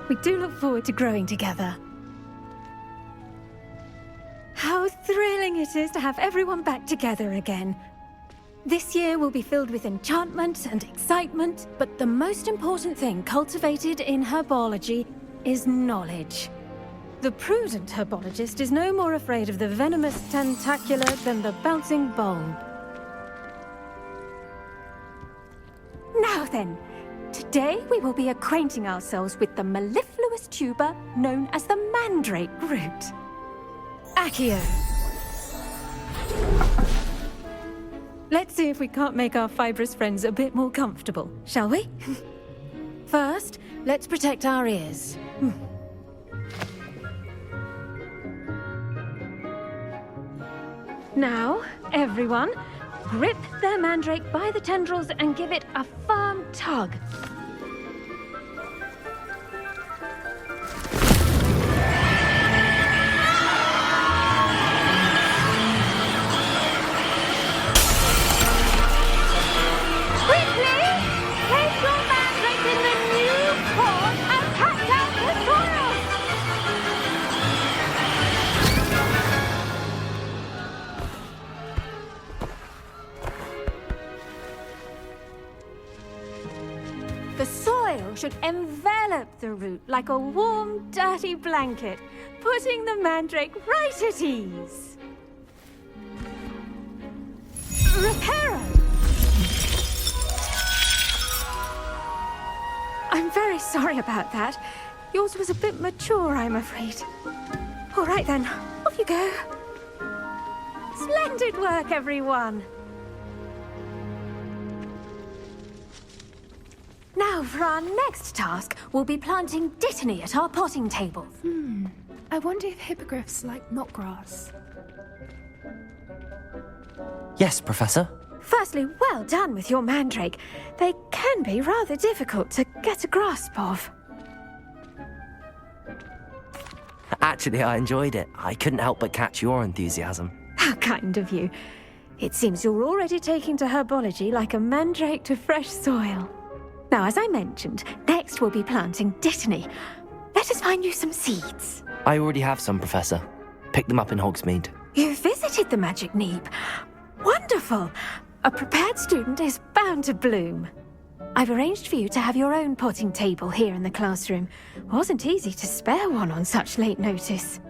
We do look forward to growing together. How thrilling it is to have everyone back together again. This year will be filled with enchantment and excitement, but the most important thing cultivated in herbology is knowledge. The prudent herbologist is no more afraid of the venomous tentacular than the bouncing bulb. Now then, today we will be acquainting ourselves with the mellifluous tuber known as the mandrake root. Accio. Let's see if we can't make our fibrous friends a bit more comfortable, shall we? First, let's protect our ears. Now, everyone, grip their mandrake by the tendrils and give it a firm tug. The soil should envelop the root like a warm, dirty blanket, putting the mandrake right at ease. Reparo! I'm very sorry about that. Yours was a bit mature, I'm afraid. All right then, off you go. Splendid work, everyone. Now, for our next task, we'll be planting dittany at our potting table. I wonder if hippogriffs like knotgrass. Yes, Professor. Firstly, well done with your mandrake. They can be rather difficult to get a grasp of. Actually, I enjoyed it. I couldn't help but catch your enthusiasm. How kind of you. It seems you're already taking to herbology like a mandrake to fresh soil. Now, as I mentioned, next we'll be planting dittany. Let us find you some seeds. I already have some, Professor. Picked them up in Hogsmeade. You visited the Magic Neep. Wonderful. A prepared student is bound to bloom. I've arranged for you to have your own potting table here in the classroom. Wasn't easy to spare one on such late notice.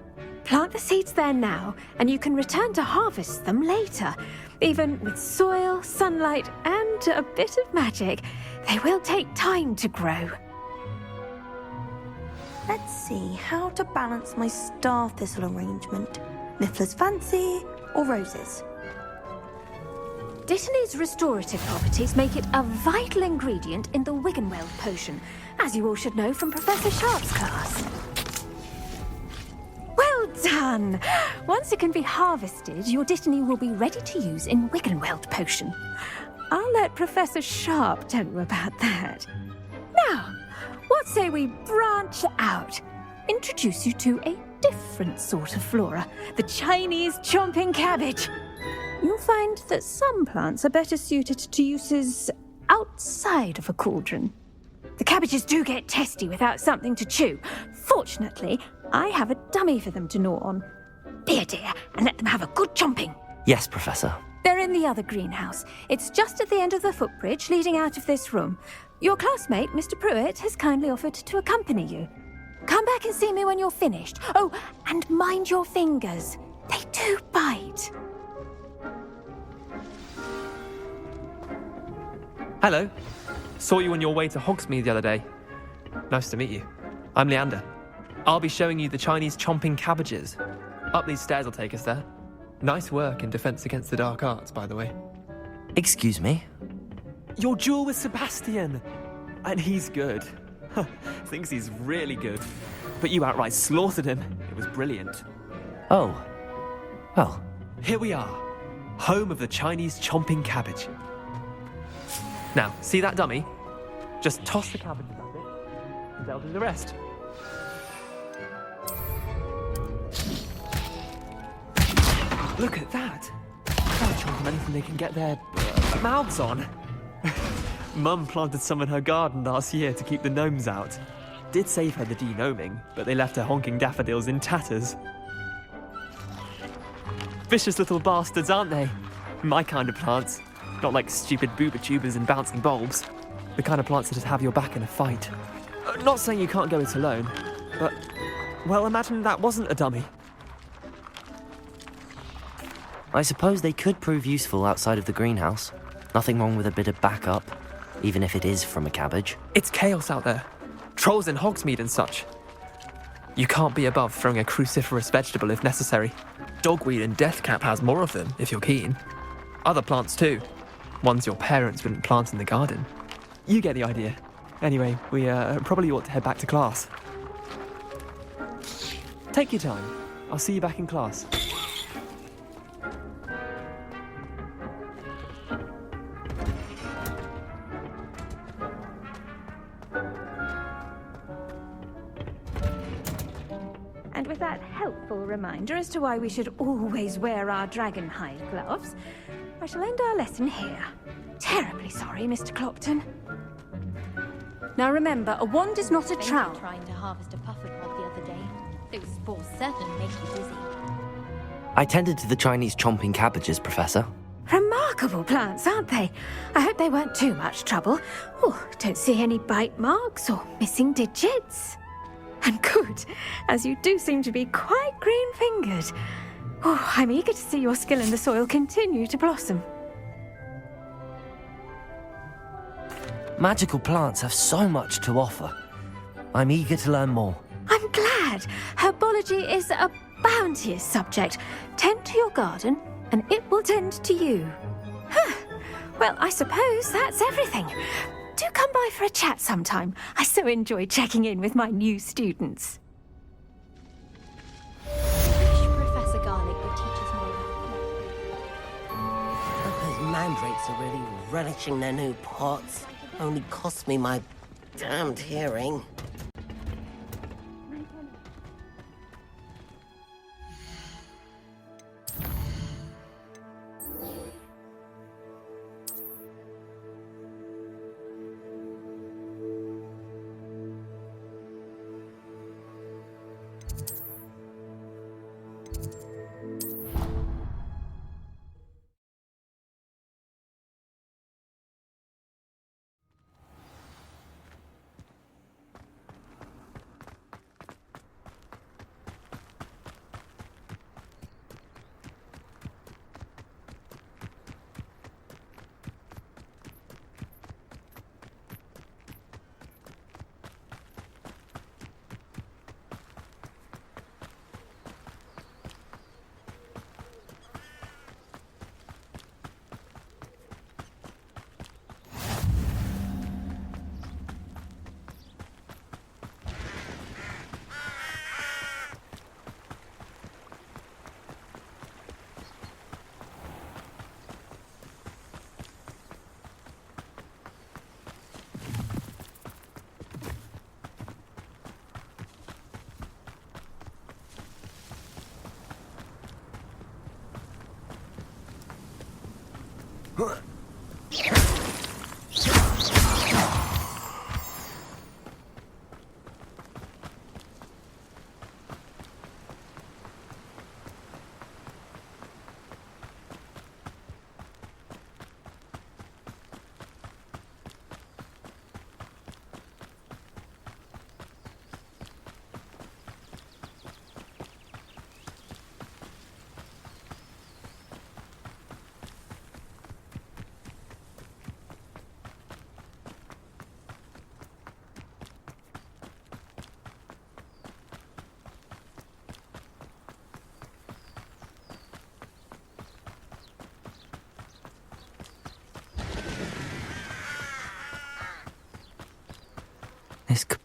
Plant the seeds there now, and you can return to harvest them later. Even with soil, sunlight, and a bit of magic, they will take time to grow. Let's see how to balance my star thistle arrangement. Miffler's fancy or roses? Dittany's restorative properties make it a vital ingredient in the Wiggenweld potion, as you all should know from Professor Sharp's class. Well done! Once it can be harvested, your dittany will be ready to use in Wiggenweld potion. I'll let Professor Sharp tell you about that. Now, what say we branch out? Introduce you to a different sort of flora, the Chinese chomping cabbage. You'll find that some plants are better suited to uses outside of a cauldron. The cabbages do get testy without something to chew. Fortunately, I have a dummy for them to gnaw on. Be a dear and let them have a good chomping. Yes, Professor. They're in the other greenhouse. It's just at the end of the footbridge leading out of this room. Your classmate, Mr. Pruitt, has kindly offered to accompany you. Come back and see me when you're finished. Oh, and mind your fingers. They do bite. Hello. Saw you on your way to Hogsmeade the other day. Nice to meet you. I'm Leander. I'll be showing you the Chinese chomping cabbages. Up these stairs will take us there. Nice work in Defense Against the Dark Arts, by the way. Excuse me? Your duel with Sebastian! And he's good. Thinks he's really good. But you outright slaughtered him. It was brilliant. Oh. Well. Here we are. Home of the Chinese chomping cabbage. Now, see that dummy? Just toss the cabbages at it, and they'll do the rest. Look at that! They'll chomp on anything they can get their mouths on. Mum planted some in her garden last year to keep the gnomes out. Did save her the de-gnoming, but they left her honking daffodils in tatters. Vicious little bastards, aren't they? My kind of plants. Not like stupid booba tubers and bouncing bulbs. The kind of plants that just have your back in a fight. Not saying you can't go it alone, but, well, imagine that wasn't a dummy. I suppose they could prove useful outside of the greenhouse. Nothing wrong with a bit of backup, even if it is from a cabbage. It's chaos out there. Trolls in Hogsmeade and such. You can't be above throwing a cruciferous vegetable if necessary. Dogweed and deathcap has more of them, if you're keen. Other plants too. Ones your parents wouldn't plant in the garden. You get the idea. Anyway, we probably ought to head back to class. Take your time. I'll see you back in class. And with that helpful reminder as to why we should always wear our dragonhide gloves, I shall end our lesson here. Terribly sorry, Mr. Clopton. Now remember, a wand is not a trowel. Trying to harvest a pufferpod the other day. Those spores certainly make you dizzy. I tended to the Chinese chomping cabbages, Professor. Remarkable plants, aren't they? I hope they weren't too much trouble. Oh, don't see any bite marks or missing digits. And good, as you do seem to be quite green-fingered. Oh, I'm eager to see your skill in the soil continue to blossom. Magical plants have so much to offer. I'm eager to learn more. I'm glad. Herbology is a bounteous subject. Tend to your garden, and it will tend to you. Huh. Well, I suppose that's everything. Do come by for a chat sometime. I so enjoy checking in with my new students. Professor Garlic would teach us more about Those mandrakes are really relishing their new pots. Only cost me my damned hearing.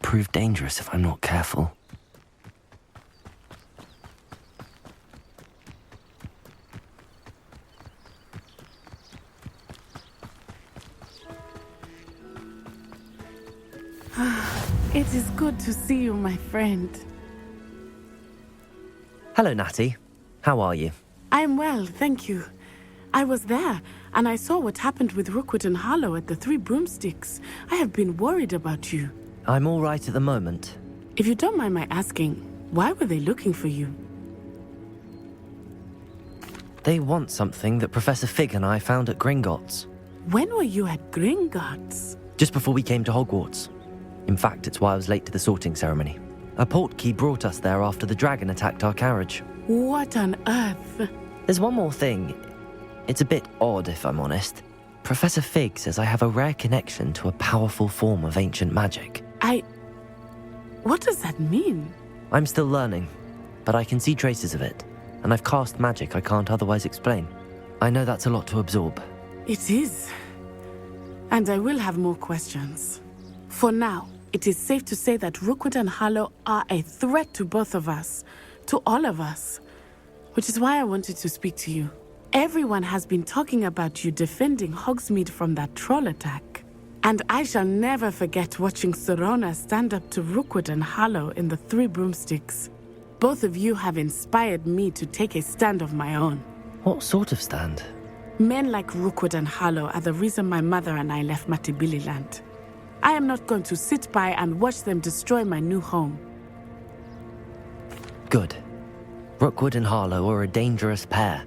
prove dangerous if I'm not careful. It is good to see you, my friend. Hello, Natty. How are you? I'm well, thank you. I was there, and I saw what happened with Rookwood and Harlow at the Three Broomsticks. I have been worried about you. I'm all right at the moment. If you don't mind my asking, why were they looking for you? They want something that Professor Fig and I found at Gringotts. When were you at Gringotts? Just before we came to Hogwarts. In fact, it's why I was late to the sorting ceremony. A portkey brought us there after the dragon attacked our carriage. What on earth? There's one more thing. It's a bit odd, if I'm honest. Professor Fig says I have a rare connection to a powerful form of ancient magic. What does that mean? I'm still learning, but I can see traces of it, and I've cast magic I can't otherwise explain. I know that's a lot to absorb. It is. And I will have more questions. For now, it is safe to say that Rookwood and Harlow are a threat to both of us, to all of us, which is why I wanted to speak to you. Everyone has been talking about you defending Hogsmeade from that troll attack. And I shall never forget watching Serona stand up to Rookwood and Harlow in the Three Broomsticks. Both of you have inspired me to take a stand of my own. What sort of stand? Men like Rookwood and Harlow are the reason my mother and I left Matabeleland. I am not going to sit by and watch them destroy my new home. Good. Rookwood and Harlow are a dangerous pair.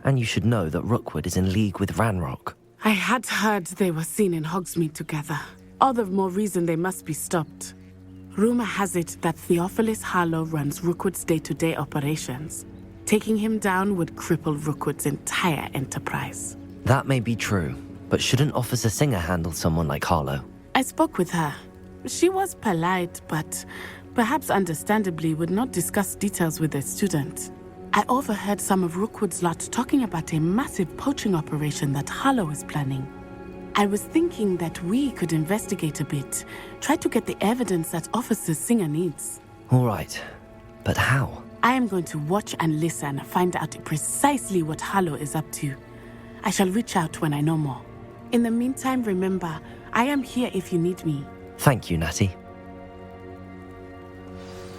And you should know that Rookwood is in league with Ranrock. I had heard they were seen in Hogsmeade together. All the more reason they must be stopped. Rumor has it that Theophilus Harlow runs Rookwood's day-to-day operations. Taking him down would cripple Rookwood's entire enterprise. That may be true, but shouldn't Officer Singer handle someone like Harlow? I spoke with her. She was polite, but perhaps understandably would not discuss details with a student. I overheard some of Rookwood's lot talking about a massive poaching operation that Harlow is planning. I was thinking that we could investigate a bit, try to get the evidence that Officer Singer needs. All right, but how? I am going to watch and listen, find out precisely what Harlow is up to. I shall reach out when I know more. In the meantime, remember, I am here if you need me. Thank you, Natty.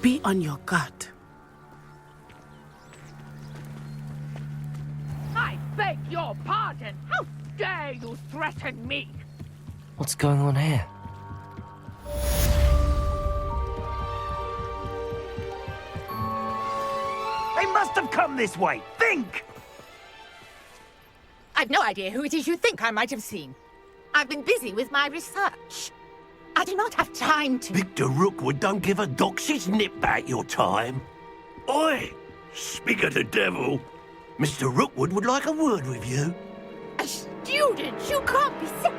Be on your guard. I beg your pardon. How dare you threaten me? What's going on here? They must have come this way. Think! I've no idea who it is you think I might have seen. I've been busy with my research. I do not have time to... Victor Rookwood don't give a doxy's nip back your time. Oi! Speak of the devil. Mr. Rookwood would like a word with you. A student? You can't be sick.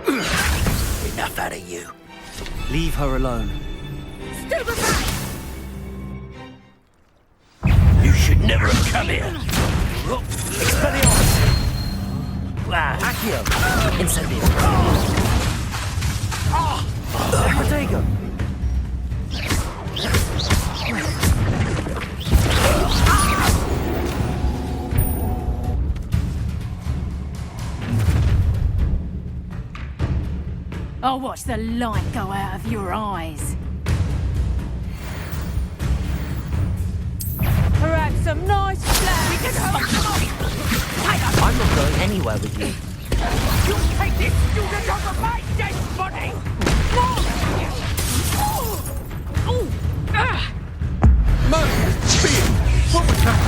Enough out of you. Leave her alone. Stupefy! You should never have come here. Expelliarmus! Accio! Incendio! Protego! I'll watch the light go out of your eyes. Perhaps some nice flowers. I'm not going anywhere with you. You take this student over my dead body! Merlin, spear! What was that?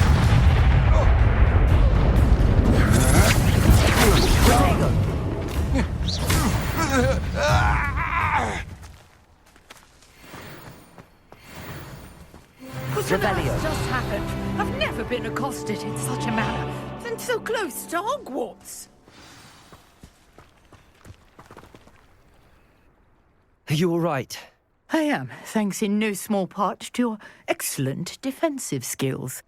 Revelio. Just happened. I've never been accosted in such a manner, and so close to Hogwarts. Are you all right? I am, thanks in no small part to your excellent defensive skills.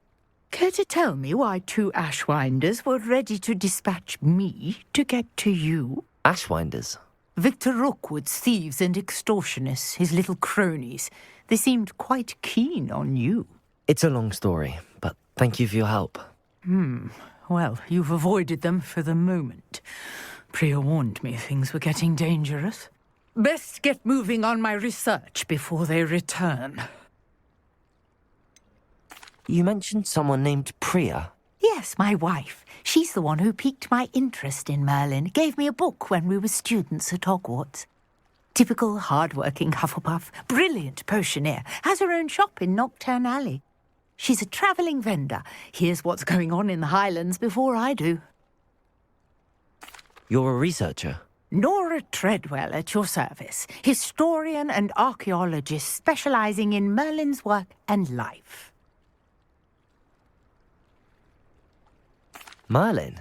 Care to tell me why two Ashwinders were ready to dispatch me to get to you? Ashwinders? Victor Rookwood's thieves and extortionists, his little cronies, they seemed quite keen on you. It's a long story, but thank you for your help. Well, you've avoided them for the moment. Priya warned me things were getting dangerous. Best get moving on my research before they return. You mentioned someone named Priya. Yes, my wife. She's the one who piqued my interest in Merlin. Gave me a book when we were students at Hogwarts. Typical hard-working Hufflepuff, brilliant potioneer, has her own shop in Nocturne Alley. She's a travelling vendor. Hears what's going on in the Highlands before I do. You're a researcher? Nora Treadwell at your service, historian and archaeologist specialising in Merlin's work and life. Merlin?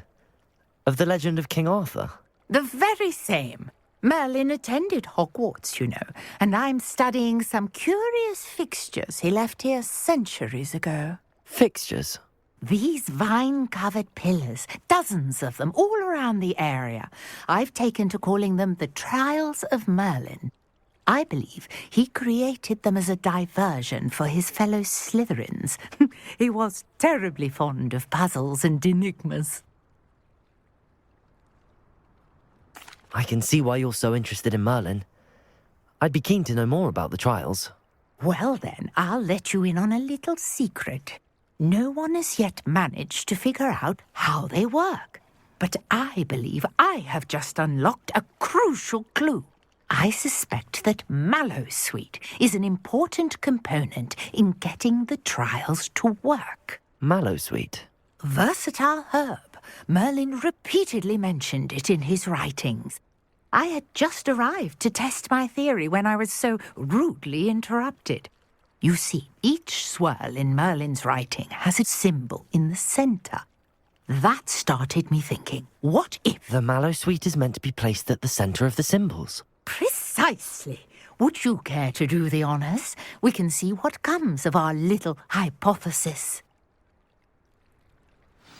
Of the legend of King Arthur? The very same. Merlin attended Hogwarts, you know, and I'm studying some curious fixtures he left here centuries ago. Fixtures? These vine-covered pillars, dozens of them, all around the area. I've taken to calling them the Trials of Merlin. I believe he created them as a diversion for his fellow Slytherins. He was terribly fond of puzzles and enigmas. I can see why you're so interested in Merlin. I'd be keen to know more about the trials. Well then, I'll let you in on a little secret. No one has yet managed to figure out how they work. But I believe I have just unlocked a crucial clue. I suspect that Mallowsweet is an important component in getting the trials to work. Mallowsweet? Versatile herb. Merlin repeatedly mentioned it in his writings. I had just arrived to test my theory when I was so rudely interrupted. You see, each swirl in Merlin's writing has a symbol in the centre. That started me thinking, what if... The Mallowsweet is meant to be placed at the centre of the symbols. Precisely. Would you care to do the honours? We can see what comes of our little hypothesis.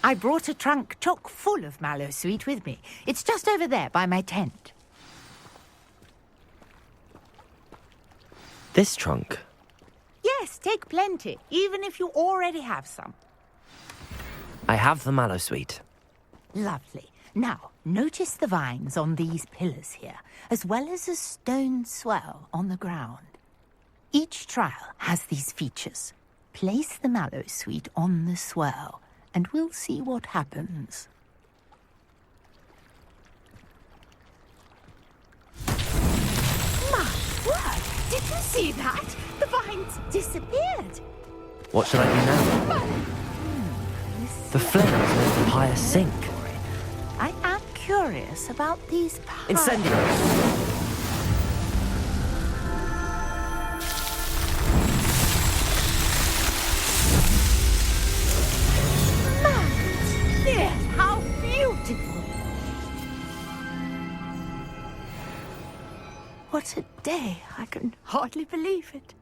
I brought a trunk chock full of Mallowsweet with me. It's just over there by my tent. This trunk? Yes, take plenty, even if you already have some. I have the Mallowsweet. Lovely. Now, notice the vines on these pillars here, as well as a stone swell on the ground. Each trial has these features. Place the Mallowsweet on the swell, and we'll see what happens. My word! Did you see that? The vines disappeared. What should I do now? The flames made the pyre sink. I am curious about these pyres. Incendio! Yes, how beautiful! What a day! I can hardly believe it.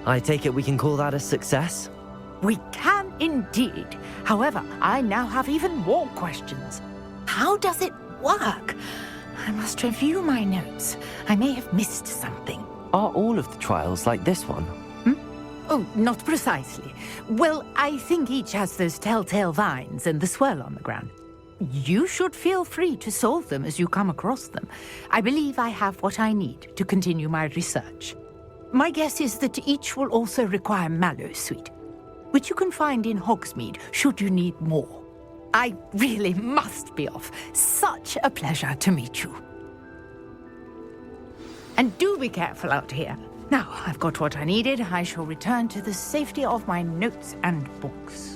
I take it we can call that a success? We can indeed. However, I now have even more questions. How does it work? I must review my notes. I may have missed something. Are all of the trials like this one? Oh, not precisely. Well, I think each has those telltale vines and the swirl on the ground. You should feel free to solve them as you come across them. I believe I have what I need to continue my research. My guess is that each will also require Mallowsweet, which you can find in Hogsmeade should you need more. I really must be off. Such a pleasure to meet you. And do be careful out here. Now, I've got what I needed. I shall return to the safety of my notes and books.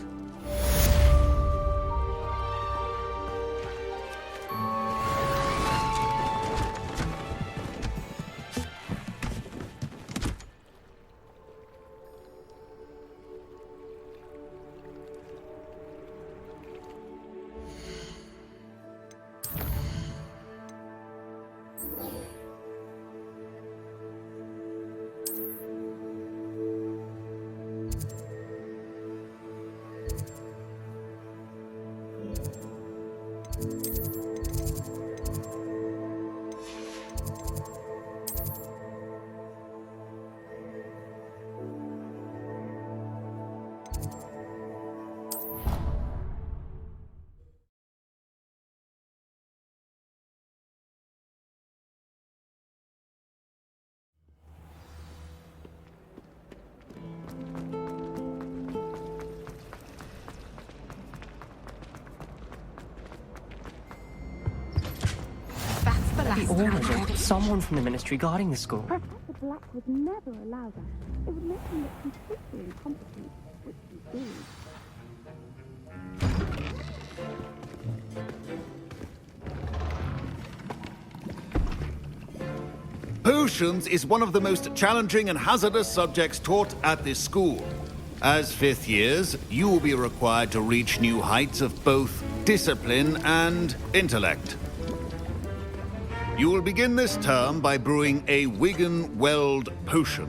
or someone from the Ministry guarding the school. Professor Black would never allow that. It would make him look completely incompetent, which he did. Potions is one of the most challenging and hazardous subjects taught at this school. As fifth years, you will be required to reach new heights of both discipline and intellect. You will begin this term by brewing a Wiggenweld potion.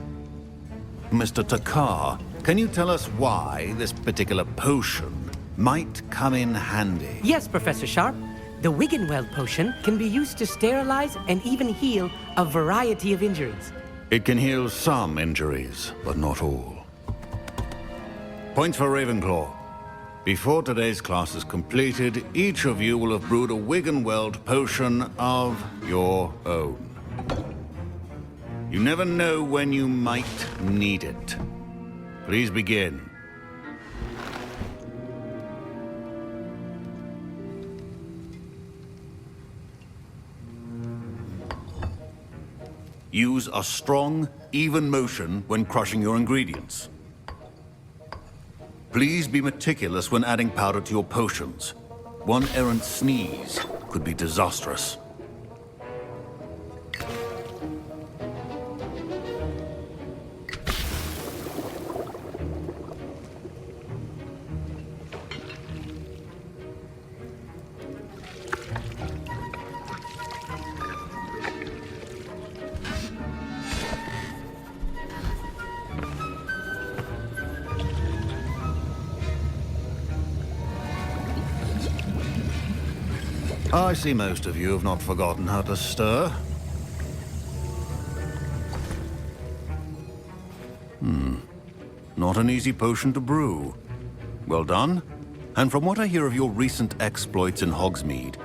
Mr. Takar, can you tell us why this particular potion might come in handy? Yes, Professor Sharp. The Wiggenweld potion can be used to sterilize and even heal a variety of injuries. It can heal some injuries, but not all. Points for Ravenclaw. Before today's class is completed, each of you will have brewed a Wiggenweld potion of your own. You never know when you might need it. Please begin. Use a strong, even motion when crushing your ingredients. Please be meticulous when adding powder to your potions. One errant sneeze could be disastrous. I see most of you have not forgotten how to stir. Not an easy potion to brew. Well done. And from what I hear of your recent exploits in Hogsmeade,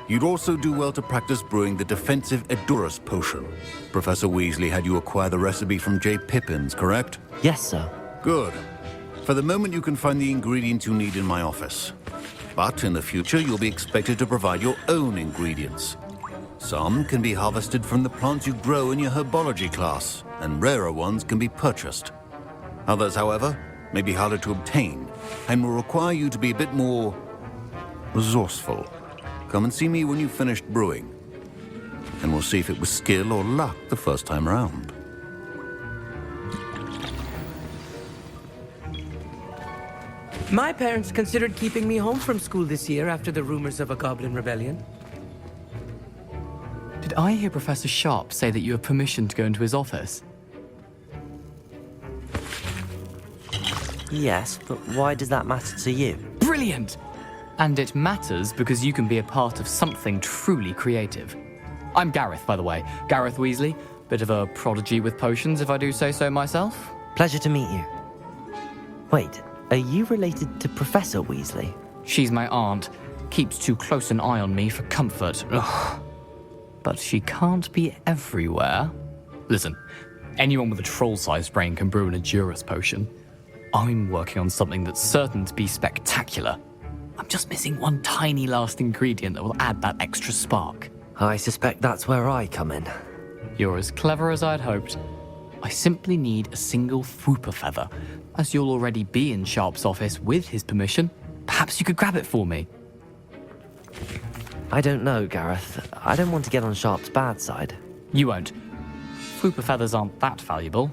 you'd also do well to practice brewing the defensive Edurus potion. Professor Weasley had you acquire the recipe from J. Pippin's, correct? Yes, sir. Good. For the moment, you can find the ingredients you need in my office. But in the future, you'll be expected to provide your own ingredients. Some can be harvested from the plants you grow in your herbology class, and rarer ones can be purchased. Others, however, may be harder to obtain, and will require you to be a bit more resourceful. Come and see me when you've finished brewing, and we'll see if it was skill or luck the first time around. My parents considered keeping me home from school this year after the rumors of a goblin rebellion. Did I hear Professor Sharp say that you have permission to go into his office? Yes, but why does that matter to you? Brilliant! And it matters because you can be a part of something truly creative. I'm Gareth, by the way. Gareth Weasley. Bit of a prodigy with potions, if I do say so myself. Pleasure to meet you. Wait, are you related to Professor Weasley? She's my aunt. Keeps too close an eye on me for comfort. Ugh. But she can't be everywhere. Listen, anyone with a troll-sized brain can brew an Edurus potion. I'm working on something that's certain to be spectacular. I'm just missing one tiny last ingredient that will add that extra spark. I suspect that's where I come in. You're as clever as I'd hoped. I simply need a single Fwooper feather. As you'll already be in Sharp's office with his permission, perhaps you could grab it for me. I don't know, Gareth. I don't want to get on Sharp's bad side. You won't. Fwooper feathers aren't that valuable.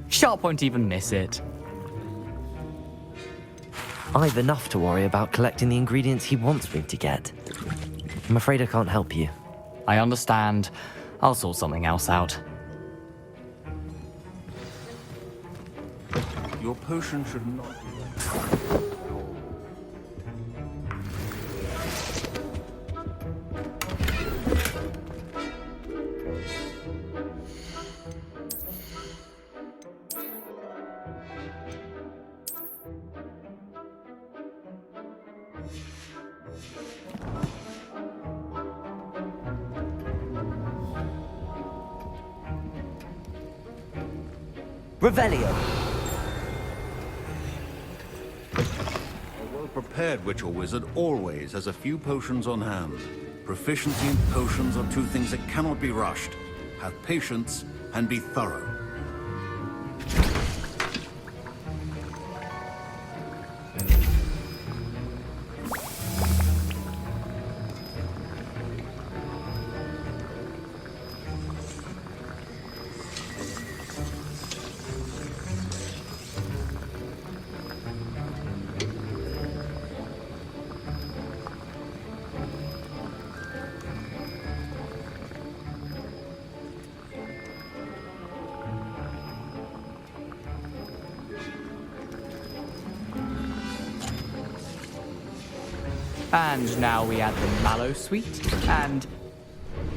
Sharp won't even miss it. I've enough to worry about collecting the ingredients he wants me to get. I'm afraid I can't help you. I understand. I'll sort something else out. Your potion should not be... Revelio. A well-prepared witch or wizard always has a few potions on hand. Proficiency and potions are two things that cannot be rushed. Have patience and be thorough. And now we add the mallow sweet, and...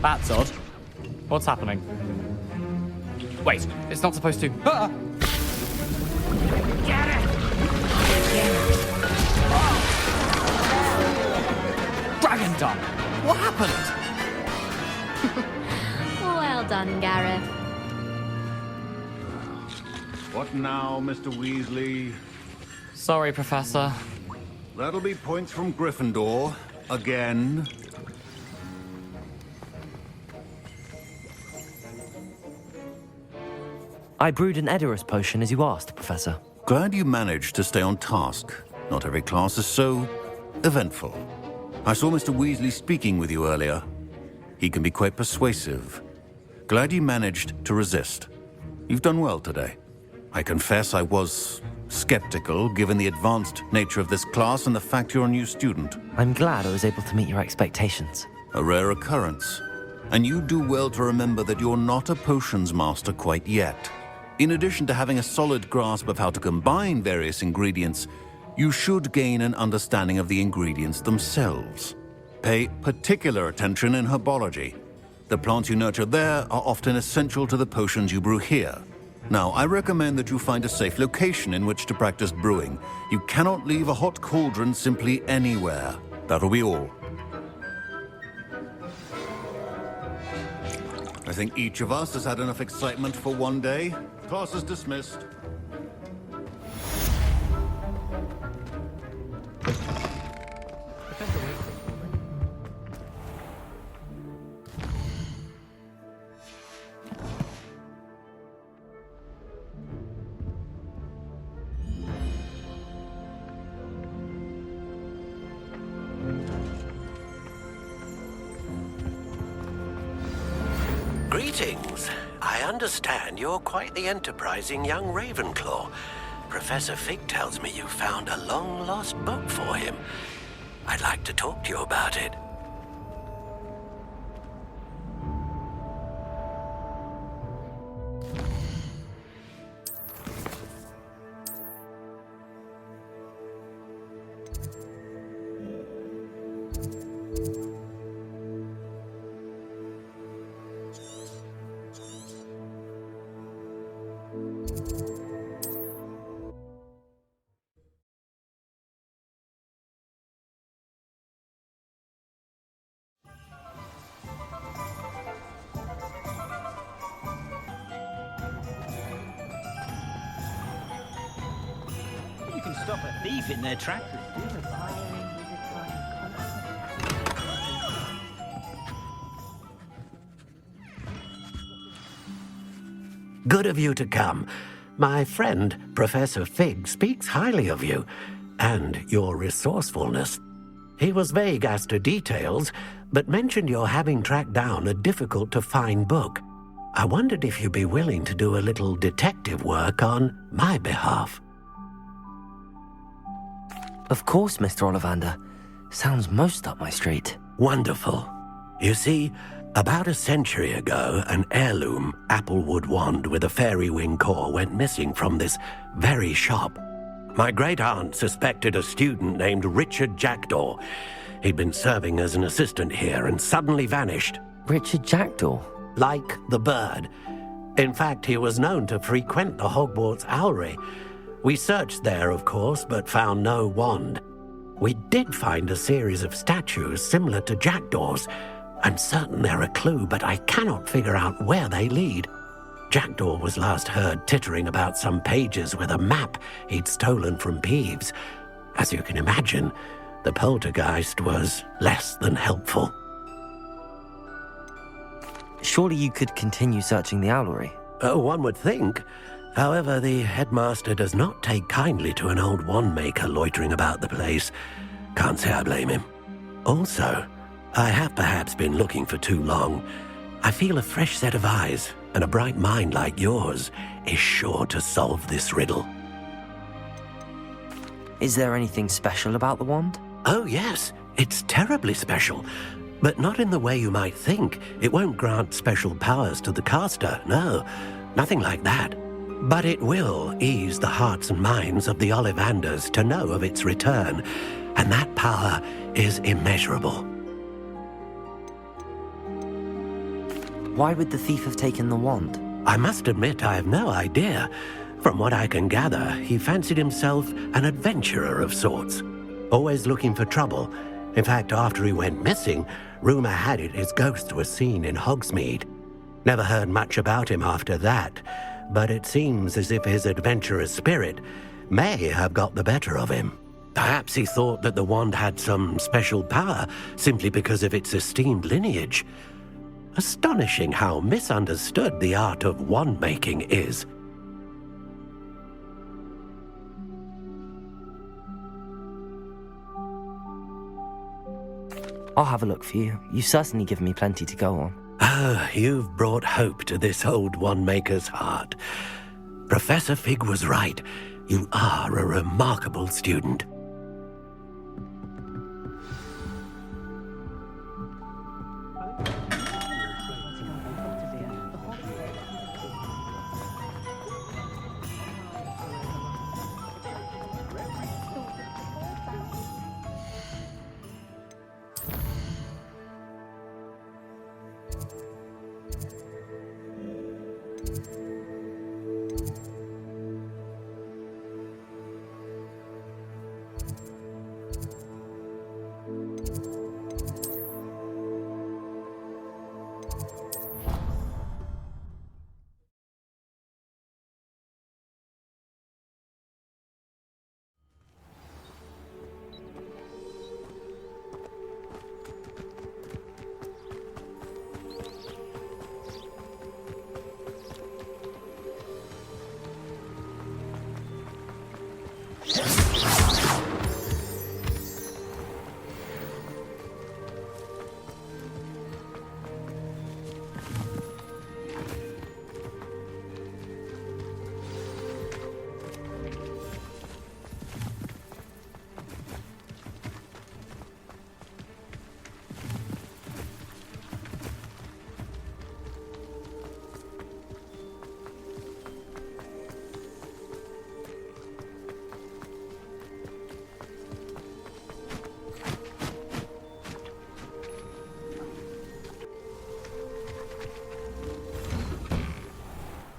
That's odd. What's happening? Wait, it's not supposed to... Ah! Get it! Dragon Dung! What happened? Well done, Gareth. What now, Mr. Weasley? Sorry, Professor. That'll be points from Gryffindor. Again. I brewed an Edorus potion as you asked, Professor. Glad you managed to stay on task. Not every class is so eventful. I saw Mr. Weasley speaking with you earlier. He can be quite persuasive. Glad you managed to resist. You've done well today. I confess I was skeptical, given the advanced nature of this class and the fact you're a new student. I'm glad I was able to meet your expectations. A rare occurrence. And you do well to remember that you're not a potions master quite yet. In addition to having a solid grasp of how to combine various ingredients, you should gain an understanding of the ingredients themselves. Pay particular attention in herbology. The plants you nurture there are often essential to the potions you brew here. Now, I recommend that you find a safe location in which to practice brewing. You cannot leave a hot cauldron simply anywhere. That'll be all. I think each of us has had enough excitement for one day. Class is dismissed. Greetings. I understand you're quite the enterprising young Ravenclaw. Professor Fig tells me you found a long-lost book for him. I'd like to talk to you about it. You can stop a thief in their tracks. Good of you to come. My friend, Professor Fig, speaks highly of you and your resourcefulness. He was vague as to details, but mentioned your having tracked down a difficult-to-find book. I wondered if you'd be willing to do a little detective work on my behalf. Of course, Mr. Ollivander. Sounds most up my street. Wonderful. You see, about a century ago, an heirloom applewood wand with a fairy wing core went missing from this very shop. My great-aunt suspected a student named Richard Jackdaw. He'd been serving as an assistant here and suddenly vanished. Richard Jackdaw? Like the bird. In fact, he was known to frequent the Hogwarts Owlery. We searched there, of course, but found no wand. We did find a series of statues similar to Jackdaw's. I'm certain they're a clue, but I cannot figure out where they lead. Jackdaw was last heard tittering about some pages with a map he'd stolen from Peeves. As you can imagine, the poltergeist was less than helpful. Surely you could continue searching the owlery. One would think. However, the headmaster does not take kindly to an old wand maker loitering about the place. Can't say I blame him. Also, I have perhaps been looking for too long. I feel a fresh set of eyes, and a bright mind like yours is sure to solve this riddle. Is there anything special about the wand? Oh, yes. It's terribly special. But not in the way you might think. It won't grant special powers to the caster, no. Nothing like that. But it will ease the hearts and minds of the Ollivanders to know of its return. And that power is immeasurable. Why would the thief have taken the wand? I must admit I have no idea. From what I can gather, he fancied himself an adventurer of sorts. Always looking for trouble. In fact, after he went missing, rumour had it his ghost was seen in Hogsmeade. Never heard much about him after that, but it seems as if his adventurous spirit may have got the better of him. Perhaps he thought that the wand had some special power simply because of its esteemed lineage. Astonishing how misunderstood the art of wand-making is. I'll have a look for you. You've certainly given me plenty to go on. Ah, you've brought hope to this old wand-maker's heart. Professor Fig was right. You are a remarkable student.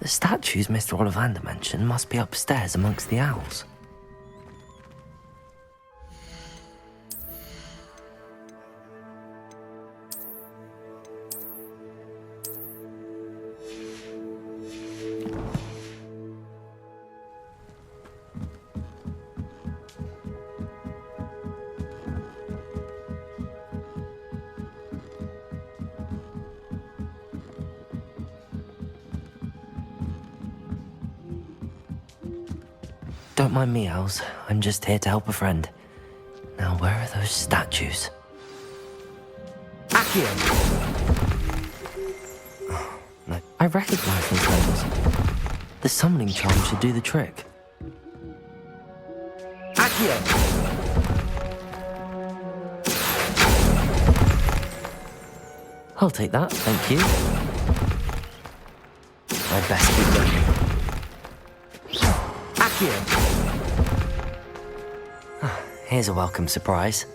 The statues Mr. Ollivander mentioned must be upstairs amongst the owls. Don't mind me, owls. I'm just here to help a friend. Now, where are those statues? Accio! Oh, no. I recognize those tones. The summoning charm should do the trick. Accio! I'll take that, thank you. I'd best keep looking. Accio! Here's a welcome surprise.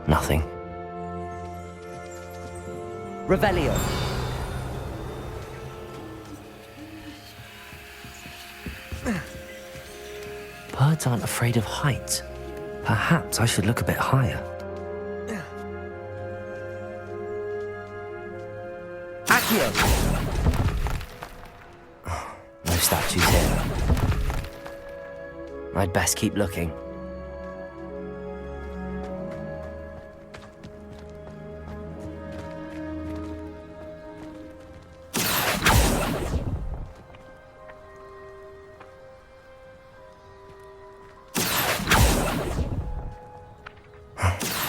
Nothing. Revelio. Birds aren't afraid of heights. Perhaps I should look a bit higher. Accio! No statues here. I'd best keep looking.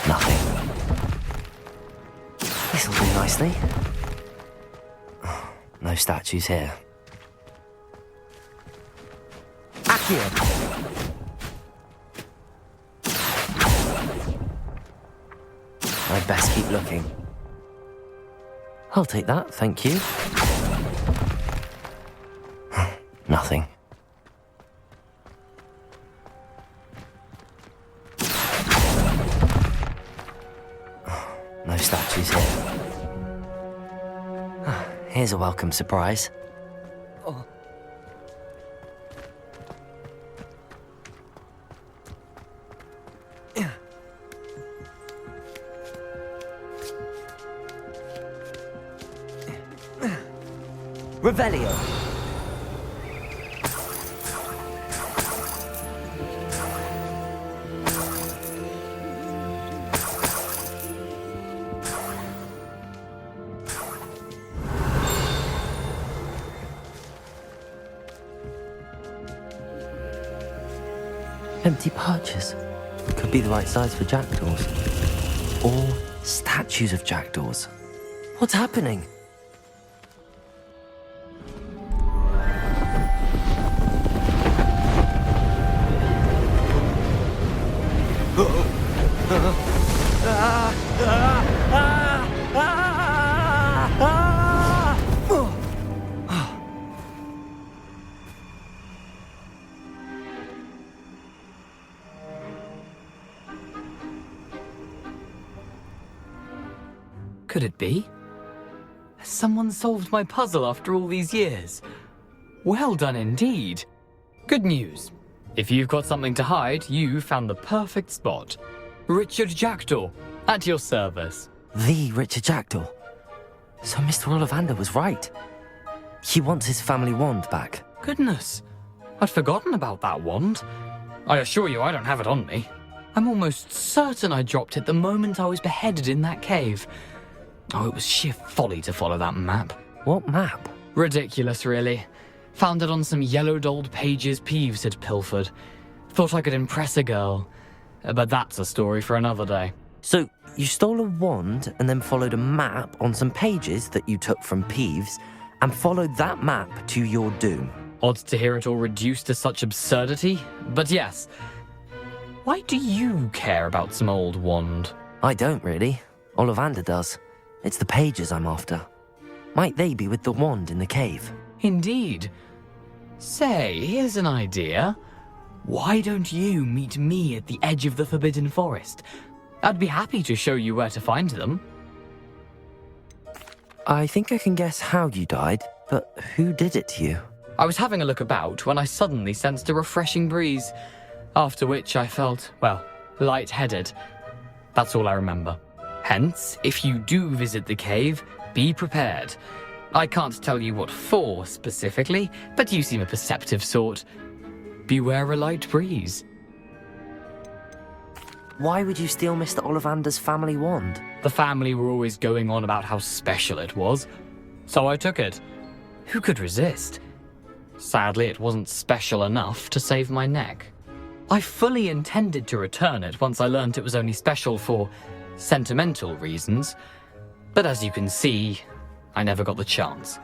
Nothing. This'll do nicely. No statues here. Accio! I'd best keep looking. I'll take that, thank you. Nothing. No statues here. Here's a welcome surprise. Oh. Revelio. Empty perches. Could be the right size for jackdaws. Or statues of jackdaws. What's happening? Could it be? Has someone solved my puzzle after all these years? Well done indeed. Good news. If you've got something to hide, you found the perfect spot. Richard Jackdaw, at your service. The Richard Jackdaw. So Mr. Ollivander was right. He wants his family wand back. Goodness, I'd forgotten about that wand. I assure you I don't have it on me. I'm almost certain I dropped it the moment I was beheaded in that cave. Oh, it was sheer folly to follow that map. What map? Ridiculous, really. Found it on some yellowed old pages Peeves had pilfered. Thought I could impress a girl. But that's a story for another day. So, you stole a wand and then followed a map on some pages that you took from Peeves and followed that map to your doom. Odd to hear it all reduced to such absurdity, but yes. Why do you care about some old wand? I don't, really. Ollivander does. It's the pages I'm after. Might they be with the wand in the cave? Indeed. Say, here's an idea. Why don't you meet me at the edge of the Forbidden Forest? I'd be happy to show you where to find them. I think I can guess how you died, but who did it to you? I was having a look about when I suddenly sensed a refreshing breeze, after which I felt, well, lightheaded. That's all I remember. Hence, if you do visit the cave, be prepared. I can't tell you what for specifically, but you seem a perceptive sort. Beware a light breeze. Why would you steal Mr. Ollivander's family wand? The family were always going on about how special it was, so I took it. Who could resist? Sadly, it wasn't special enough to save my neck. I fully intended to return it once I learned it was only special for sentimental reasons, but as you can see, I never got the chance.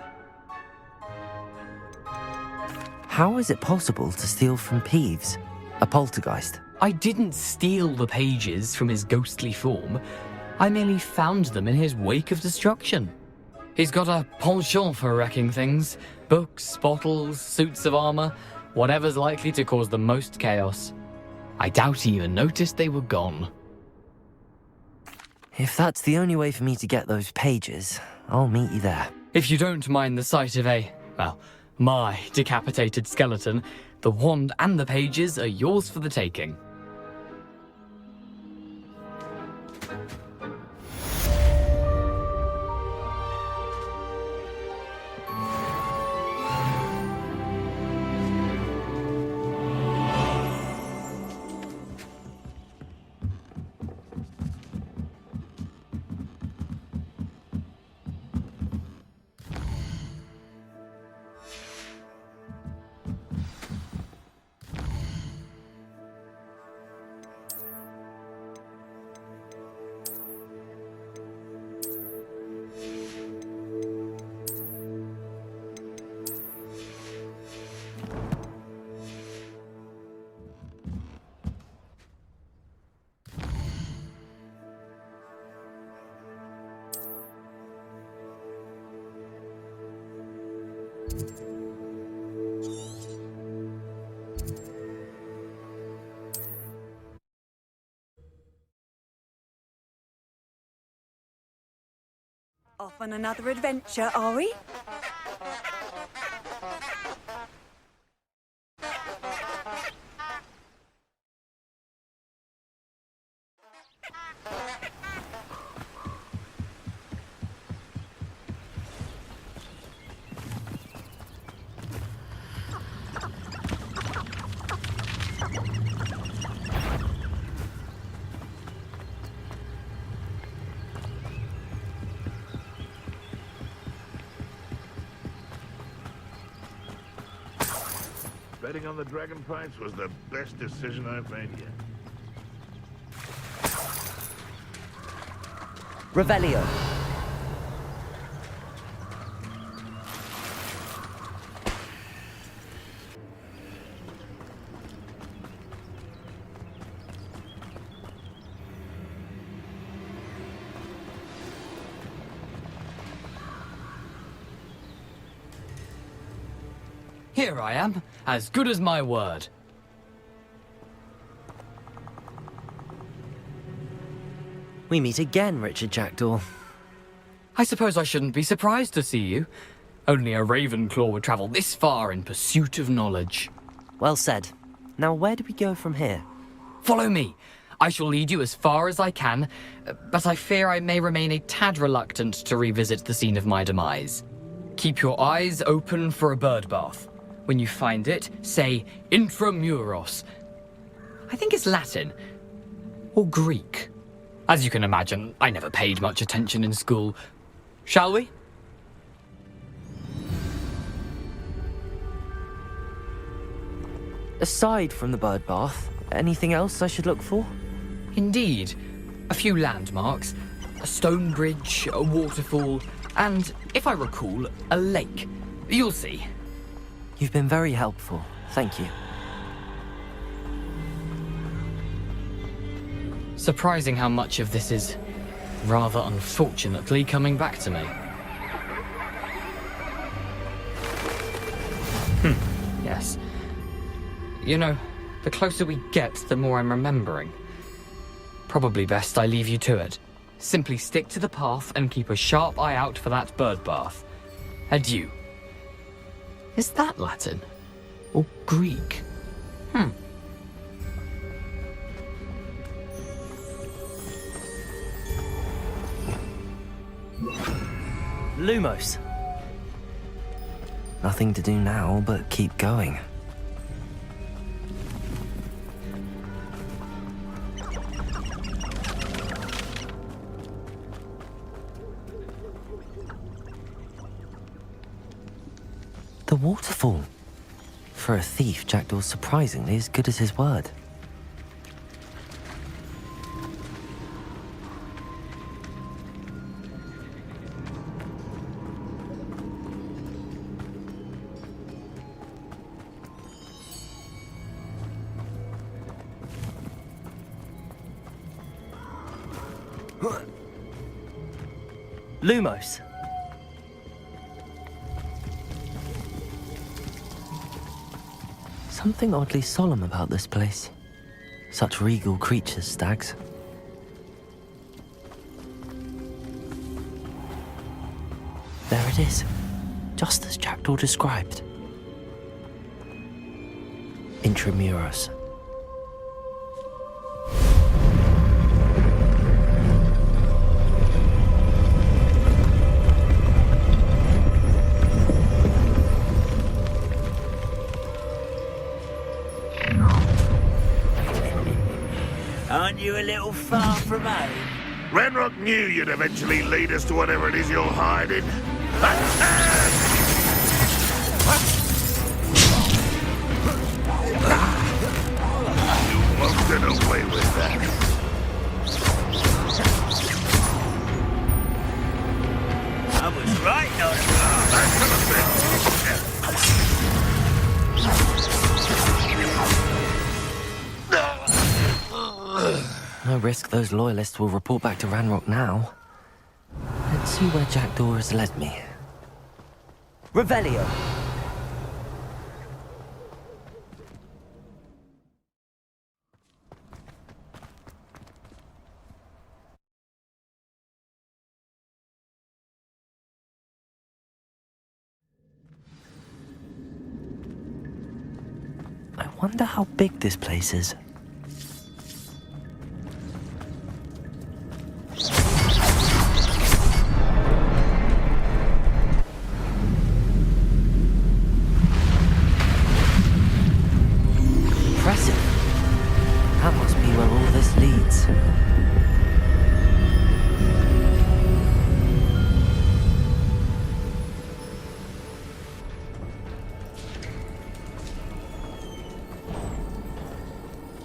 How is it possible to steal from Peeves, a poltergeist? I didn't steal the pages from his ghostly form. I merely found them in his wake of destruction. He's got a penchant for wrecking things. Books, bottles, suits of armor, whatever's likely to cause the most chaos. I doubt he even noticed they were gone. If that's the only way for me to get those pages, I'll meet you there. If you don't mind the sight of my decapitated skeleton, the wand and the pages are yours for the taking. Off on another adventure, are we? Betting on the dragon price was the best decision I've made yet. Revelio. Here I am, as good as my word. We meet again, Richard Jackdaw. I suppose I shouldn't be surprised to see you. Only a Ravenclaw would travel this far in pursuit of knowledge. Well said. Now where do we go from here? Follow me. I shall lead you as far as I can, but I fear I may remain a tad reluctant to revisit the scene of my demise. Keep your eyes open for a bird bath. When you find it, say intramuros. I think it's Latin. Or Greek. As you can imagine, I never paid much attention in school. Shall we? Aside from the bird bath, anything else I should look for? Indeed. A few landmarks. A stone bridge, a waterfall, and, if I recall, a lake. You'll see. You've been very helpful. Thank you. Surprising how much of this is, rather unfortunately, coming back to me. Yes. You know, the closer we get, the more I'm remembering. Probably best I leave you to it. Simply stick to the path and keep a sharp eye out for that bird bath. Adieu. Is that Latin? Or Greek? Lumos. Nothing to do now but keep going. The waterfall. For a thief, Jackdaw's surprisingly as good as his word. Lumos. Something oddly solemn about this place. Such regal creatures, stags. There it is, just as Jackdaw described. Intramuros. Aren't you a little far from home? Ranrock knew you'd eventually lead us to whatever it is you're hiding. You won't get away with that. I was right, not No risk those loyalists will report back to Ranrock now. Let's see where Jackdaw has led me. Revelio. Wonder how big this place is. Impressive. That must be where all this leads.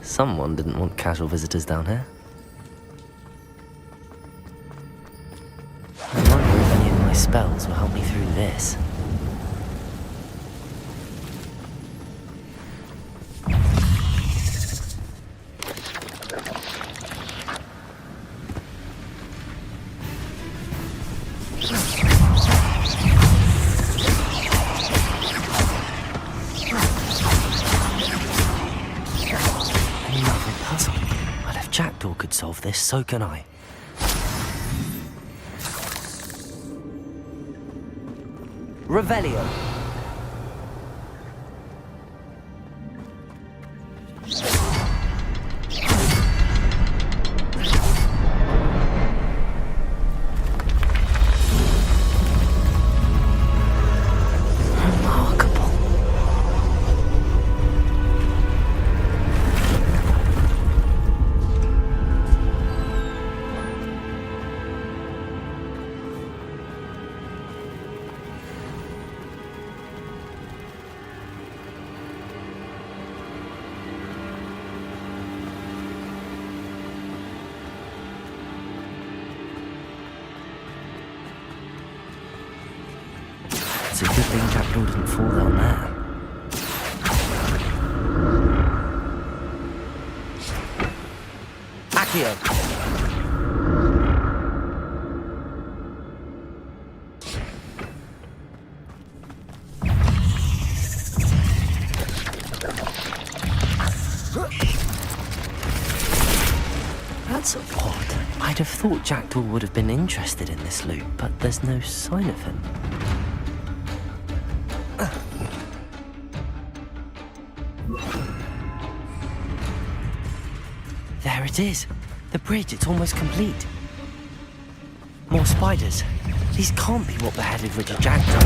Someone didn't want casual visitors down here. I wonder if any of my spells will help me through this. Solve this, so can I. Revelio. It's a good thing Jackdaw didn't fall down there. Accio! That's odd. I'd have thought Jackdaw would have been interested in this loot, but there's no sign of him. There it is. The bridge, it's almost complete. More spiders. These can't be what beheaded Richard Jackdaw.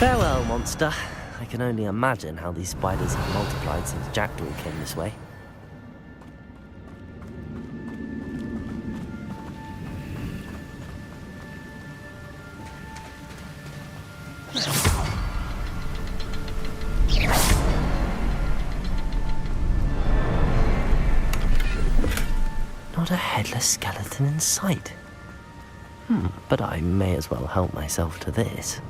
Farewell, monster. I can only imagine how these spiders have multiplied since Jackdaw came this way. Not a headless skeleton in sight. But I may as well help myself to this.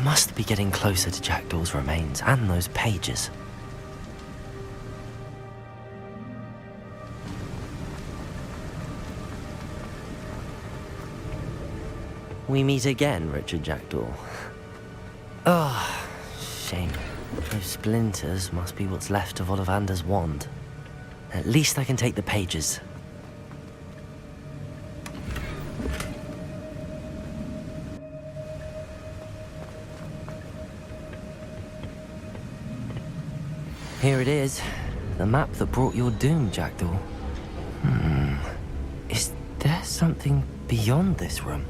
Must be getting closer to Jackdaw's remains and those pages. We meet again, Richard Jackdaw. Ah, shame. Those splinters must be what's left of Ollivander's wand. At least I can take the pages. Here it is. The map that brought your doom, Jackdaw. Is there something beyond this room?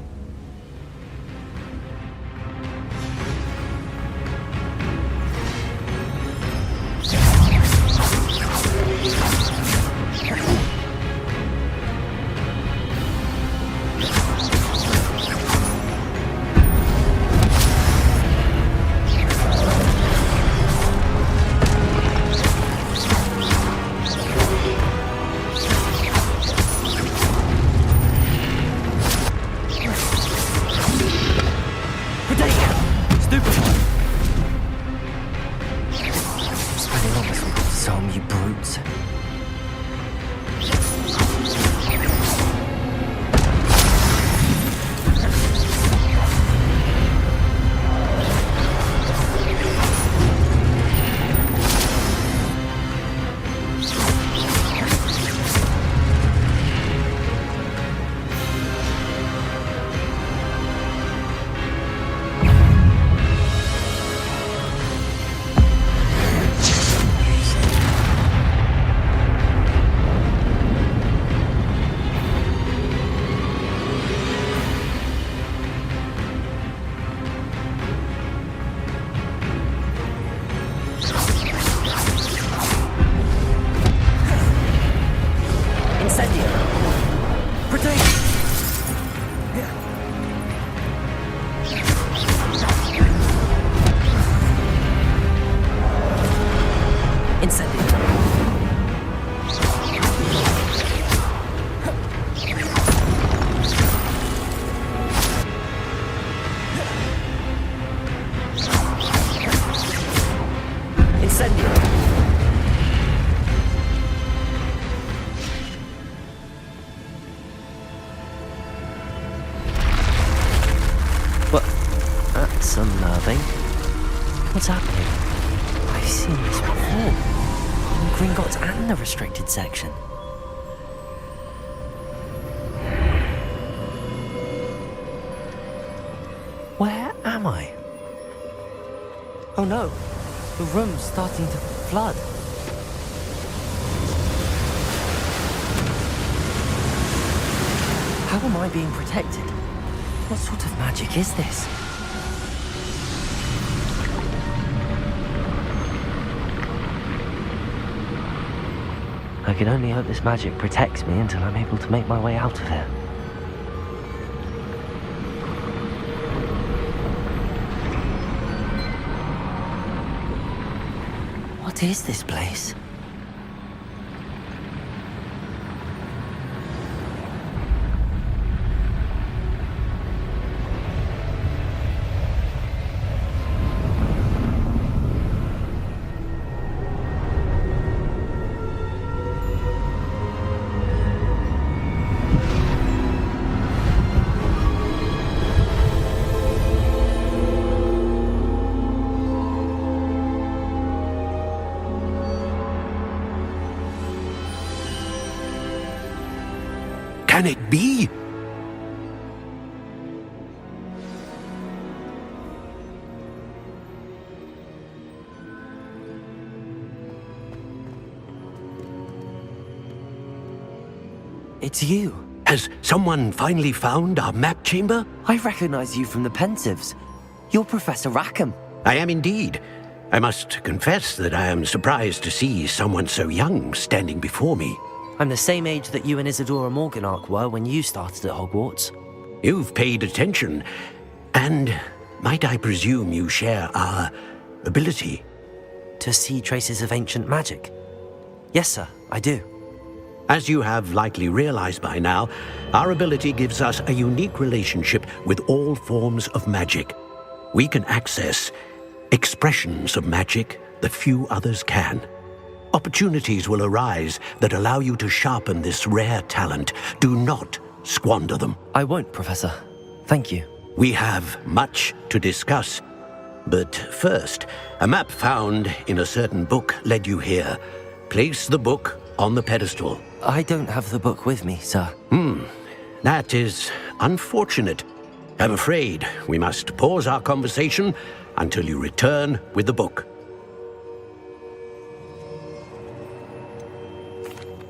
That's unnerving. What's happening? I've seen this before. In Gringotts and the restricted section. Where am I? Oh no, the room's starting to flood. How am I being protected? What sort of magic is this? I can only hope this magic protects me until I'm able to make my way out of here. What is this place? Can it be? It's you. Has someone finally found our map chamber? I recognize you from the Pensives. You're Professor Rackham. I am indeed. I must confess that I am surprised to see someone so young standing before me. I'm the same age that you and Isadora Morganach were when you started at Hogwarts. You've paid attention, and might I presume you share our ability? To see traces of ancient magic? Yes, sir, I do. As you have likely realized by now, our ability gives us a unique relationship with all forms of magic. We can access expressions of magic that few others can. Opportunities will arise that allow you to sharpen this rare talent. Do not squander them. I won't, Professor. Thank you. We have much to discuss. But first, a map found in a certain book led you here. Place the book on the pedestal. I don't have the book with me, sir. That is unfortunate. I'm afraid we must pause our conversation until you return with the book.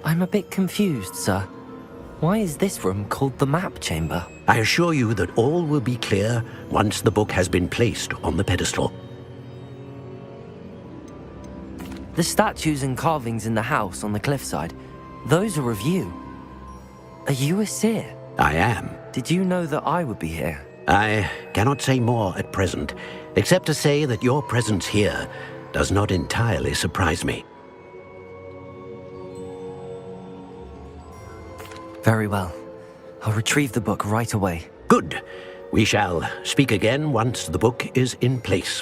I'm a bit confused, sir. Why is this room called the map chamber? I assure you that all will be clear once the book has been placed on the pedestal. The statues and carvings in the house on the cliffside, those are of you. Are you a seer? I am. Did you know that I would be here? I cannot say more at present, except to say that your presence here does not entirely surprise me. Very well. I'll retrieve the book right away. Good. We shall speak again once the book is in place.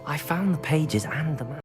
I found the pages and the map.